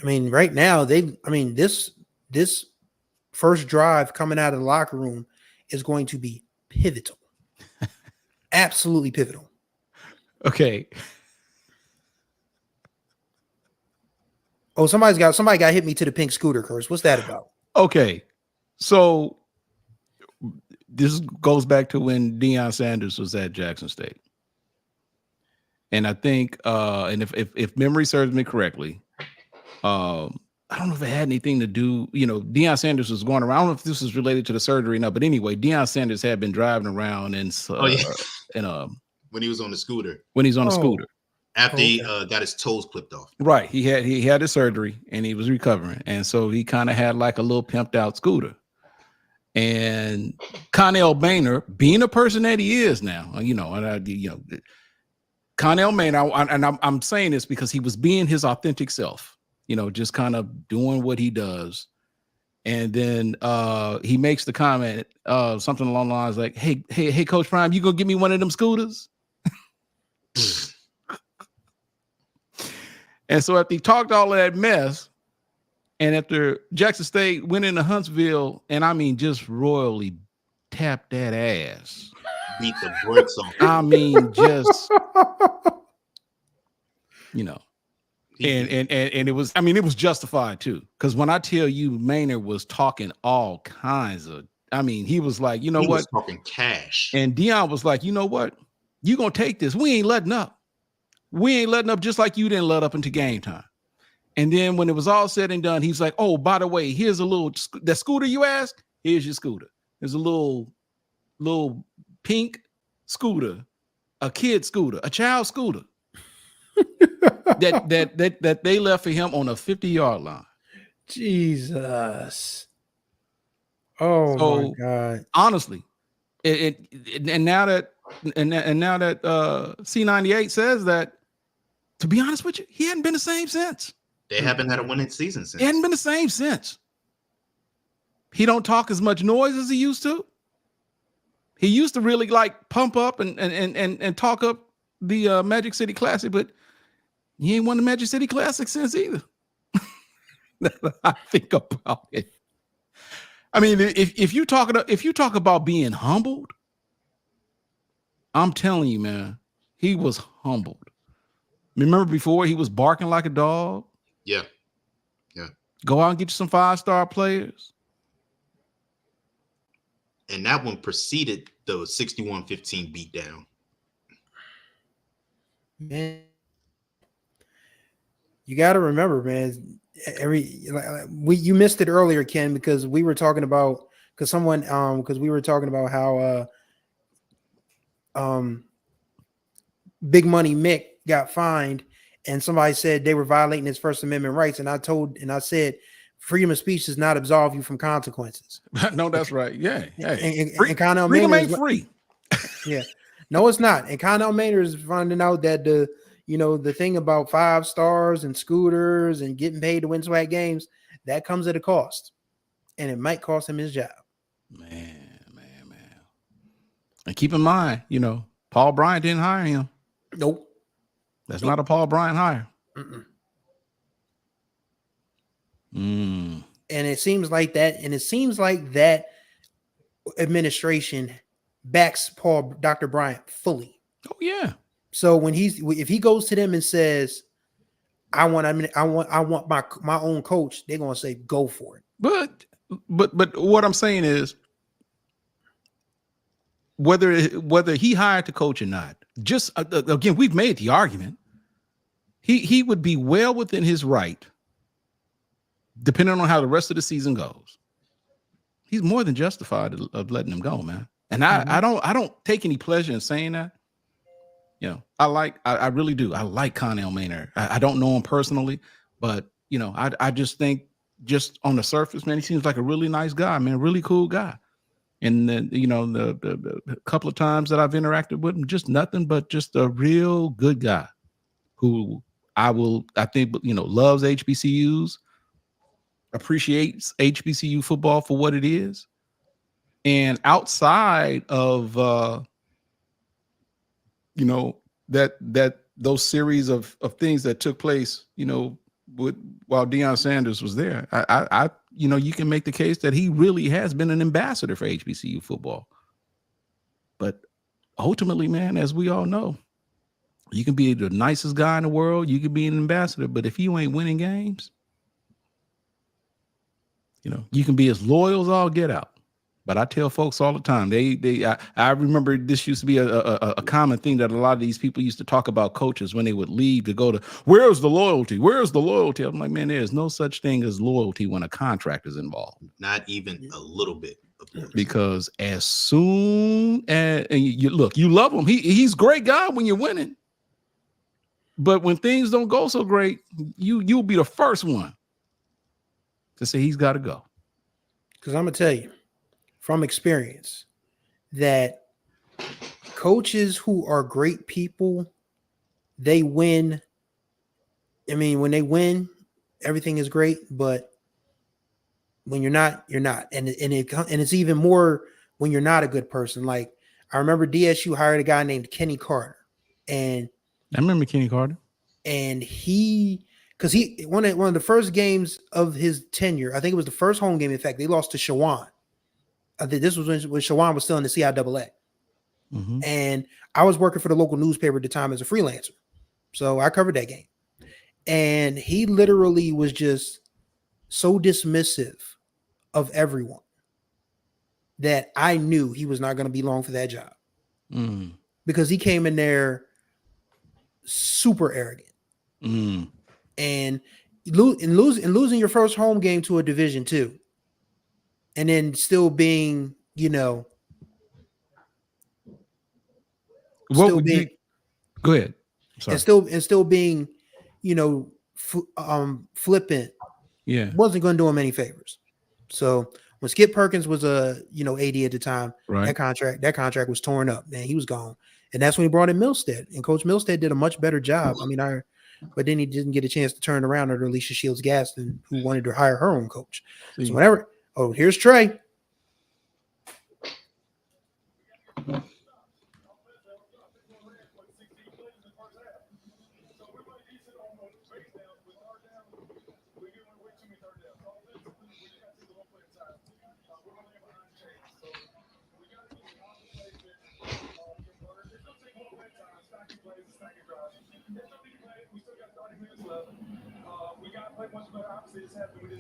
I mean, right now this first drive coming out of the locker room is going to be pivotal. Absolutely pivotal. Okay. Oh, somebody got hit me to the pink scooter curse. What's that about? Okay. So this goes back to when Deion Sanders was at Jackson State. And I think and if memory serves me correctly, I don't know if it had anything to do, Deion Sanders was going around. I don't know if this was related to the surgery or not, but anyway, Deion Sanders had been driving around and When he was on the scooter. When he's on the scooter. After he got his toes clipped off. Right. He had his surgery and he was recovering. And so he kind of had like a little pimped out scooter. And Connell Bainer, being a person that he is now, Connell Bainer, I'm saying this because he was being his authentic self, just kind of doing what he does. And then he makes the comment, something along the lines like, hey, Coach Prime, you gonna give me one of them scooters? And so after he talked all of that mess, and after Jackson State went into Huntsville, and I mean just royally tapped that ass. Beat the brakes off. I mean, just and it was justified too. Because when I tell you Maynard was talking all kinds of, he was like, he was talking cash. And Deion was like, you know what? You gonna take this. We ain't letting up. We ain't letting up, just like you didn't let up into game time. And then when it was all said and done, he's like, oh, by the way, here's a little, that scooter you asked, here's your scooter. There's a little pink scooter, a kid scooter, a child scooter that they left for him on a 50-yard line. Jesus. Oh my God. Honestly, and now that C98 says that, to be honest with you, he hadn't been the same since. They haven't had a winning season since. He hadn't been the same since. He don't talk as much noise as he used to. He used to really like pump up and talk up the Magic City Classic, but he ain't won the Magic City Classic since either. I think about it. I mean, if you talk about being humbled, I'm telling you, man, he was humbled. Remember before he was barking like a dog? Yeah. Go out and get you some 5-star players. And that one preceded the 61-15 beatdown. Man, you got to remember, man. You missed it earlier, Ken, because we were talking about how Big Money Mick got fined, and somebody said they were violating his First Amendment rights, and I said freedom of speech does not absolve you from consequences. No, that's right. Yeah. And Connell freedom ain't free. Yeah. No, it's not. And Connell Maynard is finding out that the thing about 5 stars and scooters and getting paid to win swag games, that comes at a cost. And it might cost him his job. Man. And keep in mind, Paul Bryant didn't hire him. Nope. That's not a Paul Bryant hire. Mm-mm. Mm. And it seems like that administration backs Dr. Bryant fully. Oh yeah. So if he goes to them and says, I want my own coach, they're gonna say go for it. But what I'm saying is, whether he hired the coach or not, just again, we've made the argument. He would be well within his right, depending on how the rest of the season goes. He's more than justified of letting him go, man. And I don't take any pleasure in saying that. I really do. I like Connell Maynard. I don't know him personally, but I just think, just on the surface, man, he seems like a really nice guy, man, really cool guy. And then, the couple of times that I've interacted with him, just nothing but just a real good guy who I think, loves HBCUs, appreciates HBCU football for what it is. And outside of, those series of things that took place, while Deion Sanders was there, you can make the case that he really has been an ambassador for HBCU football. But ultimately, man, as we all know, you can be the nicest guy in the world, you can be an ambassador, but if you ain't winning games, you can be as loyal as all get out. But I tell folks all the time, I remember this used to be a common thing that a lot of these people used to talk about coaches when they would leave to go to, where's the loyalty? Where's the loyalty? I'm like, man, there's no such thing as loyalty when a contract is involved. Not even a little bit. Because as soon as you love him. He's a great guy when you're winning. But when things don't go so great, you'll be the first one to say he's got to go. Because I'm gonna tell you from experience that coaches who are great people, they win. I mean, when they win, everything is great, but when you're not, you're not. And it's even more when you're not a good person. Like, I remember DSU hired a guy named Kenny Carter. And I remember Kenny Carter. And because one of the first games of his tenure, I think it was the first home game. In fact, they lost to Shawan. I think this was when Shawan was still in the CIAA. Mm-hmm. And I was working for the local newspaper at the time as a freelancer. So I covered that game. And he literally was just so dismissive of everyone that I knew he was not going to be long for that job. Mm. Because he came in there super arrogant. Mm. And losing your first home game to a Division II. And then still being, Go ahead. Sorry. And still being, flippant. Yeah, wasn't going to do him any favors. So when Skip Perkins was AD at the time, right, that contract was torn up. Man, he was gone, and that's when he brought in Milstead. And Coach Milstead did a much better job. I mean, but then he didn't get a chance to turn around under Alicia Shields Gaston, who wanted to hire her own coach. So whenever, here's Trey.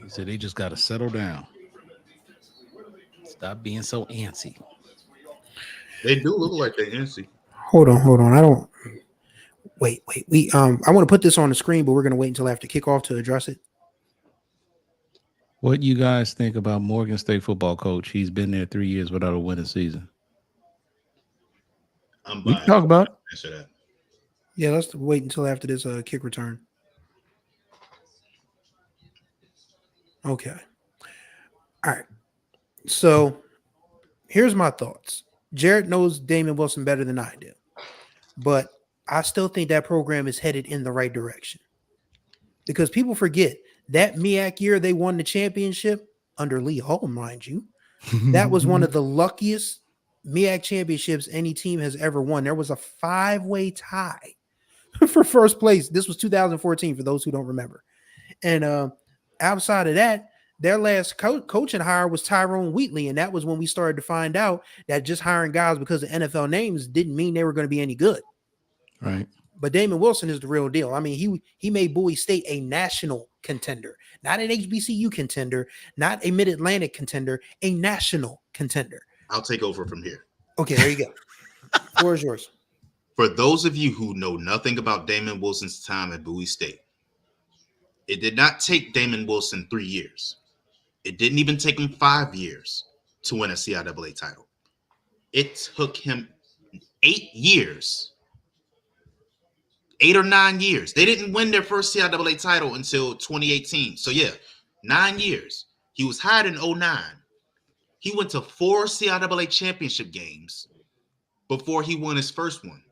He said they just got to settle down. Stop being so antsy. They do look like they're antsy. Hold on. I don't. Wait. I want to put this on the screen, but we're going to wait until after kickoff to address it. What you guys think about Morgan State football coach? He's been there 3 years without a winning season. We can talk about it. Yeah, let's wait until after this kick return. Okay. All right. So here's my thoughts. Jared knows Damon Wilson better than I do, but I still think that program is headed in the right direction, because people forget that MEAC year they won the championship under Lee Hall, mind you. That was one of the luckiest MEAC championships any team has ever won. There was a 5-way tie for first place. This was 2014 for those who don't remember. And outside of that, their last coaching hire was Tyrone Wheatley, and that was when we started to find out that just hiring guys because of NFL names didn't mean they were going to be any good. Right. But Damon Wilson is the real deal. I mean, he made Bowie State a national contender, not an HBCU contender, not a Mid-Atlantic contender, a national contender. I'll take over from here. Okay, there you go. Floor is yours. For those of you who know nothing about Damon Wilson's time at Bowie State, it did not take Damon Wilson 3 years. It didn't even take him 5 years to win a CIAA title. It took him 8 years. 8 or 9 years. They didn't win their first CIAA title until 2018. So yeah, 9 years. He was hired in 2009. He went to 4 CIAA championship games before he won his first one.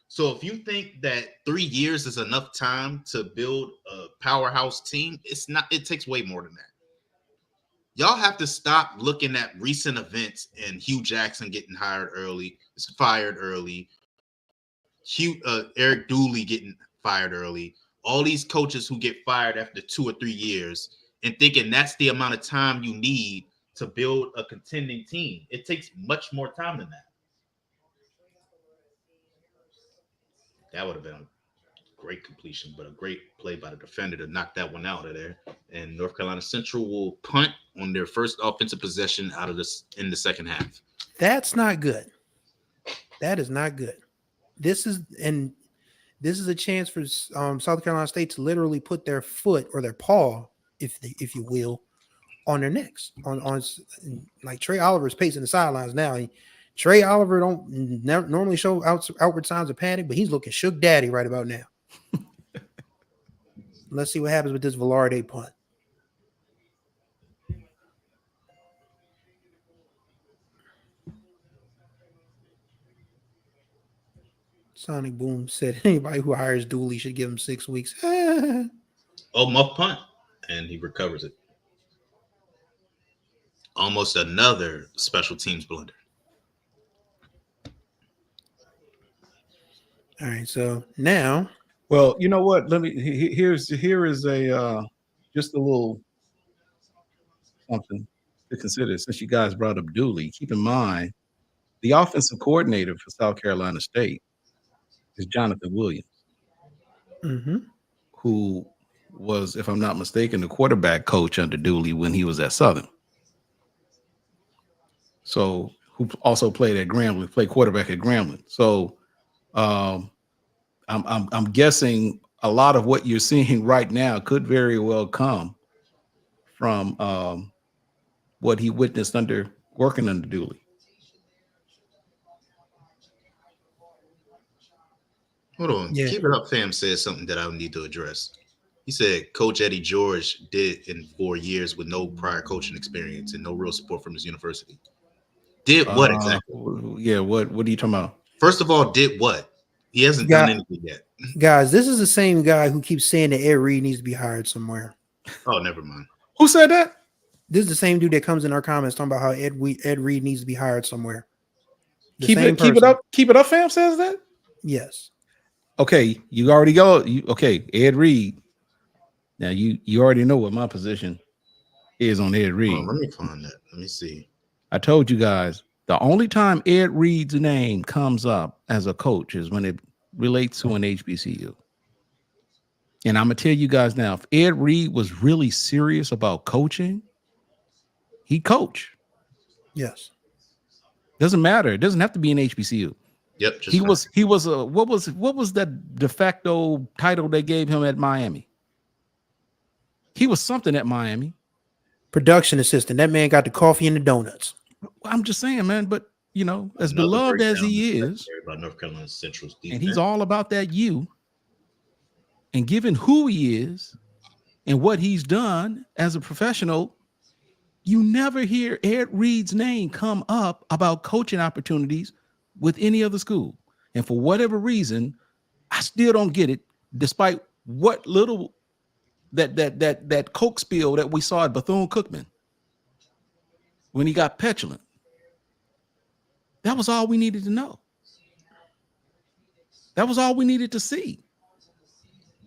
So if you think that 3 years is enough time to build a powerhouse team, it's not. It takes way more than that. Y'all have to stop looking at recent events and Hugh Jackson getting fired early, Eric Dooley getting fired early, all these coaches who get fired after 2 or 3 years, and thinking that's the amount of time you need to build a contending team. It takes much more time than that. That would have been a great completion, but a great play by the defender to knock that one out of there. And North Carolina Central will punt on their first offensive possession out of this in the second half. That's not good. That is not good. This is a chance for South Carolina State to literally put their foot or their paw, if you will, on their necks. On like Trey Oliver's pacing the sidelines now. Trey Oliver don't normally show outward signs of panic, but he's looking shook daddy right about now. Let's see what happens with this Velarde punt. Sonic Boom said anybody who hires Dooley should give him 6 weeks. Oh, muff punt. And he recovers it. Almost another special teams blunder. All right, so now, well, you know what? Here is a just a little something to consider. Since you guys brought up Dooley, keep in mind the offensive coordinator for South Carolina State is Jonathan Williams, who was, if I'm not mistaken, the quarterback coach under Dooley when he was at Southern. So, who also played at Grambling, played quarterback at Grambling. So, I'm guessing a lot of what you're seeing right now could very well come from what he witnessed working under Dooley. Hold on. Yeah. Keep It Up Fam said something that I need to address. He said Coach Eddie George did in 4 years with no prior coaching experience and no real support from his university. Did what exactly? Yeah, what are you talking about? First of all, did what? He hasn't done anything yet. Guys, this is the same guy who keeps saying that Ed Reed needs to be hired somewhere. Oh, never mind. Who said that? This is the same dude that comes in our comments talking about how Ed Reed needs to be hired somewhere. Keep it up, fam says that? Yes. Okay, you already go. Okay, Ed Reed. Now you already know what my position is on Ed Reed. Oh, let me find that. Let me see. I told you guys the only time Ed Reed's name comes up as a coach is when it relates to an HBCU. And I'm gonna tell you guys now, if Ed Reed was really serious about coaching, he'd coach. Yes. Doesn't matter. It doesn't have to be an HBCU. Yep. He was a what was that de facto title they gave him at Miami? He was something at Miami. Production assistant. That man got the coffee and the donuts. I'm just saying, man, but you know, as Another beloved as breakdown he is, about North Carolina Central's defense. and he's all about that U, and given who he is and what he's done as a professional, you never hear Ed Reed's name come up about coaching opportunities with any other school. And for whatever reason, I still don't get it, despite what little that Coke spill that we saw at Bethune-Cookman when he got petulant. That was all we needed to know. That was all we needed to see.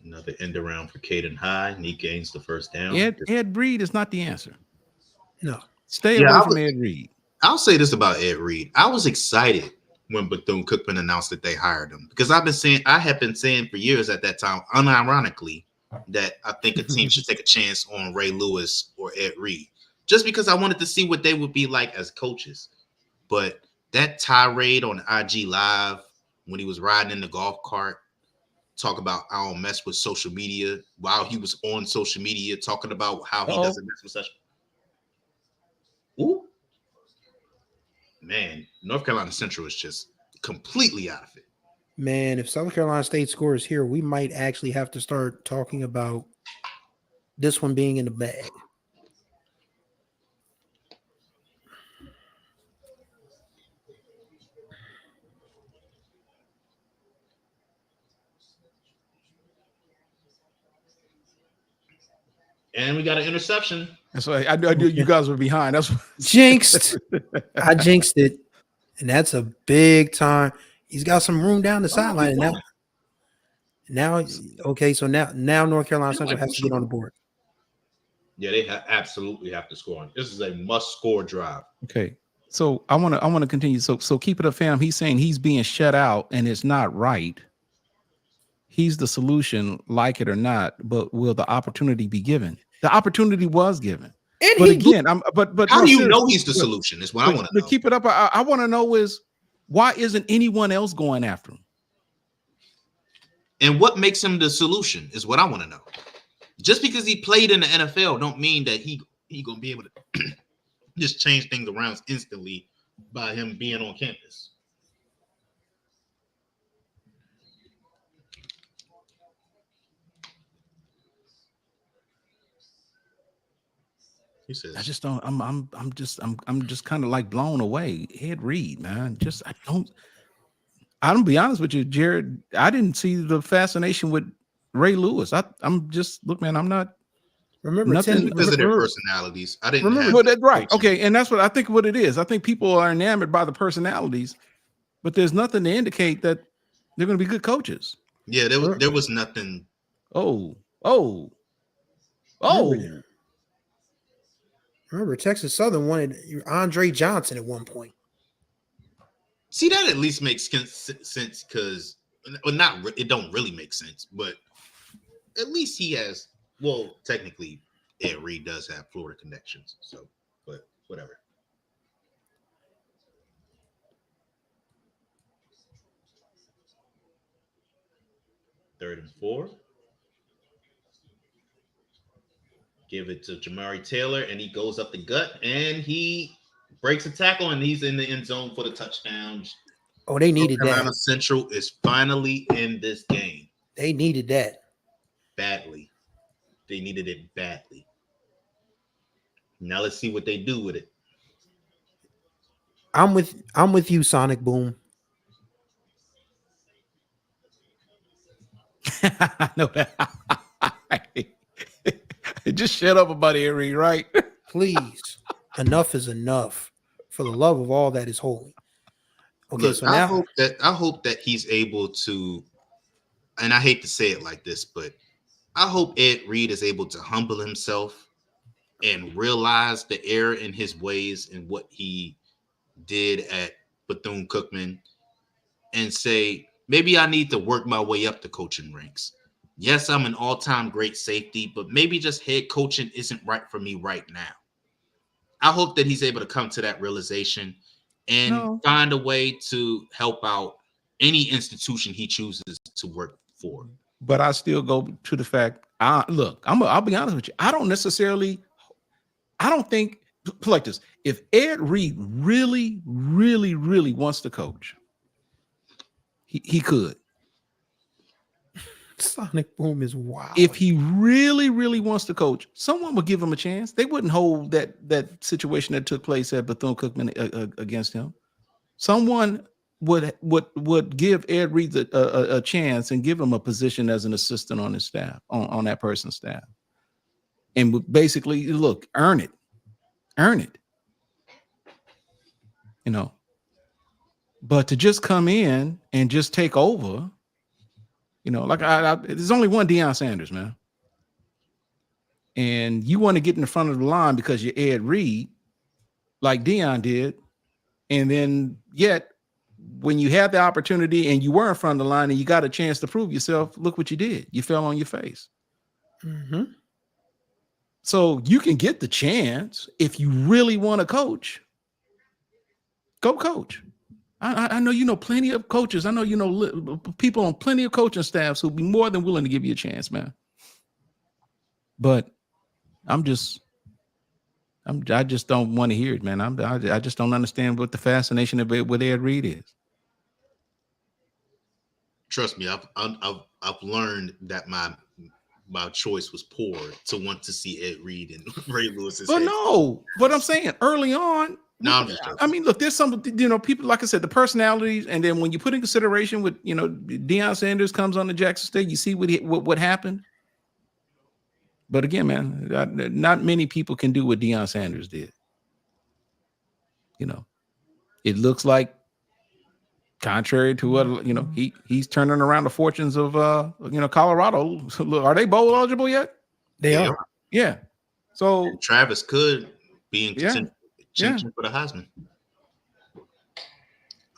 Another end around for Caden High, and he gains the first down. Ed Reed is not the answer. No. Stay away from Ed Reed. I'll say this about Ed Reed. I was excited when Bethune-Cookman announced that they hired him, because I have been saying for years at that time, unironically, that I think a team should take a chance on Ray Lewis or Ed Reed, just because I wanted to see what they would be like as coaches. But that tirade on IG Live when he was riding in the golf cart, talk about I don't mess with social media, while he was on social media talking about how he doesn't mess with social. Ooh. Man, North Carolina Central is just completely out of it. Man, if South Carolina State scores here, we might actually have to start talking about this one being in the bag. And we got an interception. That's why I knew you guys were behind. That's what Jinxed. I jinxed it. And that's a big time. He's got some room down the sideline. And now, okay, so now North Carolina Central has to get on the board. Yeah, they absolutely have to score. This is a must-score drive. Okay, so I want to continue. So keep it up, fam. He's saying he's being shut out, and it's not right. He's the solution, like it or not. But will the opportunity be given? The opportunity was given. And but again, but how do you know he's the solution? Is what I want to know. But keep it up. I want to know is why isn't anyone else going after him? And what makes him the solution is what I want to know. Just because he played in the NFL don't mean that he gonna be able to just change things around instantly by him being on campus. He says, I just don't. I'm just kind of like blown away. Ed Reed, man. I don't be honest with you, Jared. I didn't see the fascination with Ray Lewis. I'm just look, man. I'm not. Remember, nothing because of their personalities. I didn't remember. Well, that's right. Okay, and that's what I think. What it is, I think people are enamored by the personalities, but there's nothing to indicate that they're going to be good coaches. Yeah, there was nothing. Remember, Texas Southern wanted Andre Johnson at one point. See, that at least makes sense because, well, it don't really make sense, but at least he has. Well, technically, Ed Reed does have Florida connections, so, but whatever. Third and 4. Give it to Jamari Taylor, and he goes up the gut, and he breaks a tackle, and he's in the end zone for the touchdown. Oh, they needed North Carolina that. Central is finally in this game. They needed that badly. They needed it badly. Now let's see what they do with it. I'm with you, Sonic Boom. I know that. Just shut up about Ed Reed, right? Please. Enough is enough. For the love of all that is holy. Okay, look, so now I hope that he's able to, and I hate to say it like this, but I hope Ed Reed is able to humble himself and realize the error in his ways and what he did at Bethune-Cookman and say, maybe I need to work my way up the coaching ranks. Yes, I'm an all-time great safety, but maybe just head coaching isn't right for me right now. I hope that he's able to come to that realization and find a way to help out any institution he chooses to work for. But I still go to the fact, I'll be honest with you. I don't think like this. If Ed Reed really, really, really wants to coach, he could. Sonic Boom is wild. If he really, really wants to coach, someone would give him a chance. They wouldn't hold that situation that took place at Bethune-Cookman against him. Someone would give Ed Reed a chance and give him a position as an assistant on his staff, on that person's staff. And would basically, look, earn it. You know. But to just come in and just take over, like there's only one Deion Sanders, man. And you want to get in the front of the line because you're Ed Reed, like Deion did. And then yet, when you had the opportunity and you were in front of the line and you got a chance to prove yourself, look what you did. You fell on your face. Mm-hmm. So you can get the chance if you really want to coach. Go coach. I know you know plenty of coaches. I know you know people on plenty of coaching staffs who'll be more than willing to give you a chance, man. But I just don't want to hear it, man. I just don't understand what the fascination of it with Ed Reed is. Trust me, I've learned that my choice was poor to want to see Ed Reed and Ray Lewis's. But no, what I'm saying early on. No, I'm just joking. I mean, look, there's some, people, like I said, the personalities, and then when you put in consideration with, Deion Sanders comes on to Jackson State, you see what happened. But again, man, not many people can do what Deion Sanders did. It looks like, contrary to what he's turning around the fortunes of Colorado. Are they bowl eligible yet? They are. Yeah. So Travis could be in contention Yeah. for the Heisman.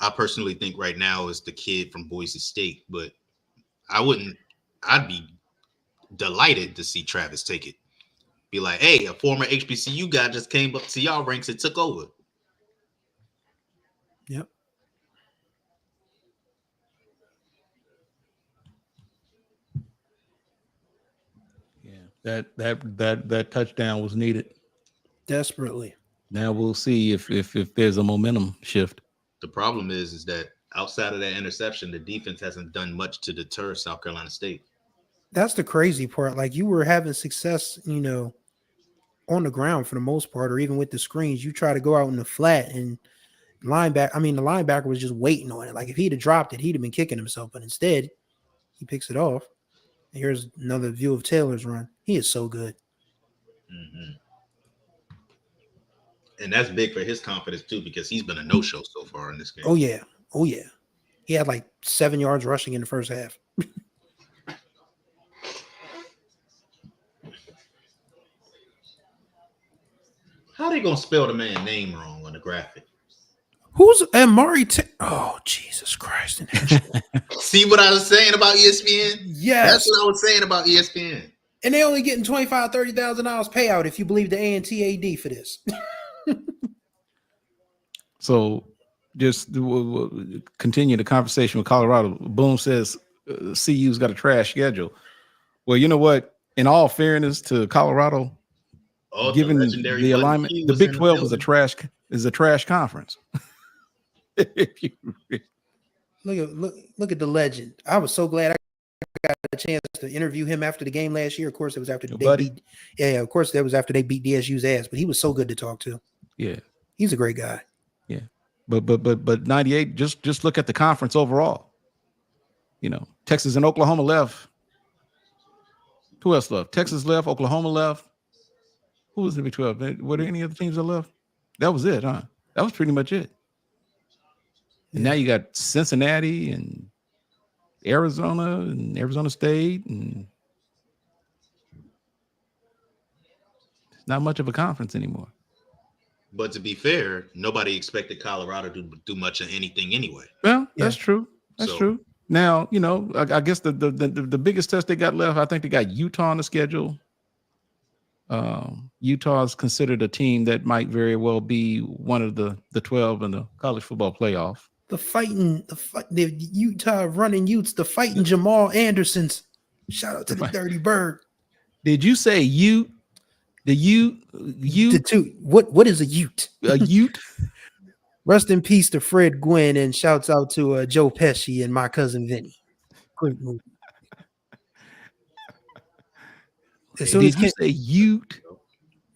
I personally think right now is the kid from Boise State, but I'd be delighted to see Travis take it. Be like, hey, a former HBCU guy just came up to y'all ranks and took over. Yep. Yeah, that touchdown was needed Desperately. Now we'll see if there's a momentum shift. The problem is that outside of that interception, the defense hasn't done much to deter South Carolina State. That's the crazy part. Like, you were having success, on the ground for the most part, or even with the screens. You try to go out in the flat, and the linebacker was just waiting on it. Like, if he'd have dropped it, he'd have been kicking himself. But instead, he picks it off. And here's another view of Taylor's run. He is so good. Mm-hmm. And that's big for his confidence too, because he's been a no-show so far in this game. Oh yeah. He had like 7 yards rushing in the first half. How they gonna spell the man's name wrong on the graphic? Who's Amari? Oh, Jesus Christ! See what I was saying about ESPN? Yes, that's what I was saying about ESPN. And they only getting $25,000-$30,000 payout if you believe the ANTAD for this. So, just continue the conversation with Colorado. Boom says CU's got a trash schedule. Well, you know what? In all fairness to Colorado, given the alignment, the Big 12 is a trash conference. Look at the legend. I was so glad I got a chance to interview him after the game last year. Of course, it was after of course, that was after they beat DSU's ass. But he was so good to talk to. Yeah, he's a great guy. Yeah, but 98. Just look at the conference overall. Texas and Oklahoma left. Who else left? Texas left. Oklahoma left. Who was the Big 12? Were there any other teams that left? That was it, huh? That was pretty much it. And now you got Cincinnati and Arizona State, and it's not much of a conference anymore. But to be fair, nobody expected Colorado to do much of anything anyway. Well, that's true. That's true. Now, I guess the biggest test they got left, I think they got Utah on the schedule. Utah is considered a team that might very well be one of the 12 in the college football playoff. The Utah running Utes, the fighting Jamal Andersons. Shout out to the Dirty Bird. Did you say Ute? The Ute? The two. What is a Ute? A Ute? Rest in peace to Fred Gwynn, and shouts out to Joe Pesci and My Cousin Vinny. Great movie. Did you say Ute?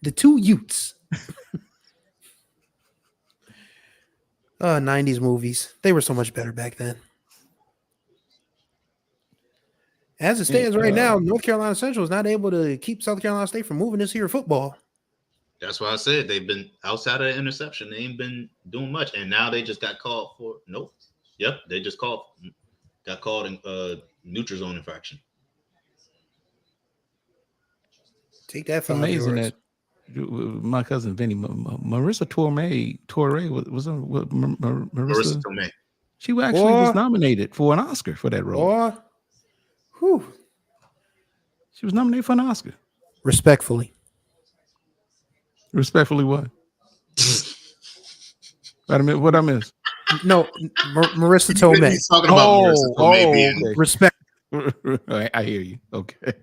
The two Utes. 90s movies. They were so much better back then. As it stands right now, North Carolina Central is not able to keep South Carolina State from moving this here football. That's why I said they've been outside of the interception. They ain't been doing much, and now they just got called for. Nope. Yep, they just got called in neutral zone infraction. Take that It's $5. amazing that my cousin Vinny, Marissa Torre was on Marissa Marissa. Tomei. She actually was Boy. nominated for an Oscar for that role. Boy. Whew. She was nominated for an Oscar. Respectfully. Respectfully, what? What I miss? No, Marissa Tomei. He's talking about Marissa Tomei being okay. Respect. I hear you. Okay.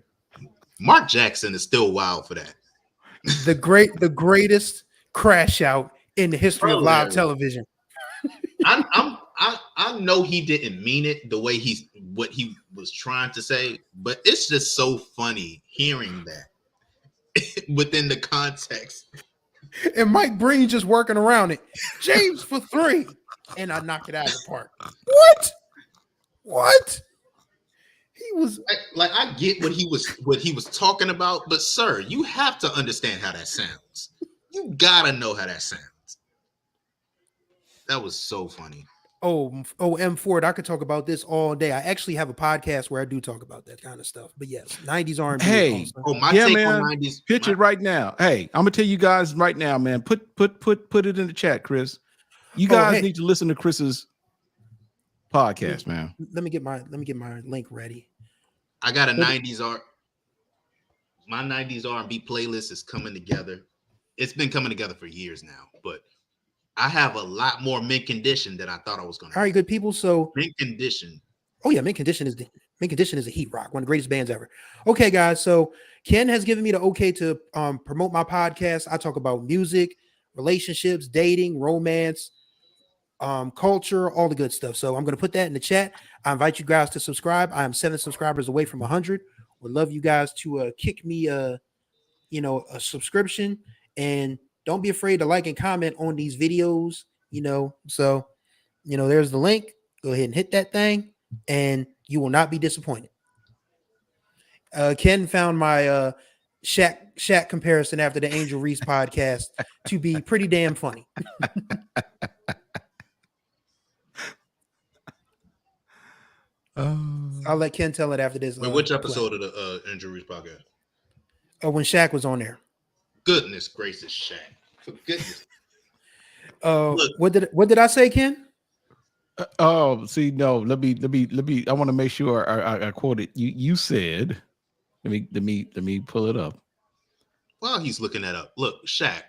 Mark Jackson is still wild for that. The greatest crash out in the history of live television. I know he didn't mean it the way what he was trying to say, but it's just so funny hearing that within the context. And Mike Breen just working around it. James for 3. And I knock it out of the park. What? He was like I get what he was talking about, but sir, you have to understand how that sounds. You gotta know how that sounds. That was so funny. M Ford. I could talk about this all day. I actually have a podcast where I do talk about that kind of stuff. But yes, 90s R&B. Hey, my take on 90s. Pitch it right now. Hey, I'm gonna tell you guys right now, man. Put it in the chat, Chris. You guys need to listen to Chris's podcast, man. Let me get my link ready. I got a 90s art. My 90s R&B playlist is coming together. It's been coming together for years now, but I have a lot more Mint Condition than I thought I was going to. All right, good people. So Mint Condition. Oh yeah, Mint Condition is a heat rock, one of the greatest bands ever. Okay, guys. So Ken has given me the okay to promote my podcast. I talk about music, relationships, dating, romance, culture, all the good stuff. So I'm going to put that in the chat. I invite you guys to subscribe. I am 7 subscribers away from 100. Would love you guys to kick me a subscription, and don't be afraid to like and comment on these videos. So there's the link. Go ahead and hit that thing, and you will not be disappointed. Ken found my Shaq comparison after the Angel Reese podcast to be pretty damn funny. I'll let Ken tell it after this. Wait, which episode of the Angel Reese podcast? When Shaq was on there. Goodness gracious, Shaq. For goodness. What did I say, Ken? See, no. Let me. I want to make sure I quoted you. You said, let me pull it up. While he's looking that up, look, Shaq.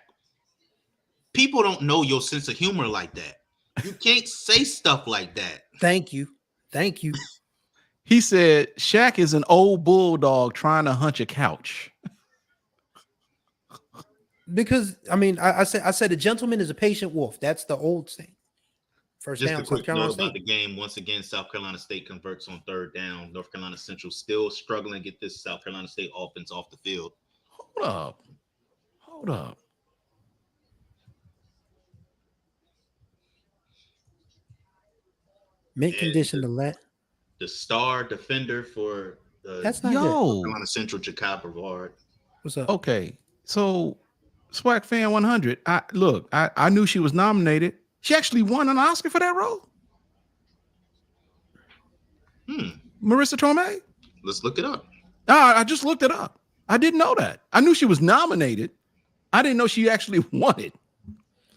People don't know your sense of humor like that. You can't say stuff like that. Thank you. He said Shaq is an old bulldog trying to hunch a couch. Because I said a gentleman is a patient wolf. That's the old saying. First Just down, a quick South Carolina note State. about the game. Once again, South Carolina State converts on 3rd down. North Carolina Central still struggling to get this South Carolina State offense off the field. Hold up. Mint condition to let. The star defender for the That's not North Carolina Central, Jacob Brevard. What's up? Okay, so Swag Fan 100. I knew she was nominated. She actually won an Oscar for that role. Marissa Tomei. Let's look it up. I just looked it up. I didn't know that. I knew she was nominated. I didn't know she actually won it.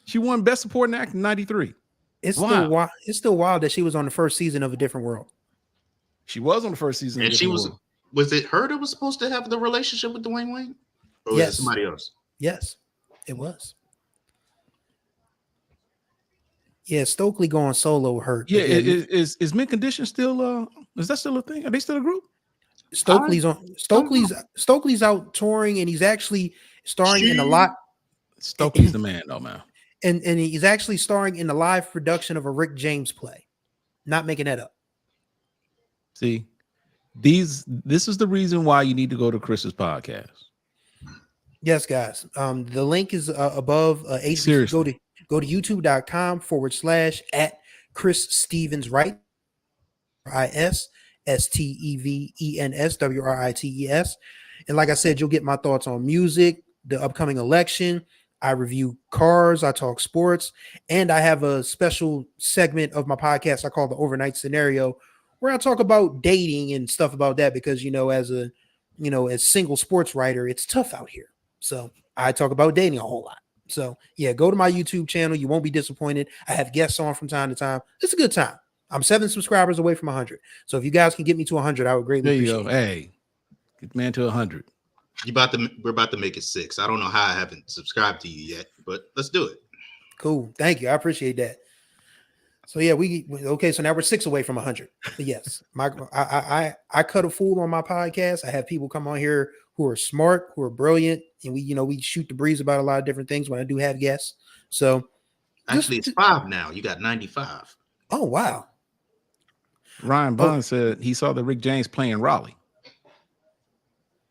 She won Best Supporting Actor in '93. It's still wild that she was on the first season of A Different World. She was on the first season. And she was. Was it her that was supposed to have the relationship with Dwayne Wayne? Or was it somebody else? Yes, it was. Yeah, Stokely going solo hurt. Yeah, is Mint Condition still? Is that still a thing? Are they still a group? Stokely's out touring, and he's actually starring in a lot. Stokely's the man, though, man. And he's actually starring in the live production of a Rick James play. Not making that up. See, this is the reason why you need to go to Chris's podcast. Yes, guys. The link is above. Seriously. Go to youtube.com/@ Chris Stevens Wright. ISSTEVENS WRITES. And like I said, you'll get my thoughts on music, the upcoming election, I review cars, I talk sports, and I have a special segment of my podcast I call the Overnight Scenario, where I talk about dating and stuff about that because as single sports writer, it's tough out here. So I talk about dating a whole lot. So yeah, go to my YouTube channel. You won't be disappointed. I have guests on from time to time. It's a good time. I'm 7 subscribers away from 100. So if you guys can get me to 100, I would greatly There you appreciate go. it. Hey, get the man to 100. We're about to make it 6. I don't know how I haven't subscribed to you yet, but let's do it. Cool. Thank you. I appreciate that. So yeah, okay. So now we're 6 away from 100. But yes, I cut a fool on my podcast. I have people come on here who are smart, who are brilliant, and we shoot the breeze about a lot of different things when I do have guests. So actually, it's 5 now. You got 95. Oh wow. Ryan Bond said he saw the Rick James playing Raleigh.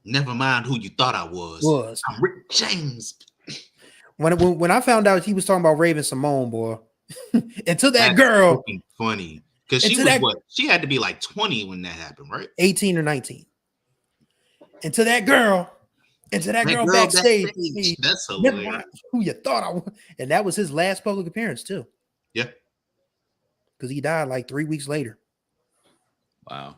Never mind who you thought I was. I'm Rick James. When I found out he was talking about Raven Simone, boy, until that girl, funny because she was what? She had to be like 20 when that happened, right? 18 or 19. Until that girl backstage. That's hilarious. Who you thought I was? And that was his last public appearance too. Yeah, because he died like 3 weeks later. Wow.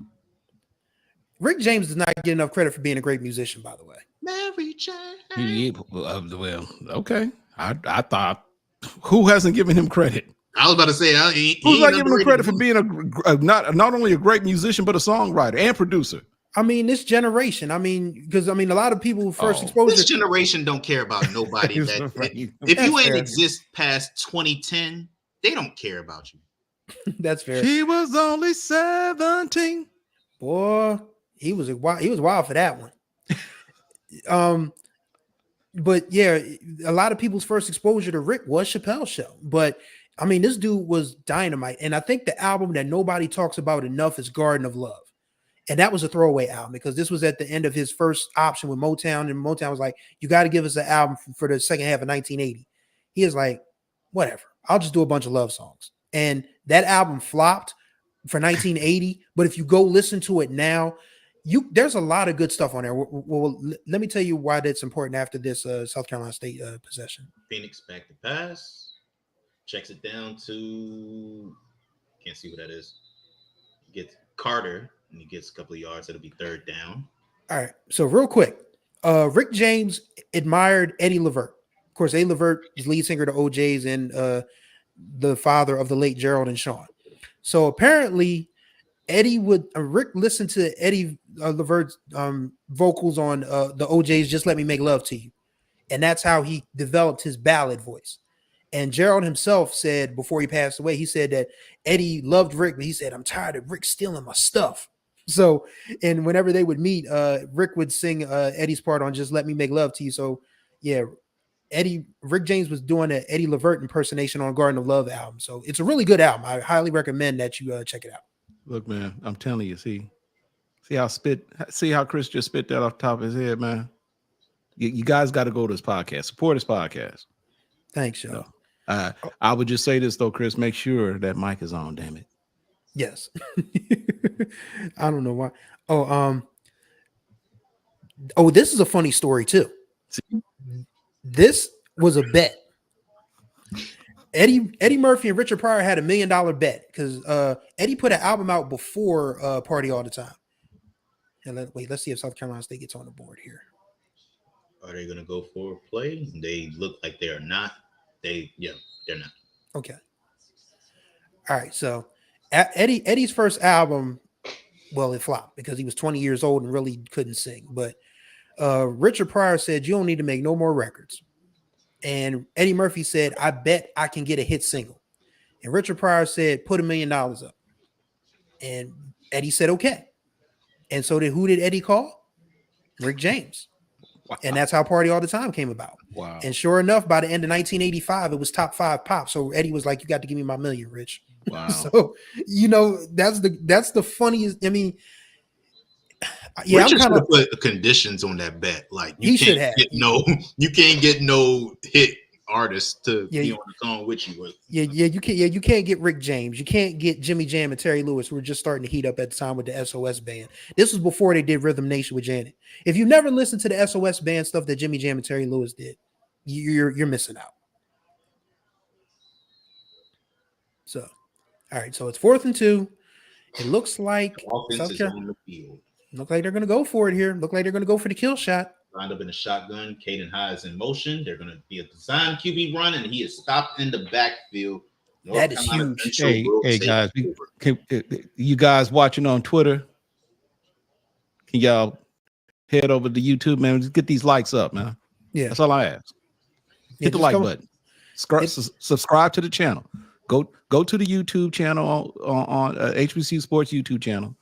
Rick James does not get enough credit for being a great musician, by the way. Mary Jane. Well, okay. I thought, who hasn't given him credit? I was about to say, who's not giving him credit for being not only a great musician but a songwriter and producer? I mean, this generation. I mean, because a lot of people first exposure. This generation don't care about nobody. If you ain't exist past 2010, they don't care about you. That's fair. She was only 17. Boy, he was wild for that one. But yeah, a lot of people's first exposure to Rick was Chappelle's Show. But I mean, this dude was dynamite. And I think the album that nobody talks about enough is Garden of Love. And that was a throwaway album because this was at the end of his first option with Motown. And Motown was like, you got to give us an album for the second half of 1980. He is like, whatever, I'll just do a bunch of love songs. And that album flopped for 1980. But if you go listen to it now, there's a lot of good stuff on there. Well, let me tell you why that's important after this South Carolina State possession. Phoenix back to pass. Checks it down to, can't see what that is. Gets Carter, and he gets a couple of yards. It'll be 3rd down. All right. So real quick, Rick James admired Eddie Levert. Of course, Eddie Levert is lead singer to OJ's and the father of the late Gerald and Sean. So apparently, Rick listened to Eddie Levert's vocals on the OJ's "Just Let Me Make Love to You," and that's how he developed his ballad voice. And Gerald himself said before he passed away, he said that Eddie loved Rick, but he said, "I'm tired of Rick stealing my stuff." So, and whenever they would meet, Rick would sing Eddie's part on "Just Let Me Make Love to You." So, yeah, Rick James was doing an Eddie Levert impersonation on Garden of Love album. So it's a really good album. I highly recommend that you check it out. Look, man, I'm telling you, see how Chris just spit that off the top of his head, man. You guys got to go to his podcast, support his podcast. Thanks, y'all. So, I would just say this though, Chris, make sure that mic is on, damn it. Yes. I don't know why. This is a funny story too. See? This was a bet. Eddie Murphy and Richard Pryor had $1 million bet because Eddie put an album out before Party All the Time. And let's see if South Carolina State gets on the board here. Are they going to go for a play? They look like they are not. They're not. Okay. All right. So Eddie's first album, well, it flopped because he was 20 years old and really couldn't sing. But Richard Pryor said, "You don't need to make no more records." And Eddie Murphy said, "I bet I can get a hit single." And Richard Pryor said, "Put $1 million up." And Eddie said, "Okay." And so who did Eddie call? Rick James. Wow. And that's how Party All the Time came about. Wow. And sure enough, by the end of 1985, it was top 5 pop. So Eddie was like, "You got to give me my $1 million, Rich." Wow. So, that's the funniest. I mean, yeah, Richard should have put conditions on that bet. Like you can't get no hit artist to be on the song with you. You can't get Rick James. You can't get Jimmy Jam and Terry Lewis, who were just starting to heat up at the time with the SOS band. This was before they did Rhythm Nation with Janet. If you never listened to the SOS band stuff that Jimmy Jam and Terry Lewis did, you're missing out. So, all right. So it's 4th and 2. It looks like Offense South is Carolina. on the field. Look like they're going to go for it here. Look like they're going to go for the kill shot. Lined up in a shotgun. Caden High is in motion. They're going to be a design QB run, and he is stopped in the backfield. That is huge. Central Hey will guys, take over. you guys watching on Twitter? Can y'all head over to YouTube, man? Just get these likes up, man. Yeah. That's all I ask. Yeah, Hit the just like go- button. Subscribe to the channel. Go to the YouTube channel on HBCU Sports YouTube channel.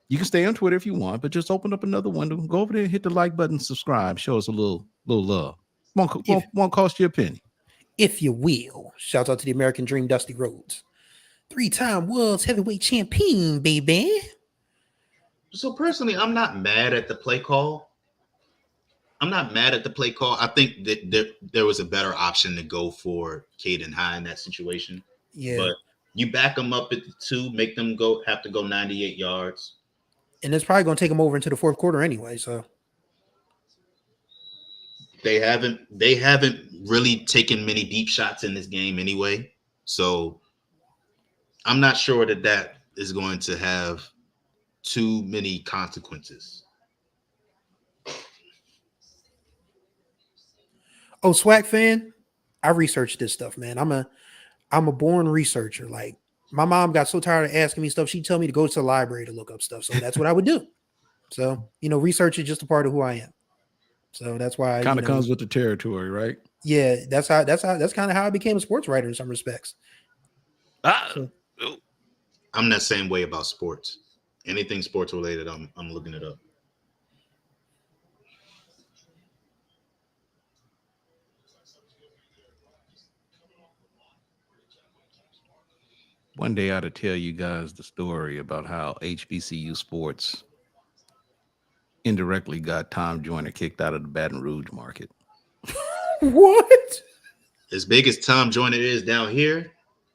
You can stay on Twitter if you want, but just open up another window. Go over there, hit the like button, subscribe. Show us a little love. Won't cost you a penny. If you will. Shout out to the American Dream, Dusty Rhodes. 3-time world's heavyweight champion, baby. So personally, I'm not mad at the play call. I think that there was a better option to go for Caden High in that situation. Yeah. But you back them up at the 2, make them have to go 98 yards. And it's probably going to take them over into the 4th quarter anyway. So They haven't really taken many deep shots in this game anyway. So I'm not sure that is going to have too many consequences. Oh, SWAC fan, I researched this stuff, man. I'm a born researcher. Like my mom got so tired of asking me stuff, she'd tell me to go to the library to look up stuff. So that's what I would do. So, research is just a part of who I am. So that's why Kind of comes with the territory, right? Yeah, that's kind of how I became a sports writer in some respects. I'm that same way about sports. Anything sports related, I'm looking it up. One day I ought to tell you guys the story about how HBCU sports indirectly got Tom Joyner kicked out of the Baton Rouge market. What? As big as Tom Joyner is down here,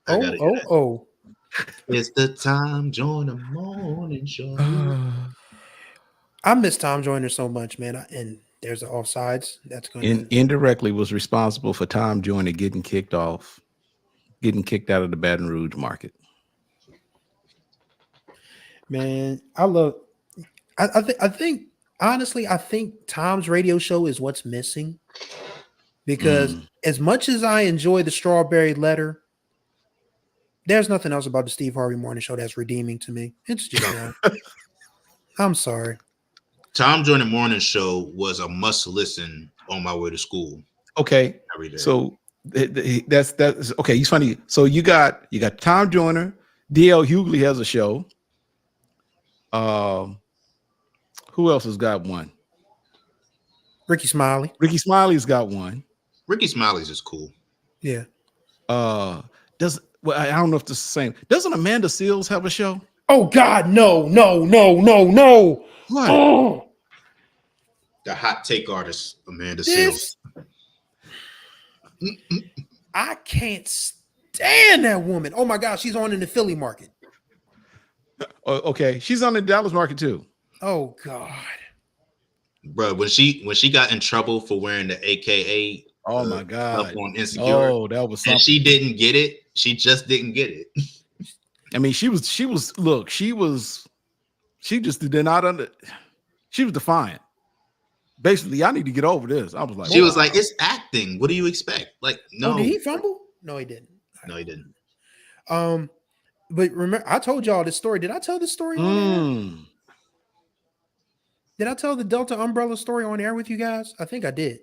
Oh. It's the Tom Joyner Morning Show. I miss Tom Joyner so much, man. And there's the offsides. That's going to indirectly was responsible for Tom Joyner getting kicked out of the Baton Rouge market. Man, I think honestly, I think Tom's radio show is what's missing. Because as much as I enjoy the Strawberry Letter, there's nothing else about the Steve Harvey Morning Show that's redeeming to me. It's just not. I'm sorry. Tom Joyner Morning Show was a must listen on my way to school. Okay, every day. So that's okay. He's funny. So you got Tom Joyner. DL Hughley has a show. Who else has got one? Ricky Smiley. Ricky Smiley's got one. Ricky Smiley's is cool. Yeah. I don't know if this is the same. Doesn't Amanda Seals have a show? Oh God, no. What? Oh. The hot take artist, Amanda Seals. I can't stand that woman. Oh my God, she's on in the Philly market. Okay, she's on the Dallas market too. Oh God. Bro, when she got in trouble for wearing the AKA oh my God on Insecure, oh, that was something. And she didn't get it. She just didn't get it. I mean, she just did not she was defiant. Basically, I need to get over this. I was like, she was like, it's acting. What do you expect? Like, no. Oh, did he fumble? No, he didn't. No, he didn't. But remember, I told y'all this story. Did I tell this story on air? Did I tell the Delta Umbrella story on air with you guys? I think I did.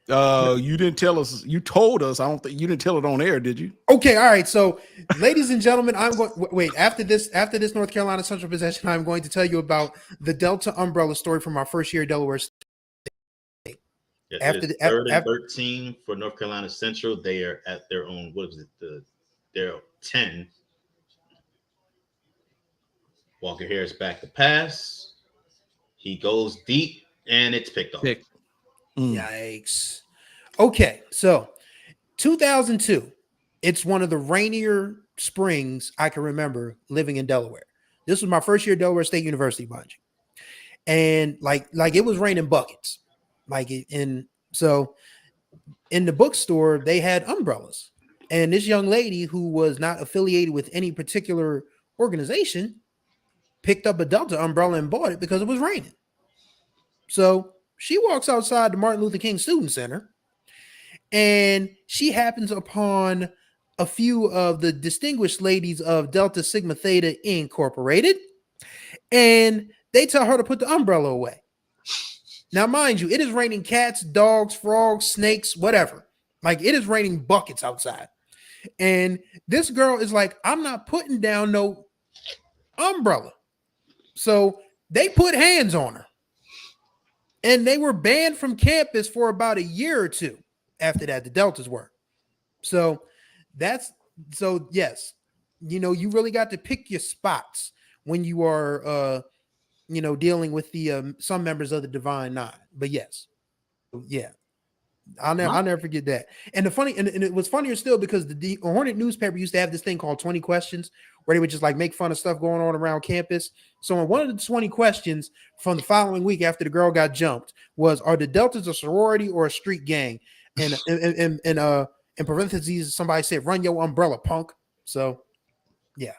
You didn't tell us. You told us. I don't think you didn't tell it on air, did you? Okay, all right. So, ladies and gentlemen, I'm going. Wait, after this North Carolina Central possession, I'm going to tell you about the Delta Umbrella story from our first year at Delaware State. Yeah, After the the- third and after- 13 for North Carolina Central, they are at their own. What is it? They're 10. Walker Harris back to pass. He goes deep, and it's picked off. Yikes. Okay, so 2002. It's one of the rainier springs I can remember living in Delaware. This was my first year at Delaware State University, mind you. And like it was raining buckets. So in the bookstore, they had umbrellas. And this young lady who was not affiliated with any particular organization picked up a Delta umbrella and bought it because it was raining. So she walks outside the Martin Luther King Student Center and she happens upon a few of the distinguished ladies of Delta Sigma Theta Incorporated, and they tell her to put the umbrella away. Now, mind you, it is raining cats, dogs, frogs, snakes, whatever. Like, it is raining buckets outside. And this girl is like, I'm not putting down no umbrella. So they put hands on her. And they were banned from campus for about a year or two after that, the Deltas were. So yes, you really got to pick your spots when you are, dealing with the some members of the Divine Nine. But yes, yeah, I'll never forget that. And and it was funnier still because the Hornet newspaper used to have this thing called 20 questions where they would just like make fun of stuff going on around campus. So in one of the 20 questions from the following week after the girl got jumped was, are the Deltas a sorority or a street gang? And in parentheses, somebody said, run your umbrella, punk. So yeah.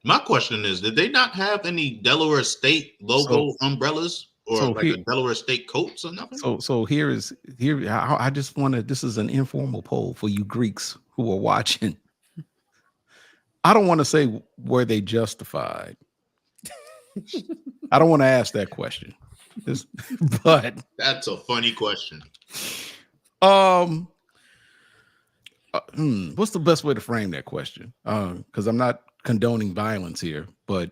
My question is, did they not have any Delaware State logo umbrellas or a Delaware State coats or nothing? So I just want to, this is an informal poll for you Greeks who are watching. I don't want to say were they justified. I don't want to ask that question. But that's a funny question. What's the best way to frame that question? Because I'm not condoning violence here, but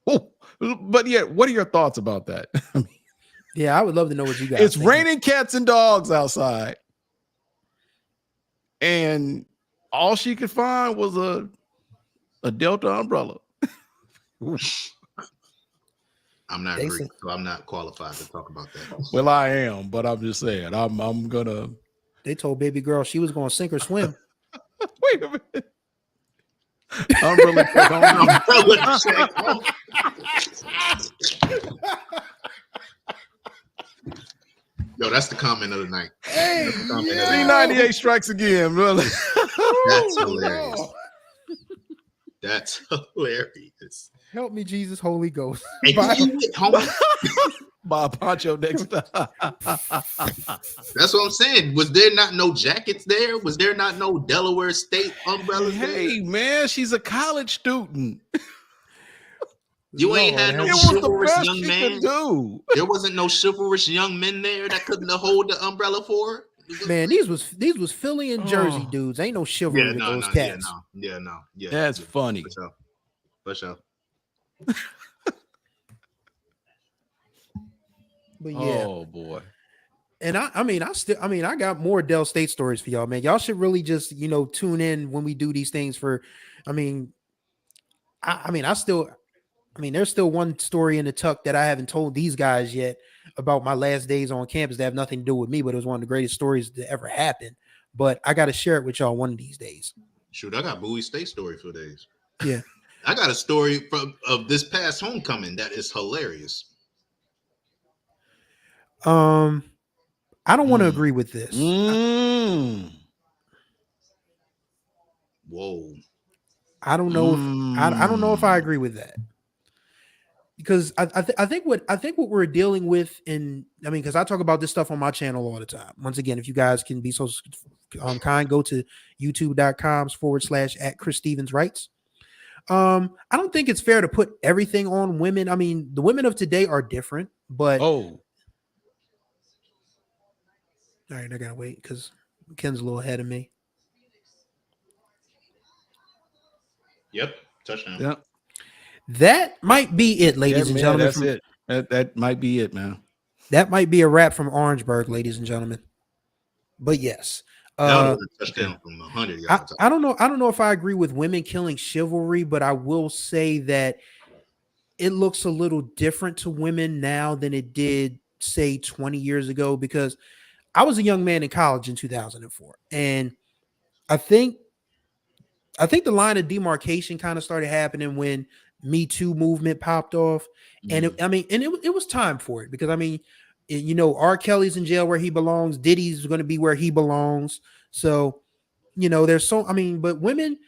yeah, what are your thoughts about that? Yeah, I would love to know what you guys It's think. raining cats and dogs outside, and all she could find was a Delta umbrella. I'm not Greek, so I'm not qualified to talk about that. Well, I am, but I'm just saying, I'm gonna. They told baby girl she was going to sink or swim. Wait a minute. Umbrella check home. Yo, that's the comment of the night. Hey, C98 strikes again, brother. That's hilarious. That's hilarious. Help me, Jesus, Holy Ghost. Hey, Bob Poncho next time. That's what I'm saying. Was there not no jackets there? Was there not no Delaware State umbrellas? Hey, man, she's a college student. You ain't had no chivalrous young man. There wasn't no chivalrous young men there that couldn't hold the umbrella for her. Man, these was Philly and Jersey dudes. Ain't no chivalry with those cats. Yeah, that's funny. For sure. But yeah. Oh boy. And I got more Del State stories for y'all, man. Y'all should really just, tune in when we do these things there's still one story in the tuck that I haven't told these guys yet about my last days on campus that have nothing to do with me, but it was one of the greatest stories that ever happened. But I got to share it with y'all one of these days. Shoot, I got Bowie State story for days. Yeah. I got a story of this past homecoming that is hilarious. I don't want to agree with this. Whoa. I don't know I don't know if I agree with that. Because I think what we're dealing with because I talk about this stuff on my channel all the time. Once again, if you guys can be so kind, go to youtube.com/@ChrisStevensWrites. I don't think it's fair to put everything on women. I mean, the women of today are different, but all right, I gotta wait because Ken's a little ahead of me. Yep, touchdown. Yep. That might be it, ladies and gentlemen. That's it. That might be it, man. That might be a wrap from Orangeburg, ladies and gentlemen. But yes. That was a touchdown from 100 yards. I don't know if I agree with women killing chivalry, but I will say that it looks a little different to women now than it did, say, 20 years ago, because I was a young man in college in 2004. And I think the line of demarcation kind of started happening when Me Too movement popped off. And it was time for it, because You know, R. Kelly's in jail where he belongs. Diddy's going to be where he belongs. So, you know, there's so, I mean, but women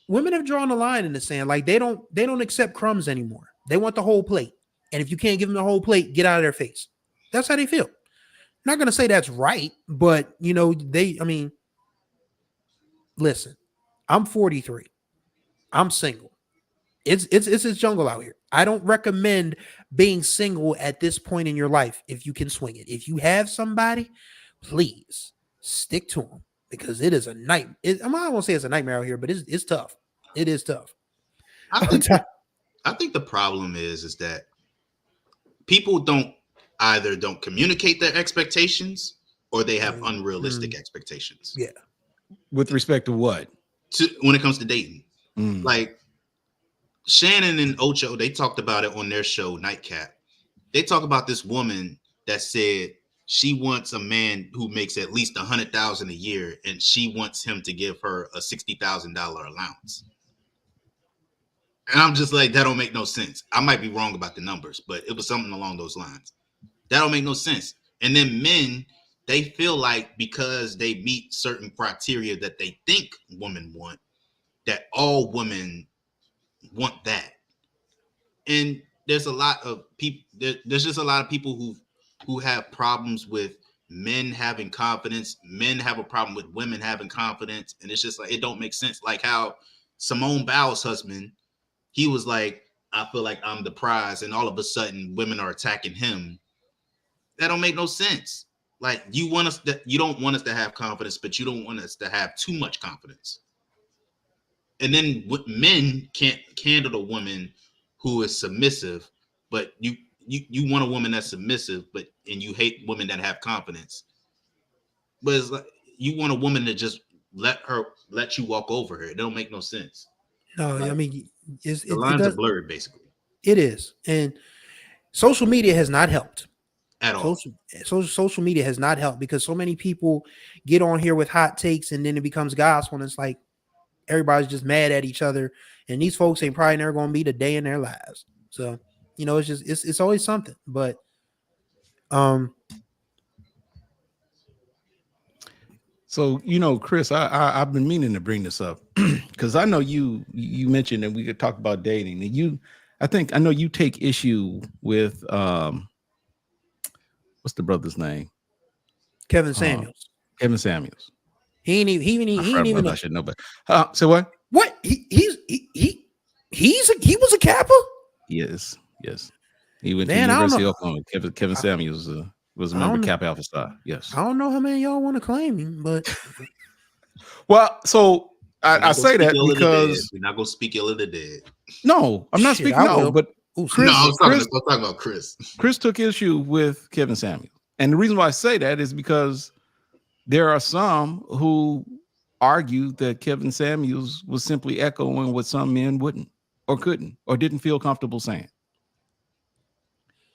have drawn the line in the sand. Like they don't accept crumbs anymore. They want the whole plate. And if you can't give them the whole plate, get out of their face. That's how they feel. Not going to say that's right, but you know, listen, I'm 43. I'm single. It's this jungle out here. I don't recommend being single at this point in your life if you can swing it. If you have somebody, please stick to them because it is a nightmare. I won't say it's a nightmare out here, but it's tough. It is tough. I think the problem is that people don't communicate their expectations or they have unrealistic expectations. Yeah. With respect to what? When it comes to dating. Like Shannon and Ocho, they talked about it on their show, Nightcap. They talk about this woman that said she wants a man who makes at least $100,000 a year, and she wants him to give her a $60,000 allowance. And I'm just like, that don't make no sense. I might be wrong about the numbers, but it was something along those lines. That don't make no sense. And then men, they feel like because they meet certain criteria that they think women want, that all women want that. And there's a lot of people, there's just a lot of people who have problems with men having confidence. Men have a problem with women having confidence. And it's just like, it don't make sense. Like how Simone Biles' husband, he was like, I feel like I'm the prize. And all of a sudden women are attacking him. That don't make no sense. Like you don't want us to have confidence, but you don't want us to have too much confidence. And then men can't handle a woman who is submissive, but you want a woman that's submissive, and you hate women that have confidence. But it's like you want a woman to just let you walk over her. It don't make no sense. No, like, I mean, the lines are blurred, basically. It is, and social media has not helped at all. Social media has not helped because so many people get on here with hot takes, and then it becomes gospel, and it's like everybody's just mad at each other, and these folks ain't probably never going to meet a day in their lives. So, you know, it's always something. But so, you know, Chris, I've been meaning to bring this up because I know you mentioned that we could talk about dating, and I know you take issue with what's the brother's name? Kevin Samuels. Kevin Samuels. He ain't even. I should know, but say what? What he was a Kappa. Yes. He went to the University of Oklahoma. Kevin Samuels was a member of Kappa Alpha Psi. Yes. I don't know how many of y'all want to claim him, but well, so I say that because we're not gonna speak ill of the dead. No, I'm not speaking. But Chris, I was talking about Chris. Chris took issue with Kevin Samuels, and the reason why I say that is because there are some who argue that Kevin Samuels was simply echoing what some men wouldn't or couldn't or didn't feel comfortable saying.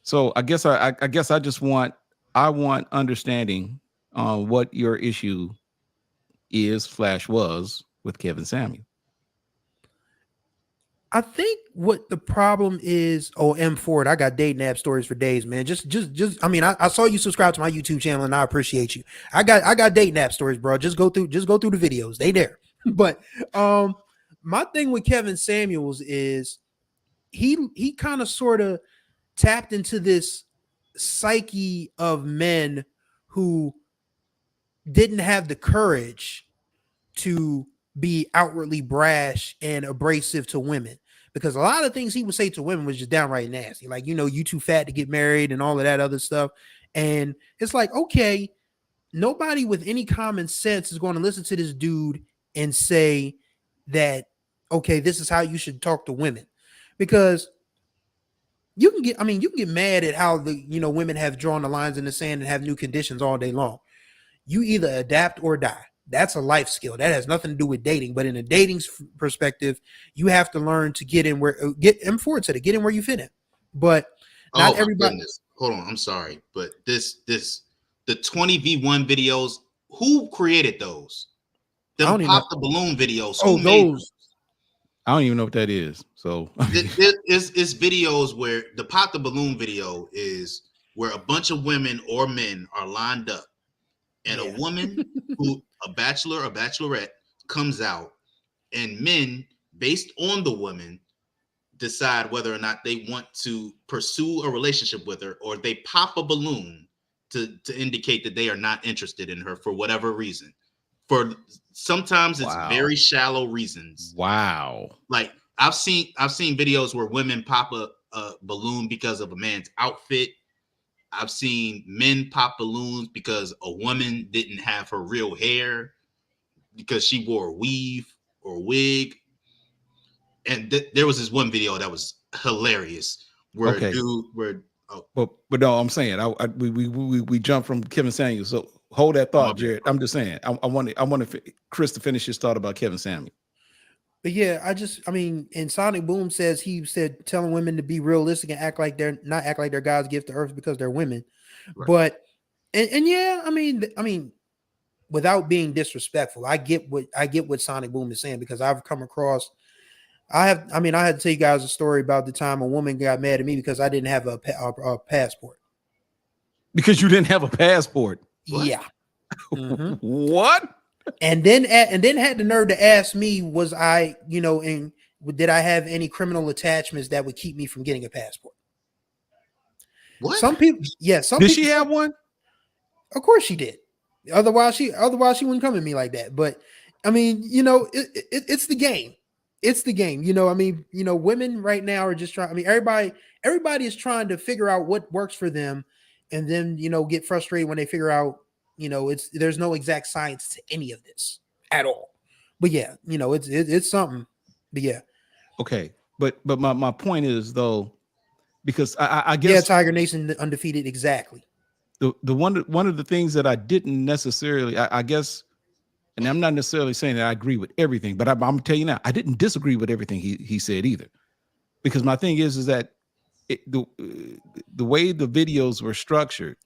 So I guess I just want understanding on what your issue was with Kevin Samuels. I think what the problem is, M Ford, I got dating app stories for days, man. Just I mean, I saw you subscribe to my YouTube channel and I appreciate you. I got dating app stories, bro. Just go through the videos. They there. But my thing with Kevin Samuels is he kind of sort of tapped into this psyche of men who didn't have the courage to be outwardly brash and abrasive to women, because a lot of things he would say to women was just downright nasty. Like, you know, you too fat to get married and all of that other stuff. And it's like, okay, nobody with any common sense is going to listen to this dude and say that, okay, this is how you should talk to women, because you can get mad at how women have drawn the lines in the sand and have new conditions all day long. You either adapt or die. That's a life skill. That has nothing to do with dating. But in a dating perspective, you have to learn to get in where get in where you fit in. But not everybody. Goodness. Hold on, I'm sorry, but the 20v1 videos. Who created those? The pop the balloon videos. Who made those? I don't even know what that is. So it's videos where the pop the balloon video is where a bunch of women or men are lined up, and a woman who a bachelor or bachelorette comes out, and men, based on the woman, decide whether or not they want to pursue a relationship with her, or they pop a balloon to indicate that they are not interested in her for whatever reason. For sometimes it's very shallow reasons. Wow. Like I've seen videos where women pop a balloon because of a man's outfit. I've seen men pop balloons because a woman didn't have her real hair, because she wore a weave or a wig. And there was this one video that was hilarious where a dude, but no, I'm saying we jumped from Kevin Samuel. So hold that thought, Jared. I'm just saying I want Chris to finish his thought about Kevin Samuel. But yeah, and Sonic Boom says telling women to be realistic and act like they're God's gift to earth because they're women. Right. But and yeah, I mean, without being disrespectful, I get what Sonic Boom is saying, because I've come across. I had to tell you guys a story about the time a woman got mad at me because I didn't have a passport. Because you didn't have a passport? What? Yeah. Mm-hmm. What? And then had the nerve to ask me, was I, did I have any criminal attachments that would keep me from getting a passport? What? Some people, yeah. Did she have one? Of course she did. Otherwise she wouldn't come at me like that. But I mean, it's the game. It's the game. Women right now are just trying. I mean, everybody is trying to figure out what works for them, and then get frustrated when they figure out there's no exact science to any of this at all. But yeah, it's something. But yeah. Okay, but my point is, though, because I guess Tiger Nation undefeated, exactly. The one of the things that I didn't necessarily, I guess. And I'm not necessarily saying that I agree with everything, but I'm gonna tell you now, I didn't disagree with everything he said either, because my thing is that the way the videos were structured,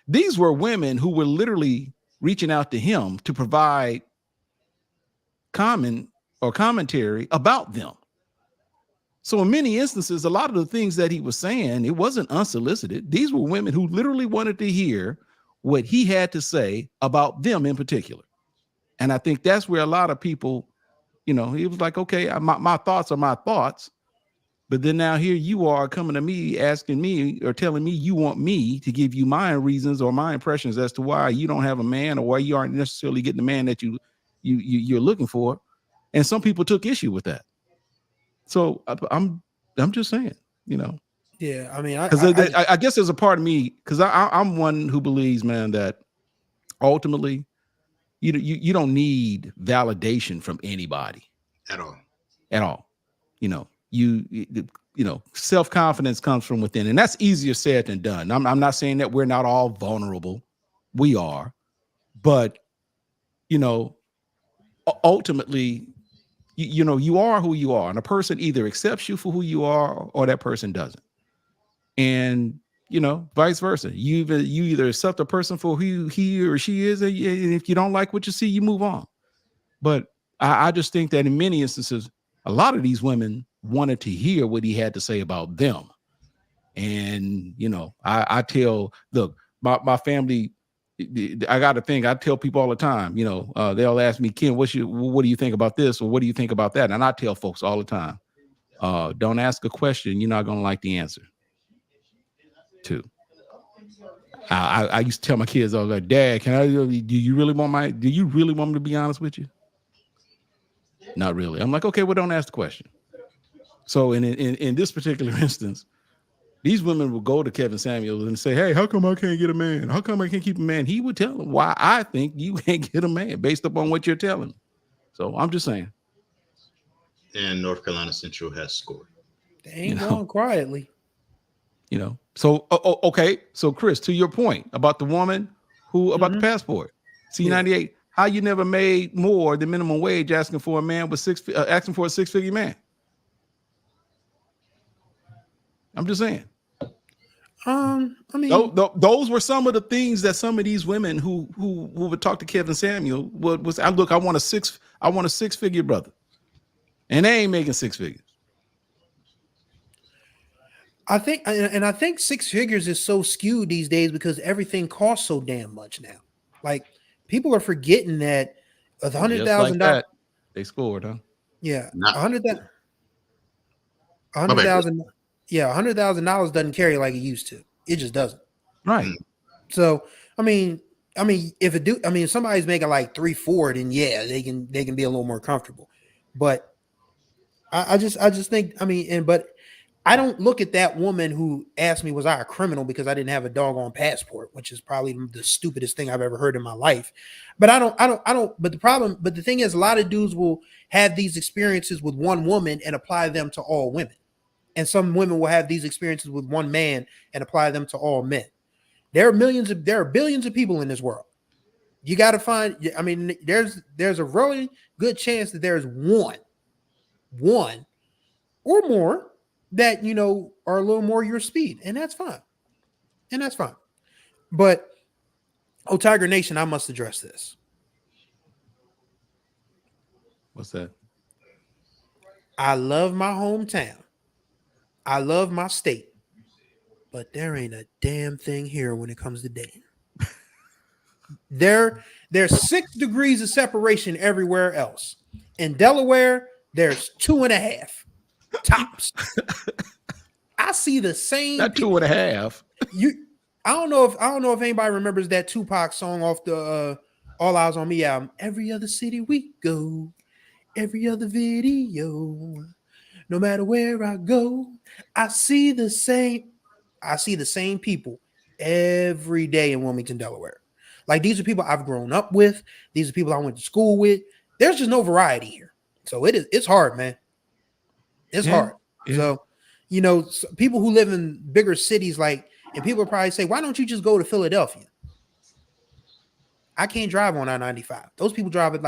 these were women who were literally reaching out to him to provide commentary about them. So in many instances, a lot of the things that he was saying, it wasn't unsolicited. These were women who literally wanted to hear what he had to say about them in particular. And I think that's where a lot of people, he was like, okay, my thoughts are my thoughts. But then now here you are coming to me, asking me or telling me you want me to give you my reasons or my impressions as to why you don't have a man, or why you aren't necessarily getting the man that you're looking for. And some people took issue with that. So I'm just saying, Yeah, I mean, I guess there's a part of me, because I'm one who believes, man, that ultimately, you don't need validation from anybody at all. Self-confidence comes from within, and that's easier said than done. I'm not saying that we're not all vulnerable. We are, but ultimately, you are who you are, and a person either accepts you for who you are or that person doesn't. And vice versa. You either accept a person for who he or she is, and if you don't like what you see, you move on. But I just think that in many instances, a lot of these women wanted to hear what he had to say about them. And, I tell, look, my family, I got a thing. I tell people all the time, they'll ask me, Ken, what do you think about this? Or what do you think about that? And I tell folks all the time, don't ask a question you're not going to like the answer to. I used to tell my kids, I was like, Dad, do you really want me to be honest with you? Not really. I'm like, okay, well, don't ask the question. So in this particular instance, these women will go to Kevin Samuels and say, hey, how come I can't get a man? How come I can't keep a man? He would tell them why I think you can't get a man based upon what you're telling me. So I'm just saying. And North Carolina Central has scored. They ain't going quietly. So okay. So Chris, to your point about the woman about the passport, C98, yeah. How you never made more than minimum wage asking for a man with asking for a 6-figure man? I'm just saying. I mean, those were some of the things that some of these women who would talk to Kevin Samuel was. I want a 6-figure brother, and they ain't making 6 figures. I think, and I think six figures is so skewed these days because everything costs so damn much now. Like people are forgetting that a hundred Just like thousand dollars, that, they scored, huh? yeah, Not a hundred that a my hundred bad. thousand, yeah, $100,000 doesn't carry like it used to. It just doesn't. Right. So if it do, if somebody's making like 3-4, then yeah, they can be a little more comfortable. But I just think, but I don't look at that woman who asked me, was I a criminal because I didn't have a doggone passport, which is probably the stupidest thing I've ever heard in my life. But but the thing is, a lot of dudes will have these experiences with one woman and apply them to all women. And some women will have these experiences with one man and apply them to all men. There are billions of people in this world. You got to find, there's a really good chance that there's one or more that are a little more your speed, and that's fine. But Tiger Nation, I must address this. What's that? I love my hometown. I love my state, but there ain't a damn thing here when it comes to dating. There's 6 degrees of separation everywhere else. In Delaware, there's 2.5 tops. I see the same. Not 2.5. I don't know if anybody remembers that Tupac song off the All Eyes on Me album. Every other city we go, every other video, no matter where I go, I see the same people every day in Wilmington, Delaware. Like these are people I've grown up with. These are people I went to school with. There's just no variety here. So it's hard, man. It's hard. Yeah. So, people who live in bigger cities, and people probably say, why don't you just go to Philadelphia? I can't drive on I-95. Those people drive it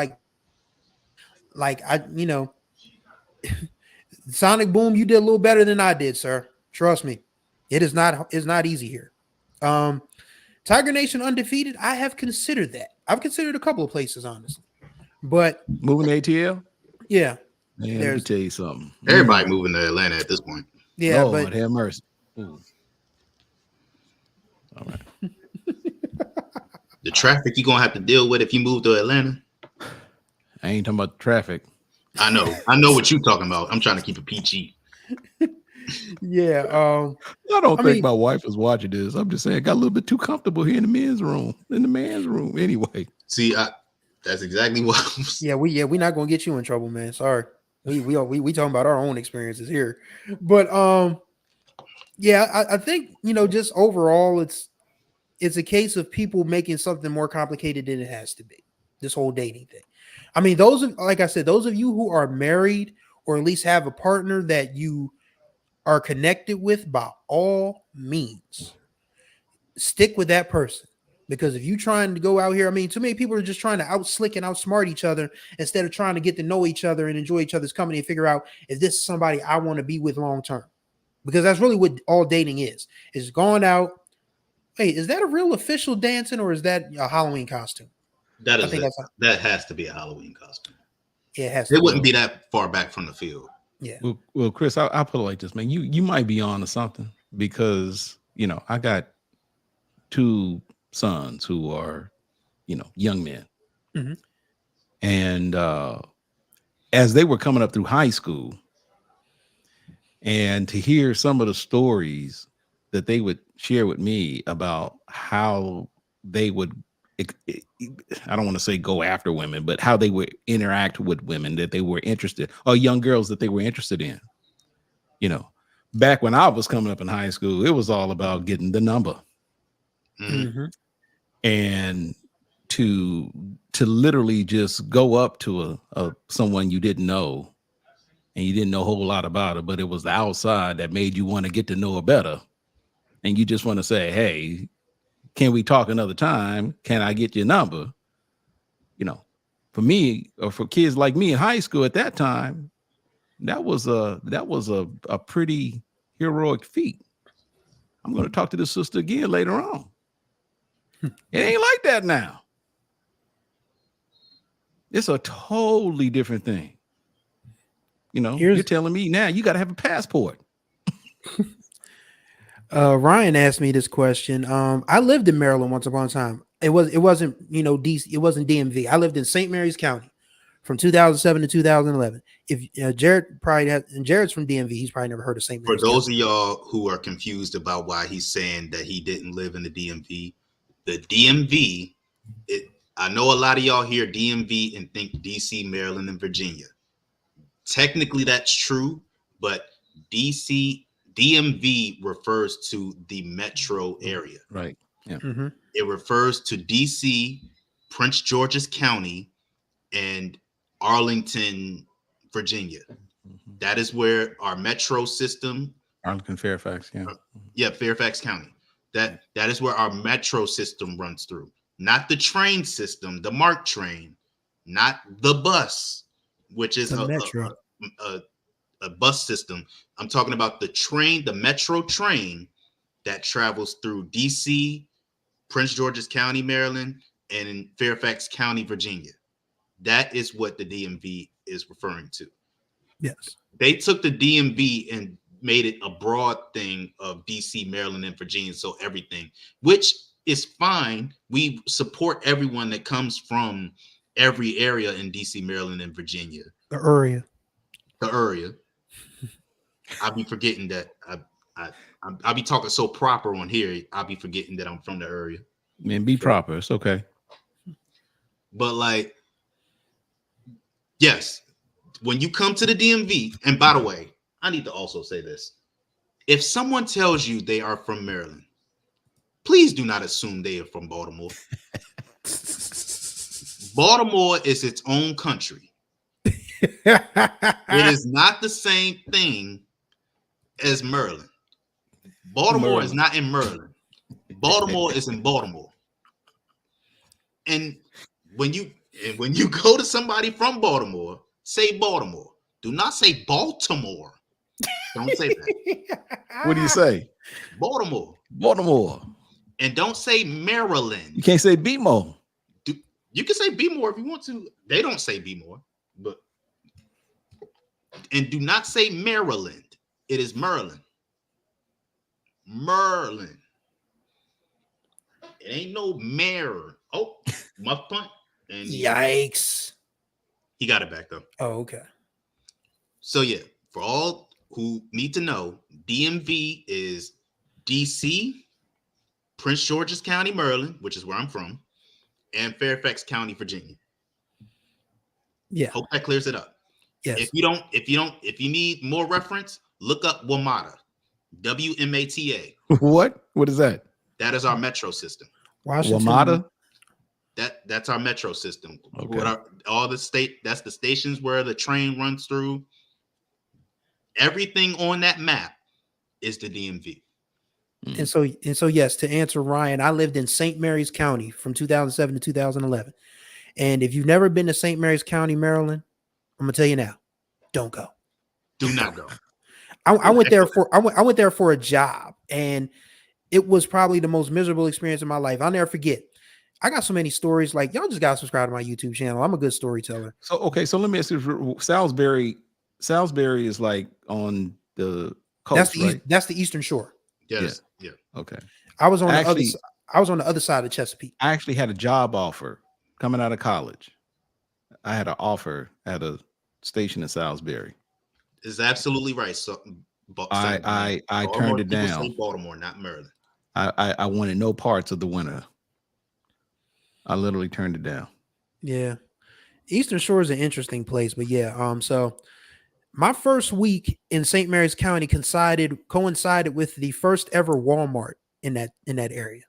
Sonic Boom, you did a little better than I did, sir. Trust me. It's not easy here. Tiger Nation undefeated. I have considered that. I've considered a couple of places, honestly. But moving to ATL? Yeah. Man, let me tell you something. Everybody moving to Atlanta at this point. Yeah, Lord, but have mercy. Ooh. All right. The traffic you're gonna have to deal with if you move to Atlanta. I ain't talking about the traffic. I know what you're talking about. I'm trying to keep it PG. Yeah. I don't think my wife is watching this. I'm just saying, I got a little bit too comfortable here in the man's room. Anyway. See, that's exactly what. We're not gonna get you in trouble, man. Sorry. We talking about our own experiences here, but I think just overall, it's a case of people making something more complicated than it has to be. This whole dating thing. I mean, those of you who are married or at least have a partner that you are connected with, by all means, stick with that person. Because if you're trying to go out here, too many people are just trying to outslick and outsmart each other instead of trying to get to know each other and enjoy each other's company and figure out if this is somebody I want to be with long term. Because that's really what all dating is. It's going out. Hey, is that a real official dancing or is that a Halloween costume? That has to be a Halloween costume. Yeah, it has. It wouldn't be that far back from the field. Yeah. Well, Chris, I'll put it like this, man. You might be on to something because I got 2 sons who are, young men. Mm-hmm. And as they were coming up through high school, and to hear some of the stories that they would share with me about how they would, I don't want to say go after women, but how they would interact with women that they were interested, or young girls that they were interested in. Back when I was coming up in high school, it was all about getting the number. Mm-hmm. And to literally just go up to a someone you didn't know and you didn't know a whole lot about it, but it was the outside that made you want to get to know her better. And you just want to say, hey, can we talk another time? Can I get your number? For me, or for kids like me in high school at that time, that was a pretty heroic feat. I'm going to talk to this sister again later on. It ain't like that now. It's a totally different thing. You're telling me now you got to have a passport. Ryan asked me this question. I lived in Maryland once upon a time. It wasn't DC. It wasn't DMV. I lived in St. Mary's County from 2007 to 2011. If Jared probably has, and Jared's from DMV, he's probably never heard of St. For Mary's those County. of y'all who are confused about why he's saying that he didn't live in the DMV, I know a lot of y'all hear DMV and think DC, Maryland, and Virginia. Technically, that's true, but DMV refers to the metro area. Right. Yeah. Mm-hmm. It refers to DC, Prince George's County, and Arlington, Virginia. That is where our metro system, Arlington, Fairfax. Yeah. Fairfax County. That is where our metro system runs through. Not the train system, the MARC train, not the bus, which is The a metro. bus system. I'm talking about the train, the metro train that travels through DC, Prince George's County, Maryland, and in Fairfax County, Virginia. That is what the DMV is referring to. Yes. They took the DMV and made it a broad thing of DC, Maryland, and Virginia. So everything, which is fine. We support everyone that comes from every area in DC, Maryland, and Virginia. The area. I'll be forgetting that. I'll be talking so proper on here. I'll be forgetting that I'm from the area. Man, be proper. It's okay. But like, yes, when you come to the DMV, and by the way, I need to also say this. If someone tells you they are from Maryland, please do not assume they are from Baltimore. Baltimore is its own country. It is not the same thing as Maryland. Baltimore is not in Maryland. Baltimore is in Baltimore. And when you go to somebody from Baltimore, say Baltimore. Do not say Baltimore. Don't say that. What do you say? Baltimore. Baltimore. And don't say Maryland. You can't say BMO. You can say be more if you want to. They don't say be more, but and do not say Maryland. It is Maryland. Merlin. It ain't no mare. Oh, muff punt. And Yikes. he got it back though. Oh, okay. So yeah, for all who need to know, DMV is DC, Prince George's County, Maryland, which is where I'm from, and Fairfax County, Virginia. Yeah. Hope that clears it up. Yes. If you need more reference, look up WMATA. WMATA. What? What is that? That is our metro system. Washington. WMATA? That's our metro system. Okay. That's the stations where the train runs through. Everything on that map is the DMV. And so yes, to answer Ryan, I lived in St. Mary's County from 2007 to 2011. And if you've never been to St. Mary's County, Maryland, I'm gonna tell you now, don't go. Do not go. I went there for a job, and it was probably the most miserable experience of my life. I'll never forget. I got so many stories. Like, y'all just gotta subscribe to my YouTube channel. I'm a good storyteller. So let me ask you, Salisbury is like on the coast, right? That's the Eastern Shore. Yes. Yeah. Okay. I was on the other side of Chesapeake. I actually had a job offer coming out of college. I had an offer at a station in Salisbury. Is absolutely right. So I turned it down. Say Baltimore, not Maryland. I wanted no parts of the winter. I literally turned it down. Yeah. Eastern Shore is an interesting place, but yeah. So my first week in St. Mary's County coincided with the first ever Walmart in that area.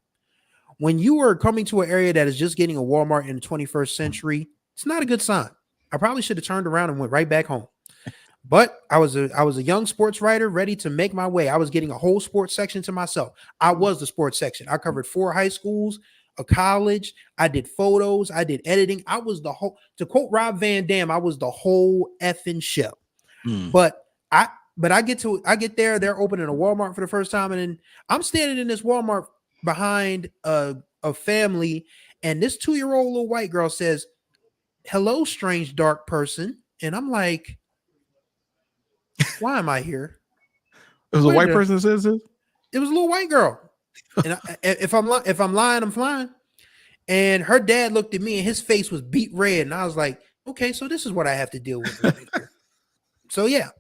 When you are coming to an area that is just getting a Walmart in the 21st century, it's not a good sign. I probably should have turned around and went right back home. But I was a young sports writer ready to make my way. I was getting a whole sports section to myself. I was the sports section. I covered 4 high schools, a college. I did photos. I did editing. I was the whole, to quote Rob Van Dam, I was the whole effing show. But I get there, they're opening a Walmart for the first time, and then I'm standing in this Walmart behind a family, and this 2-year-old little white girl says, "Hello, strange dark person." And I'm like, why am I here? It was a white person that says this? It was a little white girl. And if I'm lying, I'm flying. And her dad looked at me and his face was beet red. And I was like, okay, so this is what I have to deal with living here. So yeah,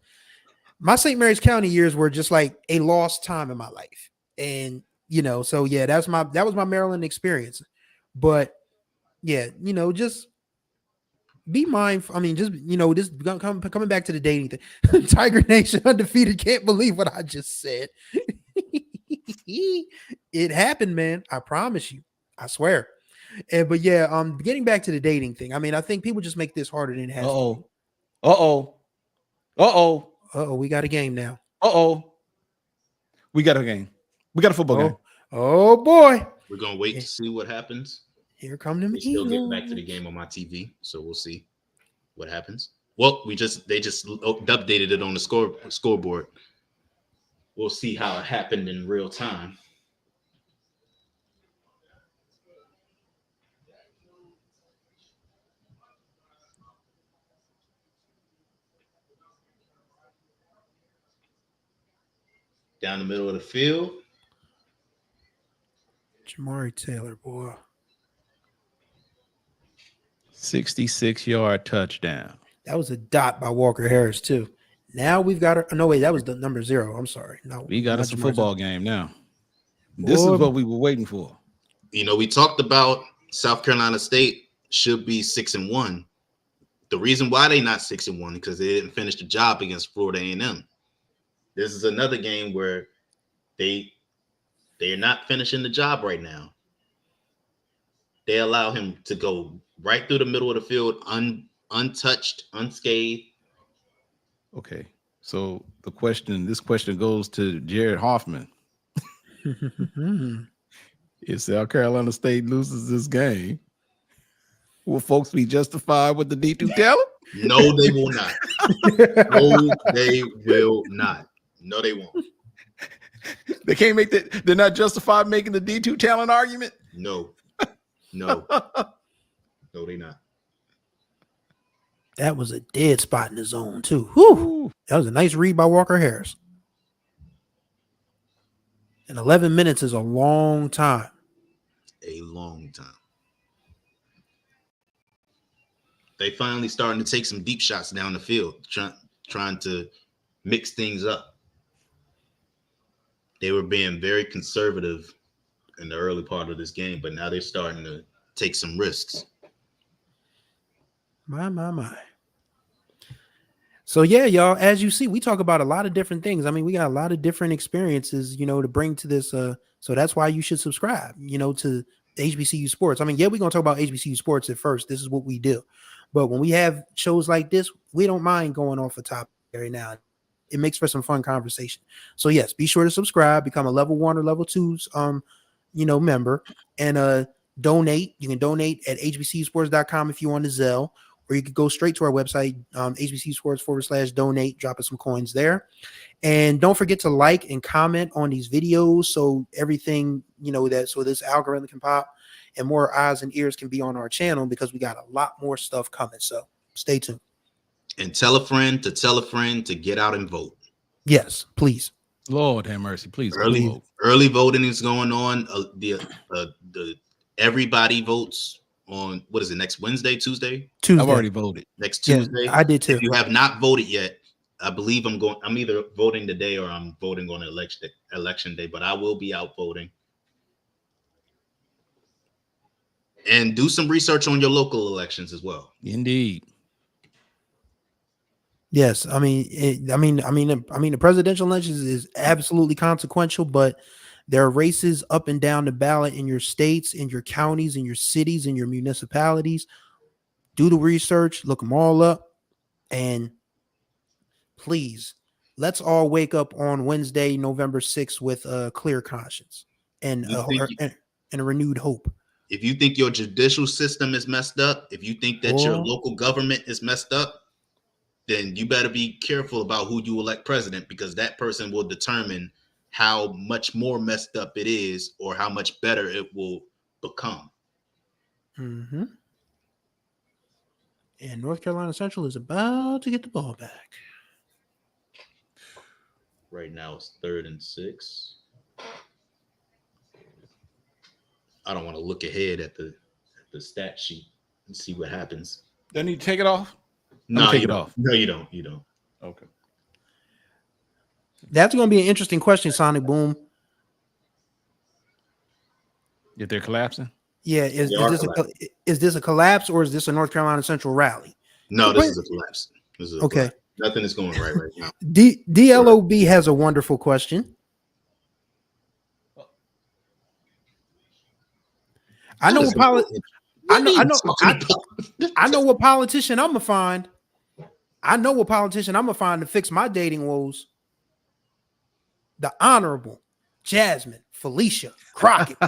my St. Mary's County years were just like a lost time in my life. And so yeah, that was my Maryland experience. But yeah, just be mindful. I mean, just this coming back to the dating thing. Tiger Nation undefeated. Can't believe what I just said. It happened, man. I promise you. I swear. But yeah, getting back to the dating thing. I mean, I think people just make this harder than it has. We got a game now. We got a game. We got a football game. Oh boy. We're gonna wait to see what happens. Here come them we still Eagles. get back to the game on my TV, so we'll see what happens. Well, they just updated it on the scoreboard. We'll see how it happened in real time. Down the middle of the field. Jamari Taylor, boy. 66-yard touchdown. That was a dot by Walker Harris, too. Now we've got no, wait, that was the number 0. I'm sorry. No, we got us a football game now. This is what we were waiting for. We talked about South Carolina State should be 6-1. The reason why they not 6-1 because they didn't finish the job against Florida A&M. This is another game where they're not finishing the job right now. They allow him to go right through the middle of the field, untouched, unscathed. Okay, so this question goes to Jared Hoffman. If South Carolina State loses this game, will folks be justified with the D2 talent? No, they will not. No, they will not. No, they won't. They can't make that. They're not justified making the D2 talent argument? No. No, they not. That was a dead spot in the zone, too. Whew. That was a nice read by Walker Harris. And 11 minutes is a long time. A long time. They finally starting to take some deep shots down the field, trying to mix things up. They were being very conservative in the early part of this game, but now they're starting to take some risks. My. So yeah, y'all, as you see, we talk about a lot of different things. I mean, we got a lot of different experiences, to bring to this. So that's why you should subscribe, to HBCU sports. I mean, yeah, we're going to talk about HBCU sports at first. This is what we do. But when we have shows like this, we don't mind going off the topic every now and then. It makes for some fun conversation. So yes, be sure to subscribe, become a level 1 or level 2's, member, and donate. You can donate at hbcusports.com if you want to Zelle, or you could go straight to our website, hbcusports.com/donate, drop us some coins there. And don't forget to like and comment on these videos so everything, so this algorithm can pop and more eyes and ears can be on our channel, because we got a lot more stuff coming. So stay tuned. And tell a friend to get out and vote. Yes, please. Lord have mercy, please. Early voting is going on. The everybody votes on, what is it, next Tuesday? Tuesday. I've already voted. Next Tuesday. Yeah, I did too. If you have not voted yet, I believe I'm either voting today or I'm voting on election day, but I will be out voting. And do some research on your local elections as well. Indeed. Yes, I mean, the presidential elections is absolutely consequential, but there are races up and down the ballot in your states, in your counties, in your cities, in your municipalities. Do the research, look them all up, and please, let's all wake up on Wednesday, November 6th with a clear conscience and a renewed hope. If you think your judicial system is messed up, if you think that your local government is messed up, then you better be careful about who you elect president, because that person will determine how much more messed up it is or how much better it will become. Mm-hmm. And North Carolina Central is about to get the ball back. Right now it's 3rd and 6. I don't want to look ahead at the stat sheet and see what happens. They need to take it off. No, take you it don't. off. No, you don't. You don't. Okay. That's going to be an interesting question, Sonic Boom. If they're collapsing. Yeah, is this a collapse or is this a North Carolina Central rally? No, this is a collapse. Okay. Collapse. Nothing is going right now. DLOB has a wonderful question. I know what politician I'm gonna find. I know what politician I'm gonna find to fix my dating woes. The Honorable Jasmine Felicia Crockett.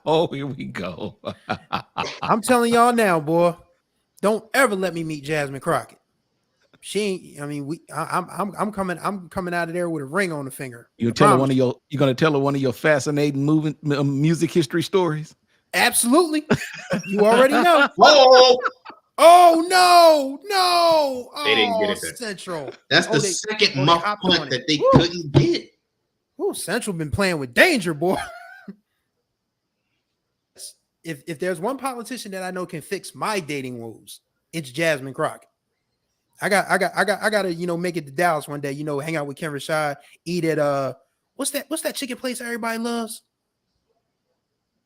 Oh, here we go. I'm telling y'all now, boy. Don't ever let me meet Jasmine Crockett. She ain't. I mean, I'm coming out of there with a ring on the finger. You're gonna tell her one of your fascinating music history stories. Absolutely. You already know. Oh, no. They didn't get it there. Central. That's the second muff punt that they couldn't get. Oh, Central been playing with danger, boy. If there's one politician that I know can fix my dating woes, it's Jasmine Crockett. I gotta make it to Dallas one day, hang out with Ken Rashad, eat at what's that chicken place everybody loves?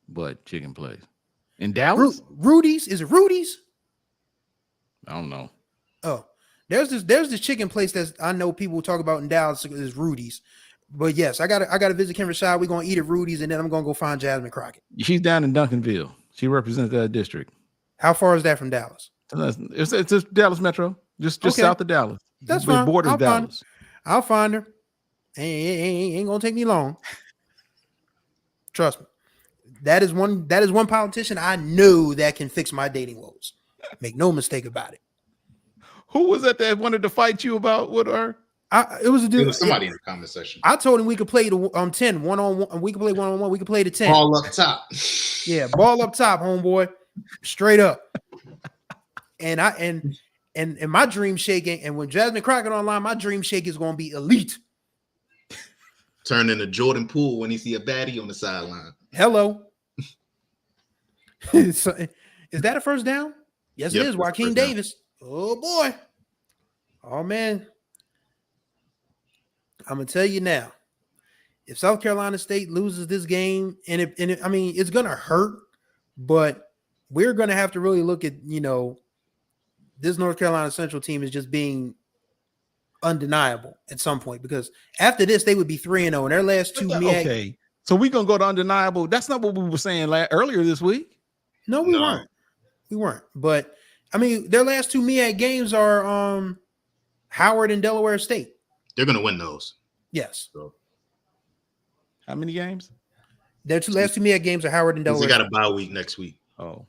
What chicken place? In Dallas? Rudy's? Is it Rudy's? I don't know. Oh, there's this chicken place that I know people talk about in Dallas is Rudy's. But yes, I gotta visit Ken Rashad. We're gonna eat at Rudy's and then I'm gonna go find Jasmine Crockett. She's down in Duncanville. She represents that district. How far is that from Dallas? It's just Dallas Metro, just okay. South of Dallas. That's fine. Borders Dallas. I'll find her. Ain't gonna take me long. Trust me. That is one politician I know that can fix my dating woes. Make no mistake about it. Who was that wanted to fight you about with her? It was a dude. It was somebody in the comment section. I told him we could play the 10 1-on-1. We could play 1-on-1. We could play the 10. Ball up top. Yeah, ball up top, homeboy. Straight up. And my dream shaking. And when Jasmine Crockett online, my dream shake is going to be elite. Turn into Jordan Poole when he see a baddie on the sideline. Hello. So, is that a first down? Yes, it is. Joaquin Davis. Oh boy. Oh man. I'm gonna tell you now. If South Carolina State loses this game, it's gonna hurt, but we're gonna have to really look at this North Carolina Central team is just being undeniable at some point, because after this they would be 3-0 and their last two. Okay, so we're gonna go to undeniable. That's not what we were saying earlier this week. No, we weren't. But their last two MEAC games are Howard and Delaware State. They're gonna win those. Yes. So. How many games? Their last two MEAC games are Howard and Delaware. They got a bye week next week. Oh.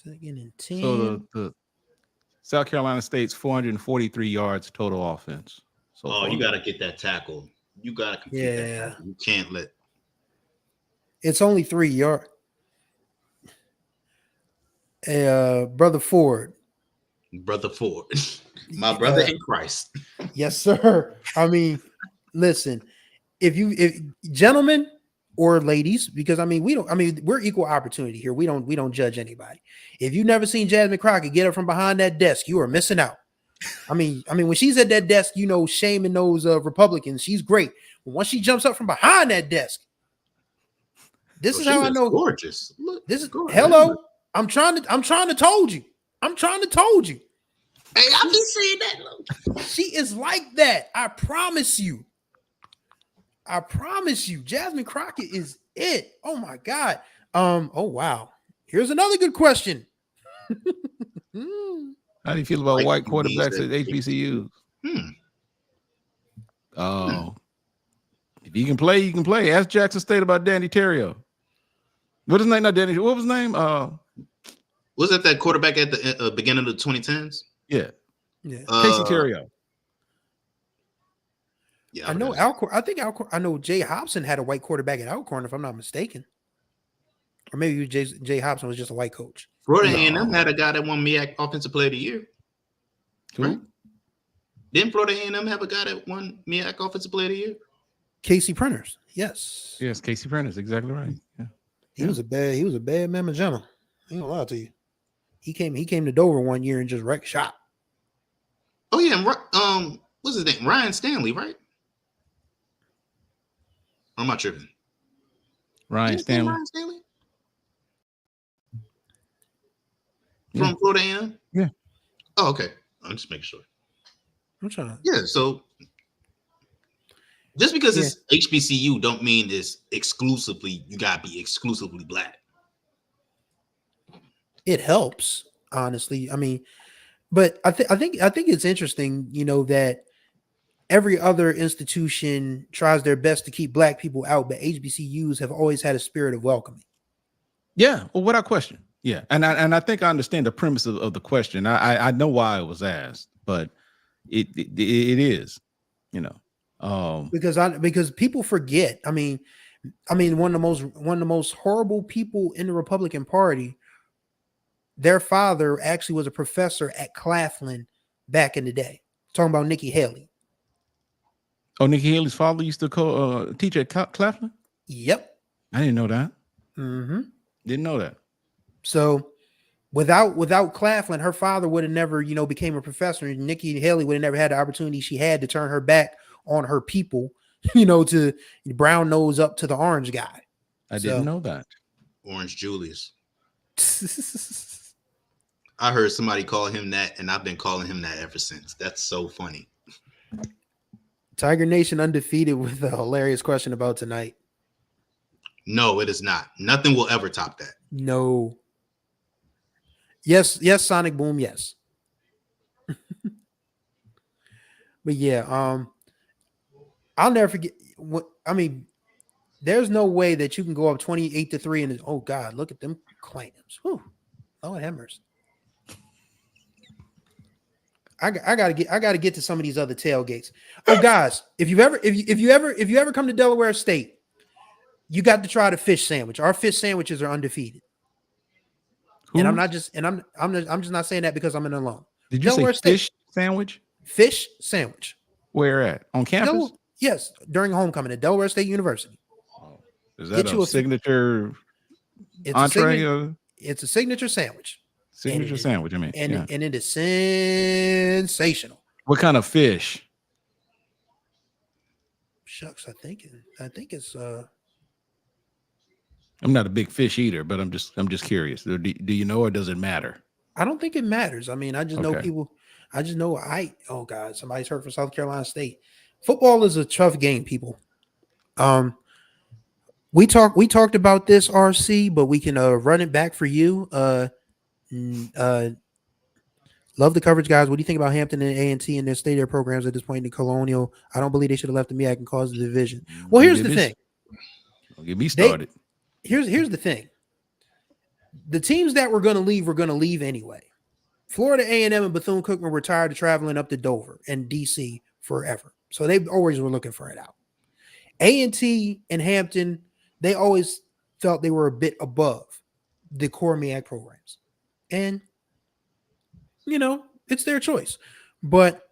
Second and 10. So the South Carolina State's 443 yards total offense. So you got to get that tackle. You got to complete that tackle. You can't let. It's only 3 yards. Brother Ford. My brother in Christ. Yes, sir. Listen, if gentlemen or ladies, because we're equal opportunity here. We don't judge anybody. If you've never seen Jasmine Crockett get up from behind that desk, you are missing out. When she's at that desk, shaming those Republicans, she's great. But once she jumps up from behind that desk, this is how I know. Gorgeous. Look, this is gorgeous. Hello. I'm trying to told you. Hey, I'm just saying that. She is like that. I promise you. Jasmine Crockett is it. Oh my God. Oh wow. Here's another good question. How do you feel about white quarterbacks at HBCUs? Oh, if you can play, you can play. Ask Jackson State about Danny Terrio. What was his name? Not Danny. What was his name? Was that quarterback at the beginning of the 2010s? Yeah. Casey Terrio. Yeah, I know Alcorn. Alcorn. I think Alcorn. I know Jay Hobson had a white quarterback at Alcorn, if I'm not mistaken, or maybe Jay Hobson was just a white coach. Florida No. A&M had a guy that won MEAC Offensive Player of the Year. Who? Right? Didn't Florida A&M have a guy that won MEAC Offensive Player of the Year? Casey Printers. Yes. Yes, Casey Prentice, exactly right. Yeah. He was a bad man, Magenta. I ain't gonna lie to you. He came to Dover one year and just wrecked shop. Oh yeah, and what's his name? Ryan Stanley, right? Or am I tripping? Ryan Isn't his name Stanley. Ryan Stanley? Yeah. From Florida A&M? Yeah. Oh, okay. I'm just making sure. I'm trying to. Yeah, so just because it's HBCU don't mean it's exclusively, you gotta be exclusively black. It helps, honestly. I mean, but I think it's interesting, that every other institution tries their best to keep black people out, but HBCUs have always had a spirit of welcoming. Yeah, well, without question. Yeah, and I think I understand the premise of the question. I know why it was asked, but it is, because people forget. I mean, one of the most horrible people in the Republican Party, their father actually was a professor at Claflin back in the day. Talking about Nikki Haley. Oh, Nikki Haley's father used to teach at Claflin? Yep. I didn't know that. Mm-hmm. Didn't know that. So without Claflin, her father would have never, became a professor, and Nikki Haley would have never had the opportunity she had to turn her back on her people, to brown nose up to the orange guy. I didn't know that. Orange Julius. I heard somebody call him that, and I've been calling him that ever since. That's so funny. Tiger Nation undefeated with a hilarious question about tonight. No, it is not. Nothing will ever top that. No. Yes, Sonic Boom, yes. But yeah, I'll never forget there's no way that you can go up 28-3 and oh God, look at them clams. Whew. Lord have mercy. I gotta get to some of these other tailgates. Oh, guys, if you ever come to Delaware State, you got to try the fish sandwich. Our fish sandwiches are undefeated. Who? And I'm just not saying that because I'm in alone. Did you Delaware say State. fish sandwich? Fish sandwich. Where at? On campus? Yes, during homecoming at Delaware State University. Oh, is that a signature entree? It's a signature sandwich. Signature sandwich, I mean. And it is sensational. What kind of fish? Shucks, I think it's I'm not a big fish eater, but I'm just curious. Do you know, or does it matter? I don't think it matters. I mean, I just know Okay. people. I just know oh God, somebody's hurt for South Carolina State. Football is a tough game, people. We talked about this, RC, but we can run it back for you. Love the coverage, guys. What do you think about Hampton and A&T and their stadium programs at this point in the Colonial? I don't believe they should have left the MEAC and caused the division. Well, here's the thing. Don't get me started. Here's the thing. The teams that were going to leave anyway. Florida A&M and Bethune-Cookman were tired of traveling up to Dover and DC forever. So they always were looking for it out. A&T and Hampton, they always felt they were a bit above the core MEAC programs. And, it's their choice. But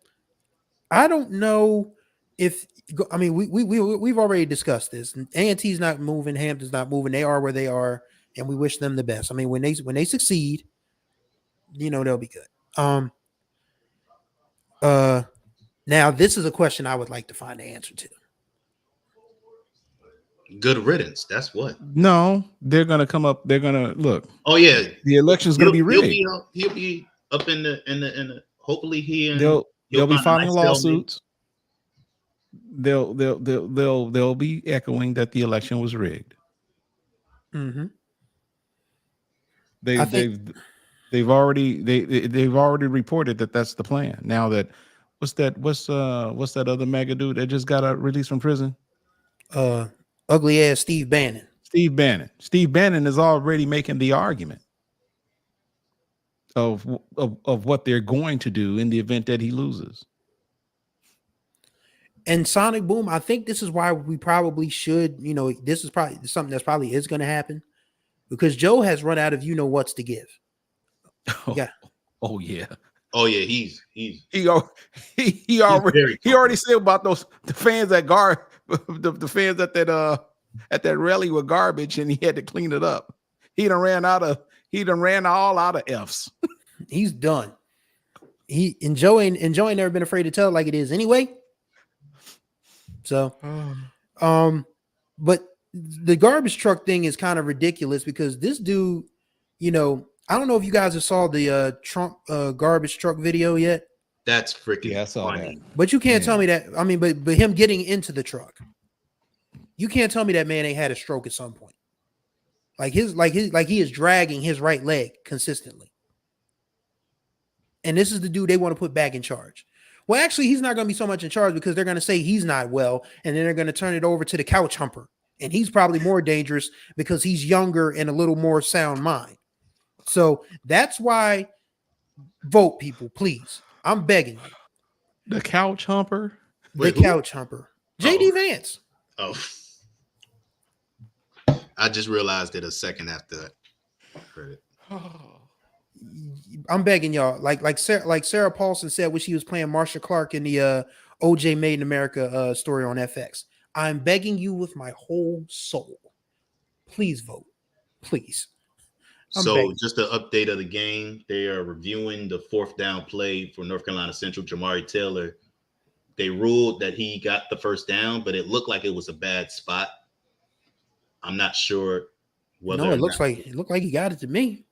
I don't know if – I mean, we've already discussed this. A&T's not moving. Hampton's not moving. They are where they are, and we wish them the best. I mean, when they succeed, they'll be good. Now, this is a question I would like to find the answer to. Good riddance. That's what. No, they're gonna come up. They're gonna look. Oh yeah, the election's gonna be rigged. He'll be up in the. Hopefully they'll be filing lawsuits. They'll be echoing that the election was rigged. Mm-hmm. They've already reported that that's the plan. Now that what's that other mega dude that just got out released from prison? Ugly ass Steve Bannon. Steve Bannon is already making the argument of what they're going to do in the event that he loses. And Sonic Boom, I think this is why we probably should, this is probably something that's probably is going to happen because Joe has run out of what's to give. Yeah. Oh yeah. Oh yeah, he's He already said about the fans that the fans at that rally were garbage and he had to clean it up. He done ran all out of F's. He's done. Joe ain't never been afraid to tell it like it is anyway. So but the garbage truck thing is kind of ridiculous because this dude, I don't know if you guys have saw the Trump garbage truck video yet. That's freaking I saw funny. that. But you can't tell me that. I mean, but him getting into the truck, you can't tell me that man ain't had a stroke at some point. Like he is dragging his right leg consistently. And this is the dude they want to put back in charge. Well, actually, he's not going to be so much in charge because they're going to say he's not well, and then they're going to turn it over to the couch humper. And he's probably more dangerous because he's younger and a little more sound mind. So that's why vote, people, please. I'm begging you. The couch humper? Couch humper. JD Vance. Oh. I just realized it a second after that. Credit. I'm begging y'all. Like Sarah Paulson said when she was playing Marsha Clark in the OJ Made in America story on FX. I'm begging you with my whole soul. Please vote. Please. So just an update of the game. They are reviewing the 4th down play for North Carolina Central, Jamari Taylor. They ruled that he got the first down, but it looked like it was a bad spot. I'm not sure whether. No, it looked like he got it to me.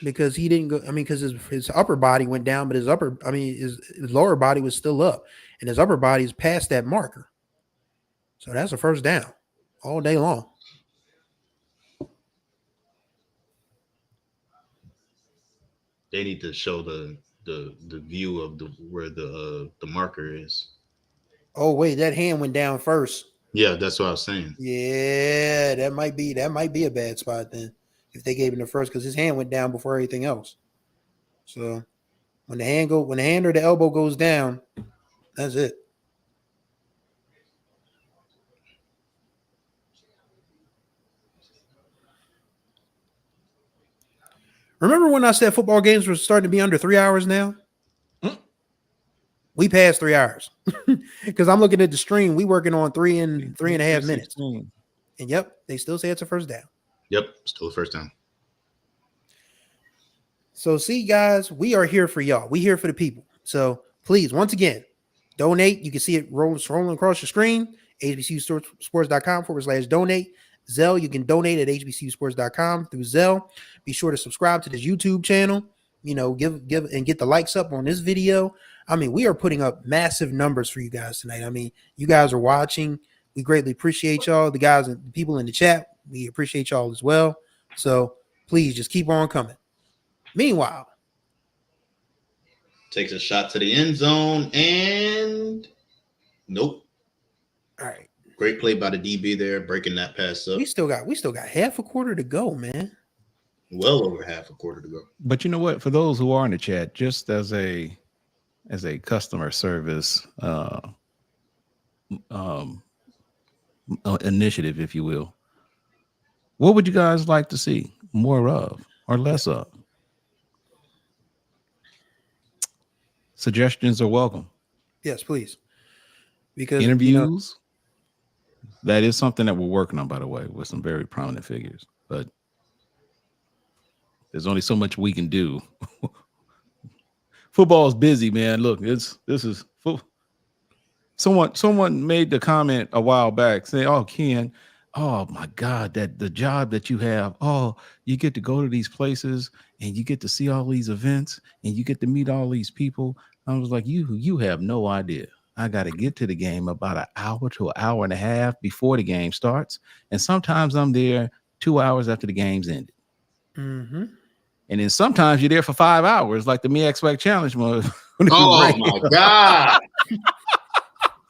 Because he didn't go. I mean, because his upper body went down, but his lower body was still up, and his upper body is past that marker. So that's a first down all day long. They need to show the view of where the marker is. Oh wait, that hand went down first. Yeah, that's what I was saying. Yeah, that might be a bad spot then if they gave him the first because his hand went down before everything else. So when the hand or the elbow goes down, that's it. Remember when I said football games were starting to be under 3 hours now? We passed 3 hours because I'm looking at the stream. We working on 3.5 minutes. And yep, they still say it's a first down. Yep, still a first down. So see, guys, we are here for y'all. We here for the people. So please, once again, donate. You can see it rolling across your screen. HBCUsports.com/donate. Zelle, you can donate at HBCUsports.com through Zelle. Be sure to subscribe to this YouTube channel. Give and get the likes up on this video. I mean, we are putting up massive numbers for you guys tonight. I mean, you guys are watching. We greatly appreciate y'all. The guys and the people in the chat, we appreciate y'all as well. So please just keep on coming. Meanwhile, takes a shot to the end zone and nope. All right. Great play by the DB there, breaking that pass up. We still got half a quarter to go, man. Well over half a quarter to go. But you know what? For those who are in the chat, just as a customer service initiative, if you will, what would you guys like to see more of or less of? Suggestions are welcome. Yes, please. Because interviews, that is something that we're working on, by the way, with some very prominent figures. But there's only so much we can do. Football's busy, man. Look, this is someone made the comment a while back saying, "Oh, Ken, oh my God, that the job that you have, oh, you get to go to these places and you get to see all these events and you get to meet all these people." I was like, you have no idea. I got to get to the game about an hour to an hour and a half before the game starts. And sometimes I'm there 2 hours after the game's ended. Mm-hmm. And then sometimes you're there for 5 hours, like the Me Expect Challenge mode. Oh my God.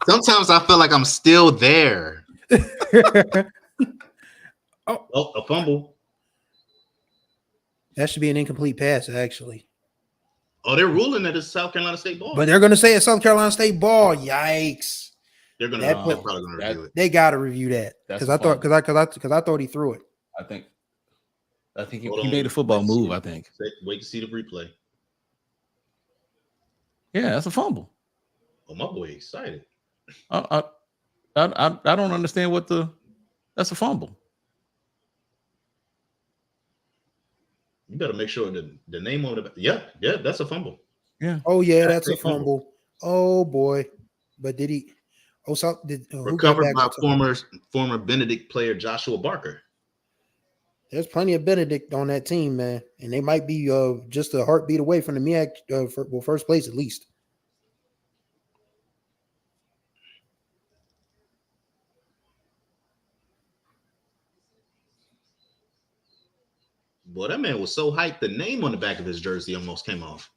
Sometimes I feel like I'm still there. Oh, a fumble. That should be an incomplete pass, actually. Oh, they're ruling that it's South Carolina State ball. But they're going to say it's South Carolina State ball. Yikes! They're gonna. That- They're probably gonna review it. They got to review that That's because a I thought fumble. because I thought he threw it. I think Hold he on. made a football Wait to see move. it. I think. Wait to see the replay. Yeah, that's a fumble. Oh, my boy excited. I don't understand what that's a fumble. You better make sure the name on the yeah, that's a fumble. Yeah. Oh yeah, that's a a fumble. fumble. Oh boy, but did he? Oh, so did who got Recovered back by on top? former Benedict player Joshua Barker. There's plenty of Benedict on that team, man, and they might be just a heartbeat away from the MEAC first place at least. Boy, that man was so hyped. The name on the back of his jersey almost came off.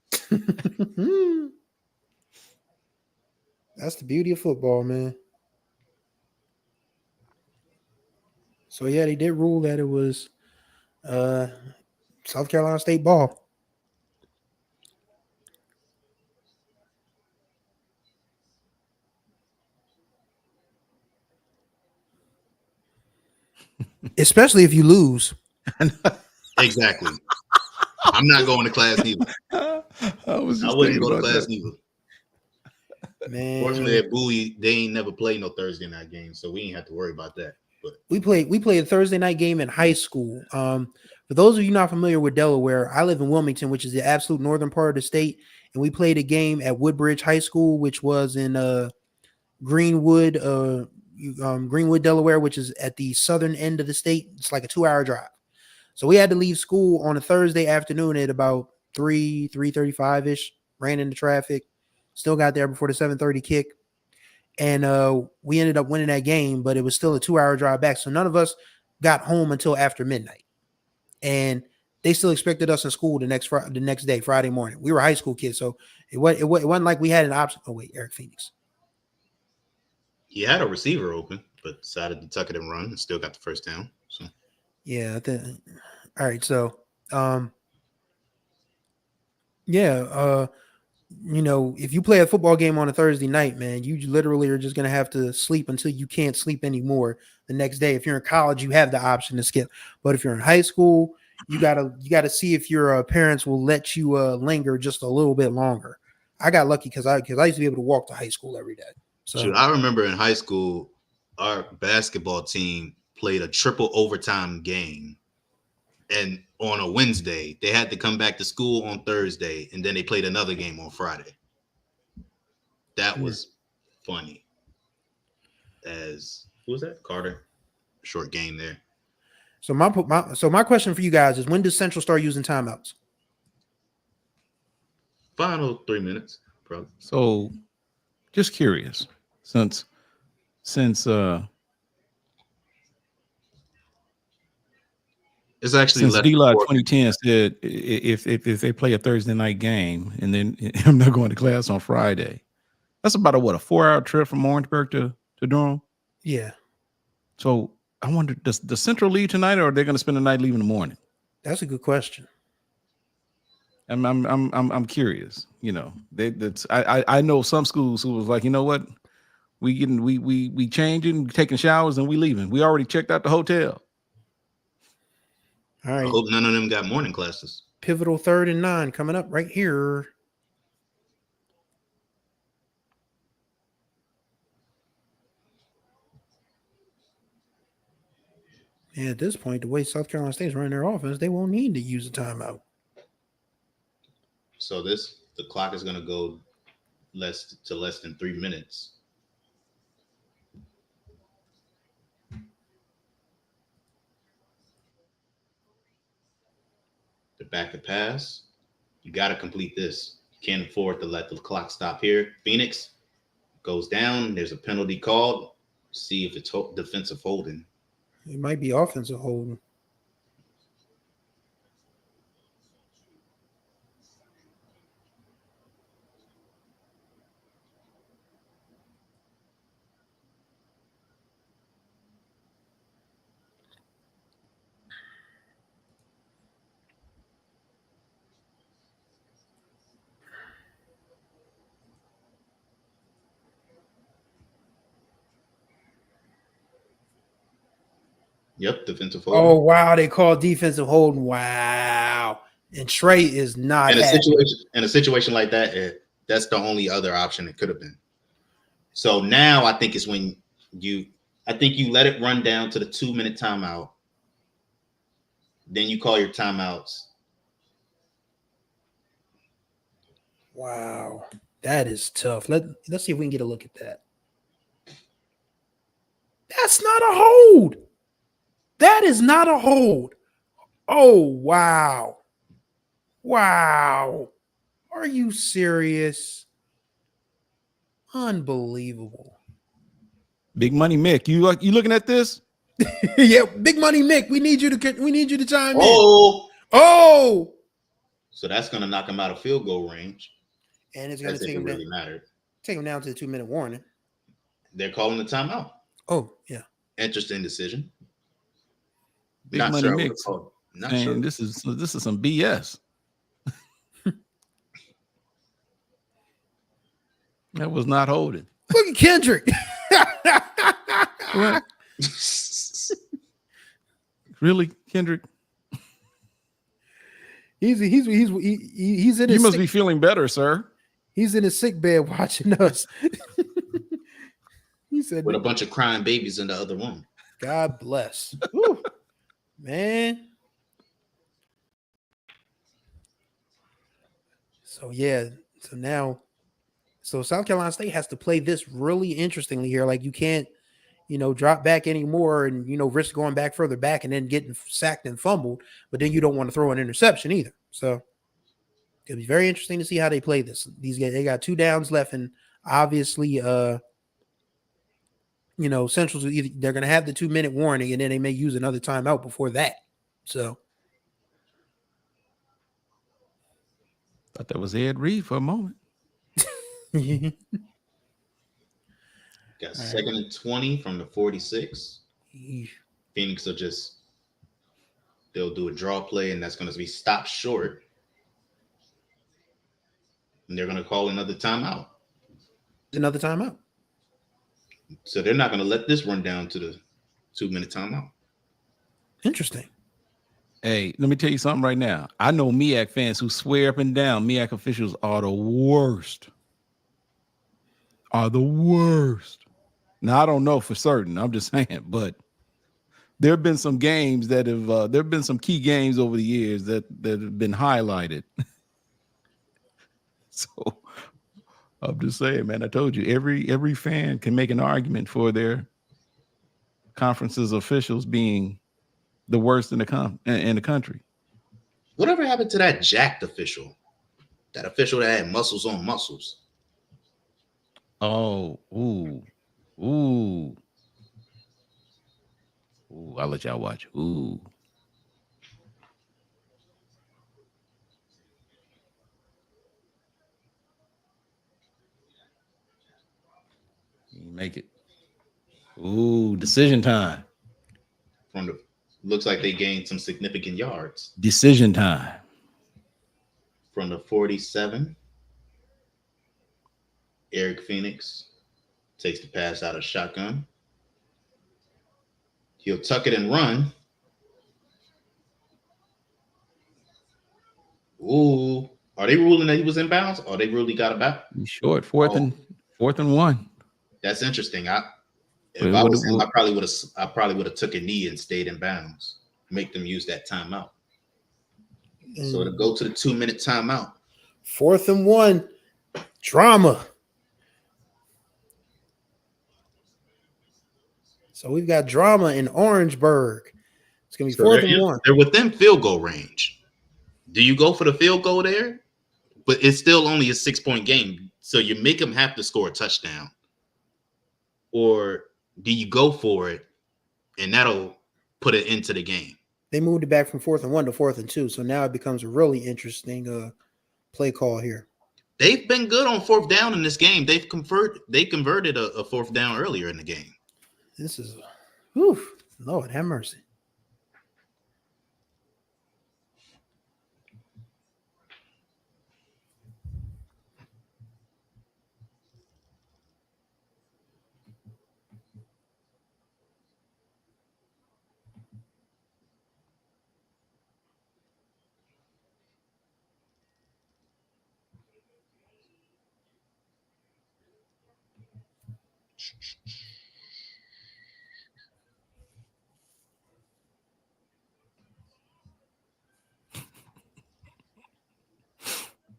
That's the beauty of football, man. So yeah, they did rule that it was South Carolina State ball. Especially if you lose. Exactly. I'm not going to class neither. I wouldn't go to class neither. Man, Fortunately, at Bowie, they ain't never played no Thursday night game, so we ain't have to worry about that. But we played a Thursday night game in high school. For those of you not familiar with Delaware, I live in Wilmington, which is the absolute northern part of the state, and we played a game at Woodbridge High School, which was in Greenwood, Greenwood, Delaware, which is at the southern end of the state. It's like a 2-hour drive. So we had to leave school on a Thursday afternoon at about 3:35 ish. Ran into traffic, still got there before the 7:30 kick, and we ended up winning that game. But it was still a 2-hour drive back, so none of us got home until after midnight. And they still expected us in school the next day, Friday morning. We were high school kids, so it wasn't like we had an option. Oh wait, Eric Phoenix. he had a receiver open, but decided to tuck it and run and still got the first down. So Yeah. All right. So, yeah. If you play a football game on a Thursday night, man, you literally are just going to have to sleep until you can't sleep anymore the next day. If you're in college, you have the option to skip. But if you're in high school, you gotta see if your parents will let you linger just a little bit longer. I got lucky because I used to be able to walk to high school every day. So shoot, I remember in high school, our basketball team played a triple overtime game. And on a Wednesday, they had to come back to school on Thursday, and then they played another game on Friday. That was funny. As who was that? Carter. Short game there. So my question for you guys is, when does Central start using timeouts? Final 3 minutes, probably. So, just curious, since It's actually since D-Lot 2010 said if they play a Thursday night game and then I'm not going to class on Friday, that's about a 4-hour trip from Orangeburg to Durham. Yeah, So I wonder, does the Central leave tonight, or are they going to spend the night leaving in the morning? that's a good question. I'm curious. I know some schools who was like, you know what, we changing, taking showers, and we leaving. We already checked out the hotel. All right, I hope none of them got morning classes. pivotal 3rd and 9 coming up right here. And at this point, the way South Carolina State's running their offense, they won't need to use a timeout. So the clock is going to go less than 3 minutes. The back to pass. You got to complete this. You can't afford to let the clock stop here. Phoenix goes down. There's a penalty called. See if it's defensive holding. It might be offensive holding. Yep, defensive Oh holding. wow, they call defensive holding. Wow, and Trey is not In a happy. situation like that, that's the only other option it could have been. So now I think it's when you let it run down to the 2-minute timeout. Then you call your timeouts. Wow, that is tough. Let's see if we can get a look at that. That's not a hold. That is not a hold. Oh wow, wow. Are you serious? Unbelievable. Big Money Mick, you looking at this? Yeah, Big Money Mick. We need you to chime in. Oh, Oh, so that's gonna knock him out of field goal range. and it's going to That's if take it him really down, mattered. take him down to the 2-minute warning. They're calling the timeout. Oh yeah. Interesting decision. Big Not Money sure I would have Mick called. Not saying sure. this is some BS. That was not holding. Look at Kendrick. What? Really, Kendrick? He's in You his must sick, be feeling better, sir. he's in his sick bed watching us. He said, With a bunch of crying babies in the other room. God bless. Woo. Man. So yeah, so South Carolina State has to play this really interestingly here. Like you can't, drop back anymore and risk going back further back and then getting sacked and fumbled, but then you don't want to throw an interception either. So it'll be very interesting to see how they play this. These guys, they got 2 downs left, and obviously Central's they're gonna have the 2-minute warning and then they may use another timeout before that. So Thought that was Ed Reed for a moment. Got second and 20 from the 46. Yeesh. Phoenix they'll do a draw play, and that's going to be stopped short. And they're going to call another timeout. Another timeout. So they're not going to let this run down to the 2-minute timeout. Interesting. Hey, let me tell you something right now. I know MEAC fans who swear up and down MEAC officials are the worst. Now, I don't know for certain. I'm just saying, but there have been some games that have there have been some key games over the years that have been highlighted. So I'm just saying, man, I told you every fan can make an argument for their conference's officials being the worst in the country. Whatever happened to that jacked official? That official that had muscles on muscles. Oh, ooh, I'll let y'all watch. Ooh. You make it. Ooh, decision time. Looks like they gained some significant yards. Decision time. From the 47, Eric Phoenix takes the pass out of shotgun. He'll tuck it and run. Ooh, are they ruling that he was in bounds? Or they really got about? He's short. Fourth and 1. That's interesting. If I was him, I probably would have took a knee and stayed in bounds. Make them use that timeout. So to go to the 2-minute timeout. 4th and 1. Drama. So we've got drama in Orangeburg. It's gonna be 4th and 1. They're within field goal range. Do you go for the field goal there? But it's still only a 6-point game. So you make them have to score a touchdown. Or do you go for it and that'll put it into the game? They moved it back from 4th and 1 to 4th and 2. So now it becomes a really interesting play call here. They've been good on 4th down in this game. They converted a 4th down earlier in the game. This is, whew, Lord have mercy.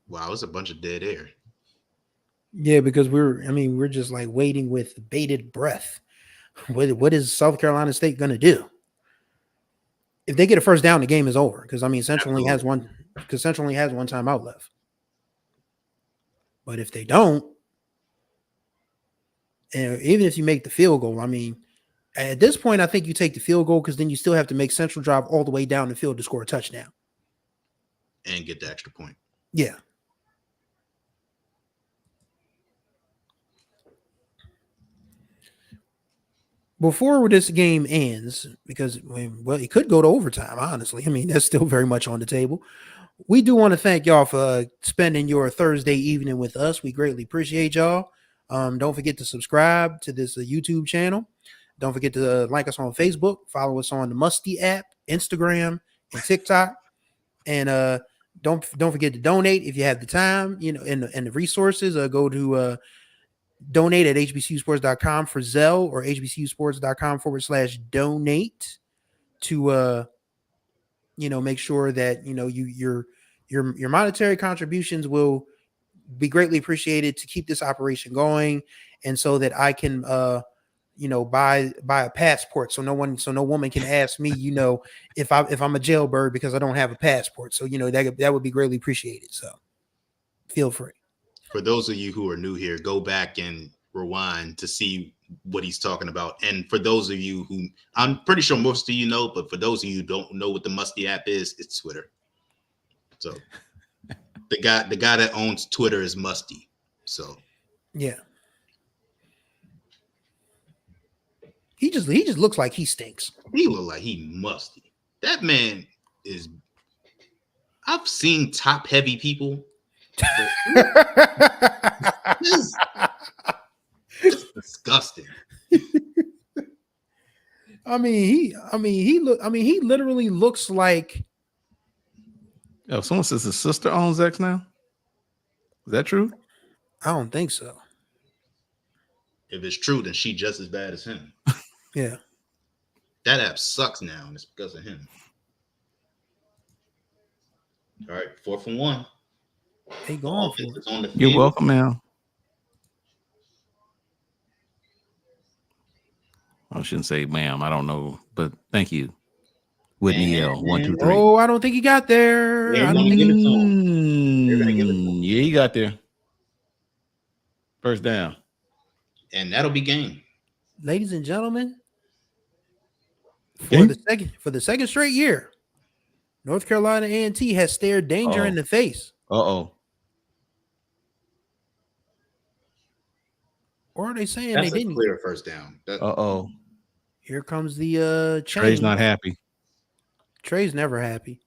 Wow, it's a bunch of dead air. Yeah, because we're just like waiting with bated breath. What is South Carolina State going to do? If they get a first down, the game is over. Because Central only has one. Because Central only has one timeout left. But if they don't, and even if you make the field goal, at this point, I think you take the field goal because then you still have to make Central drive all the way down the field to score a touchdown and get the extra point. Yeah. Before this game ends, because it could go to overtime, honestly. That's still very much on the table. We do want to thank y'all for spending your Thursday evening with us. We greatly appreciate y'all. Don't forget to subscribe to this YouTube channel. Don't forget to like us on Facebook. Follow us on the Musty app, Instagram, and TikTok. And don't forget to donate if you have the time, and the resources. Go to donate at hbcusports.com for Zelle or hbcusports.com/donate to make sure that your monetary contributions will be greatly appreciated to keep this operation going, and so that I can buy a passport so no woman can ask me if I'm a jailbird because I don't have a passport. So that would be greatly appreciated. So feel free. For those of you who are new here, go back and rewind to see what he's talking about. And for those of you who, I'm pretty sure most of you know, but for those of you who don't know what the Musty app is, it's Twitter. So the guy that owns Twitter is Musty. So yeah, he just looks like he stinks. He look like he musty. That man is. I've seen top heavy people. It's disgusting. He literally looks like. Oh, someone says his sister owns X now. Is that true? I don't think so. If it's true, then she just as bad as him. Yeah. That app sucks now, and it's because of him. All right, 4th and 1. They going for it. On the field. You're welcome, man. I shouldn't say, ma'am. I don't know, but thank you. Whitney L. 1, 2, 3. Oh, I don't think he got there. They're gonna give it to him. Yeah, he got there. First down. And that'll be game. Ladies and gentlemen, for the second straight year, North Carolina A&T has stared danger in the face. Uh-oh. Or are they saying That's they didn't? Clear first down. Uh-oh. Here comes the change. Trey's not happy. Trey's never happy.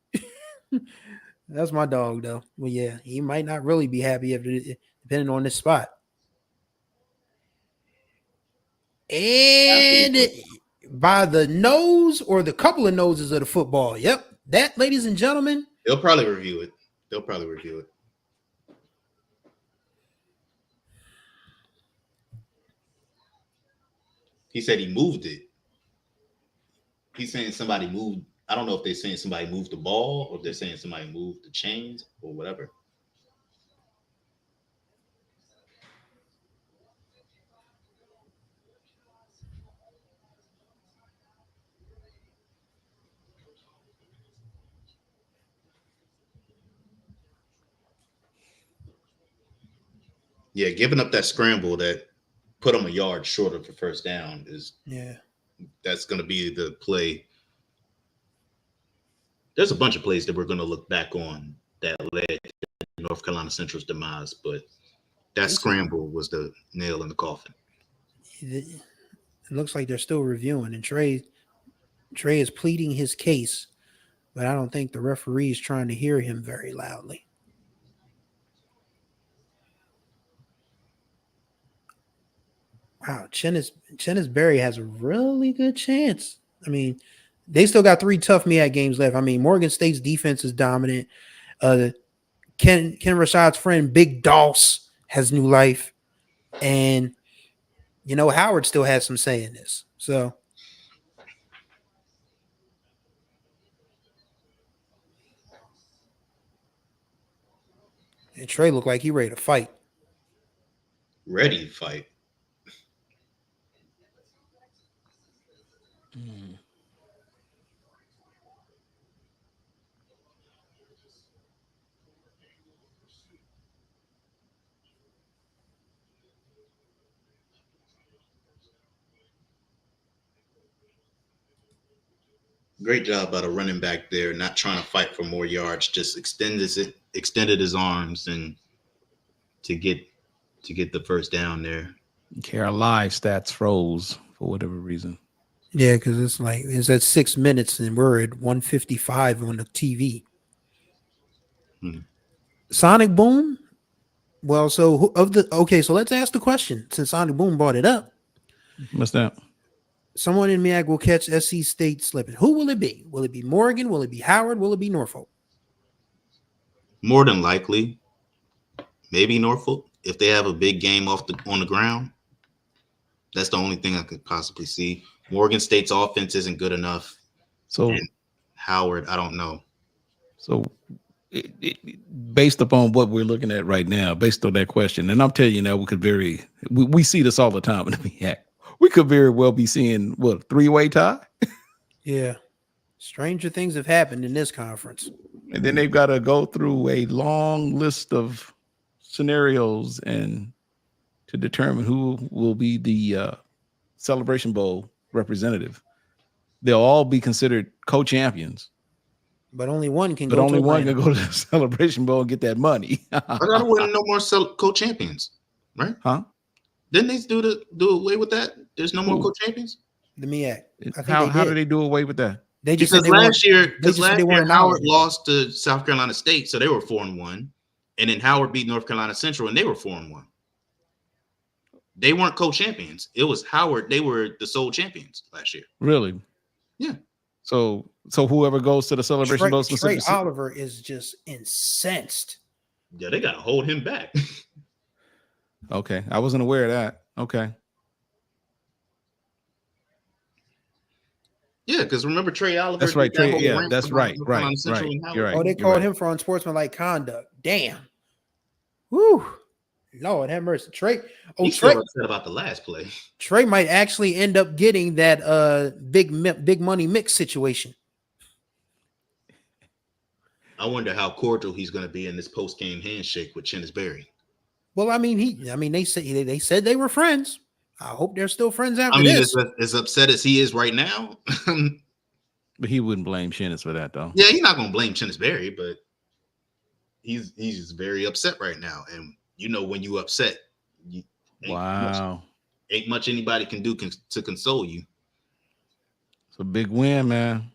That's my dog, though. Well, yeah, he might not really be happy depending on this spot. And by the nose or the couple of noses of the football. Yep. That, ladies and gentlemen. They'll probably review it. He said he moved it. He's saying somebody moved. I don't know if they're saying somebody moved the ball or if they're saying somebody moved the chains or whatever. Yeah, giving up that scramble that put them a yard short of the first down that's going to be the play. There's a bunch of plays that we're going to look back on that led to North Carolina Central's demise, but that scramble was the nail in the coffin. It looks like they're still reviewing, and Trey is pleading his case, but I don't think the referee is trying to hear him very loudly. Wow, Chennis Berry has a really good chance. They still got 3 tough MEAC games left. Morgan State's defense is dominant. Ken Rashad's friend Big Doss has new life, and Howard still has some say in this. So and Trey looked like he ready to fight. Ready to fight. Great job by the running back there, not trying to fight for more yards, just extended his arms and to get the first down there. Our live stats froze for whatever reason. Yeah, because it's at 6 minutes and we're at 155 on the TV. Sonic Boom. Well, so so let's ask the question since Sonic Boom brought it up. What's that? Someone in MEAC will catch SC State slipping. Who will it be? Will it be Morgan? Will it be Howard? Will it be Norfolk? More than likely, maybe Norfolk if they have a big game on the ground. That's the only thing I could possibly see. Morgan State's offense isn't good enough. So and Howard, I don't know. So based upon what we're looking at right now, based on that question, and I'm telling you now, we see this all the time in the MEAC. We could very well be seeing what, 3-way tie? Yeah. Stranger things have happened in this conference. And then they've got to go through a long list of scenarios and to determine who will be the Celebration Bowl representative. They'll all be considered co-champions. But only one can go to the Celebration Bowl and get that money. I gotta win no more co-champions, right? Huh? Didn't they do away with that? There's no more co-champions? The MEAC. How do they do away with that? Because last year Howard lost to South Carolina State, so they were 4-1, and then Howard beat North Carolina Central, and they were 4-1. They weren't co-champions. It was Howard. They were the sole champions last year. Really? Yeah. So whoever goes to the Celebration Bowl, Trey Oliver is just incensed. Yeah, they gotta hold him back. Okay, I wasn't aware of that. Okay. Yeah, because remember Trey Oliver. That's right. Trey. Yeah, that's right. Right. You're right. Oh, they called him for unsportsmanlike conduct. Damn. Woo. Lord have mercy. Trey. Oh, He's Trey. still upset about the last play. Trey might actually end up getting that big money mix situation. I wonder how cordial he's going to be in this post game handshake with Chennis Berry. Well, they said they were friends. I hope they're still friends after this. As upset as he is right now. But he wouldn't blame Chennis for that, though. Yeah, he's not going to blame Chennis Berry, but he's very upset right now. And when you upset, ain't much anybody can do to console you. It's a big win, man.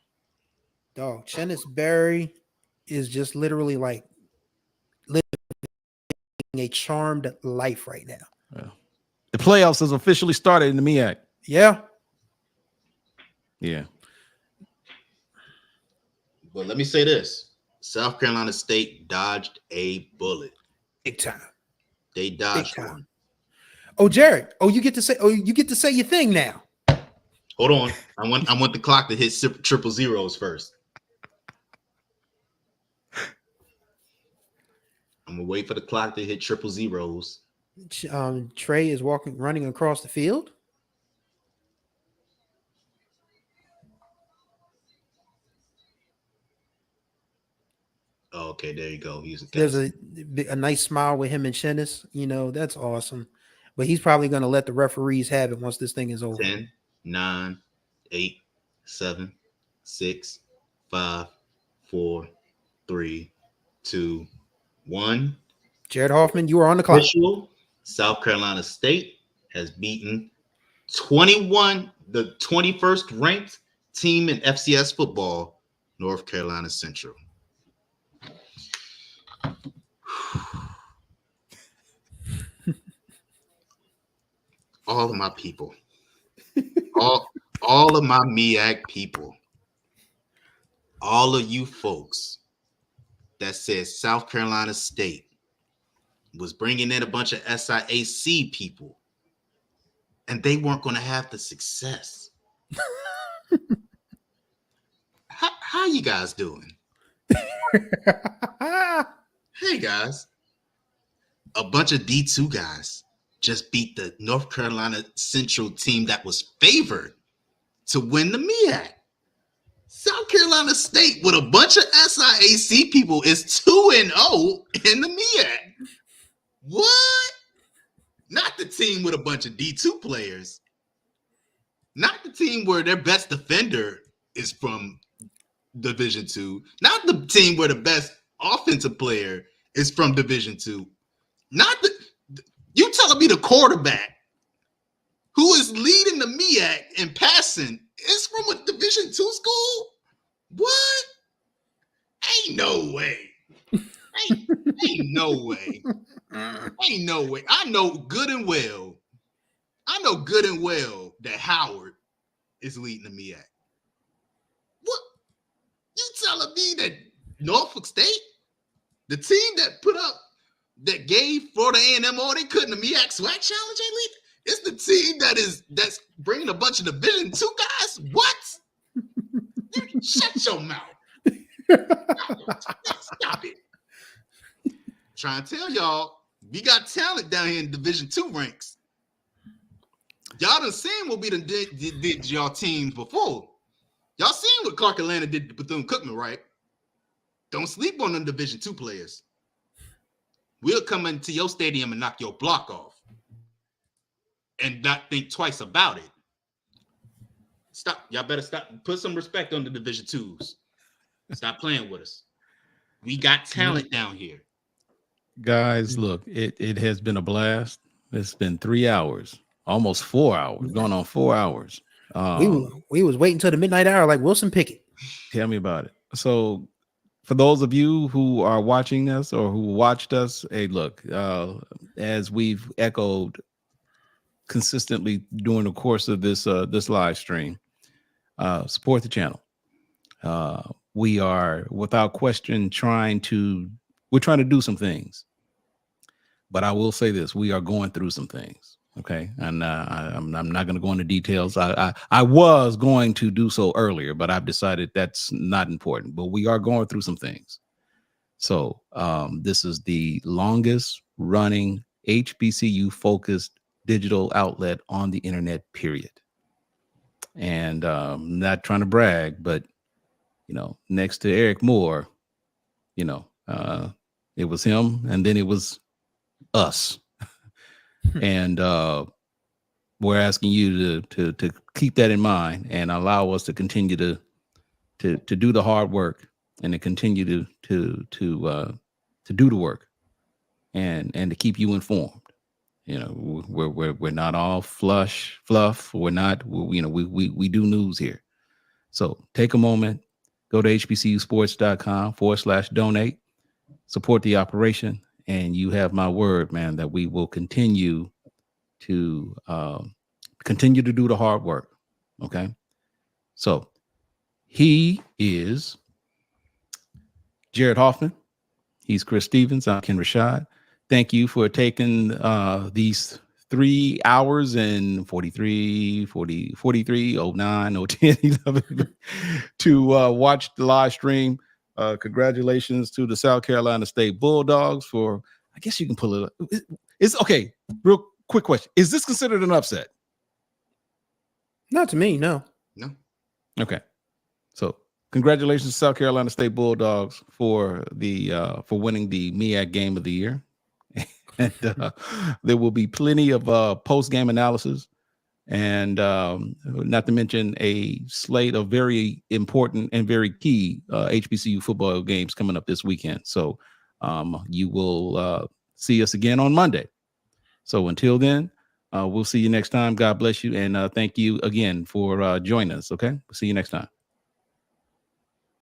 Dog, Chennis Berry is just literally like living a charmed life right now. Yeah. The playoffs has officially started in the MEAC. Yeah. Yeah. But let me say this. South Carolina State dodged a bullet. Big time. They dodged one. Oh, Jared. You get to say your thing now. Hold on. I want the clock to hit triple zeros first. I'm gonna wait for the clock to hit triple zeros. Trey is running across the field. Oh, okay, there you go. There's a nice smile with him and Chennis. That's awesome. But he's probably going to let the referees have it once this thing is over. 10, 9, 8, 7, 6, 5, 4, 3, 2, 1. Jared Hoffman, you are on the clock. South Carolina State has beaten the 21st ranked team in FCS football, North Carolina Central. All of my people, all of my MEAC people, all of you folks that said South Carolina State was bringing in a bunch of SIAC people and they weren't going to have the success. How you guys doing? Hey guys, a bunch of D2 guys just beat the North Carolina Central team that was favored to win the MEAC. South Carolina State with a bunch of SIAC people is 2-0 in the MEAC. What? Not the team with a bunch of D2 players. Not the team where their best defender is from Division II. Not the team where the best offensive player is from Division II. Not the you telling me the quarterback who is leading the MEAC in passing is from a Division II school? What? Ain't no way. Ain't no way. Ain't no way. I know good and well that Howard is leading the MEAC. What? You telling me that Norfolk State, the team that gave Florida A&M all they could in the MEAC SWAC Challenge, ain't leading? It's the team that's bringing a bunch of Division II guys? What? Shut your mouth. Stop it. Trying to tell y'all, we got talent down here in Division II ranks. Y'all done seen what we done did y'all teams before. Y'all seen what Clark Atlanta did to Bethune-Cookman, right? Don't sleep on them Division II players. We'll come into your stadium and knock your block off and not think twice about it. Stop. Y'all better stop. Put some respect on the Division IIs. Stop playing with us. We got talent down here. Guys, look, it has been a blast. It's been 3 hours, almost 4 hours, going on 4 hours. We was waiting till the midnight hour like Wilson Pickett. Tell me about it. So for those of you who are watching us or who watched us, hey, look, as we've echoed consistently during the course of this live stream, support the channel. We are without question trying to do some things, but I will say this: we are going through some things. Okay, and I'm not going to go into details. I was going to do so earlier, but I've decided that's not important. But we are going through some things. So this is the longest running HBCU focused digital outlet on the internet, period. And I'm not trying to brag, but next to Eric Moore, it was him, and then it was us. And we're asking you to keep that in mind and allow us to continue to do the hard work and to continue to do the work and to keep you informed. We're not all fluff. We're not. We do news here. So take a moment, go to hbcusports.com/donate, support the operation. And you have my word, man, that we will continue to do the hard work. Okay. So he is Jared Hoffman. He's Chris Stevens. I'm Ken Rashad. Thank you for taking these 3 hours and 43, 09, 010, 11 to watch the live stream. Congratulations to the South Carolina State Bulldogs for, I guess you can pull it up. It's okay. Real quick question. Is this considered an upset? Not to me, no. No. Okay. So congratulations to South Carolina State Bulldogs for winning the MEAC game of the year. And there will be plenty of post-game analysis and not to mention a slate of very important and very key HBCU football games coming up this weekend. So you will see us again on Monday. So until then, we'll see you next time. God bless you. And thank you again for joining us. Okay. We'll see you next time.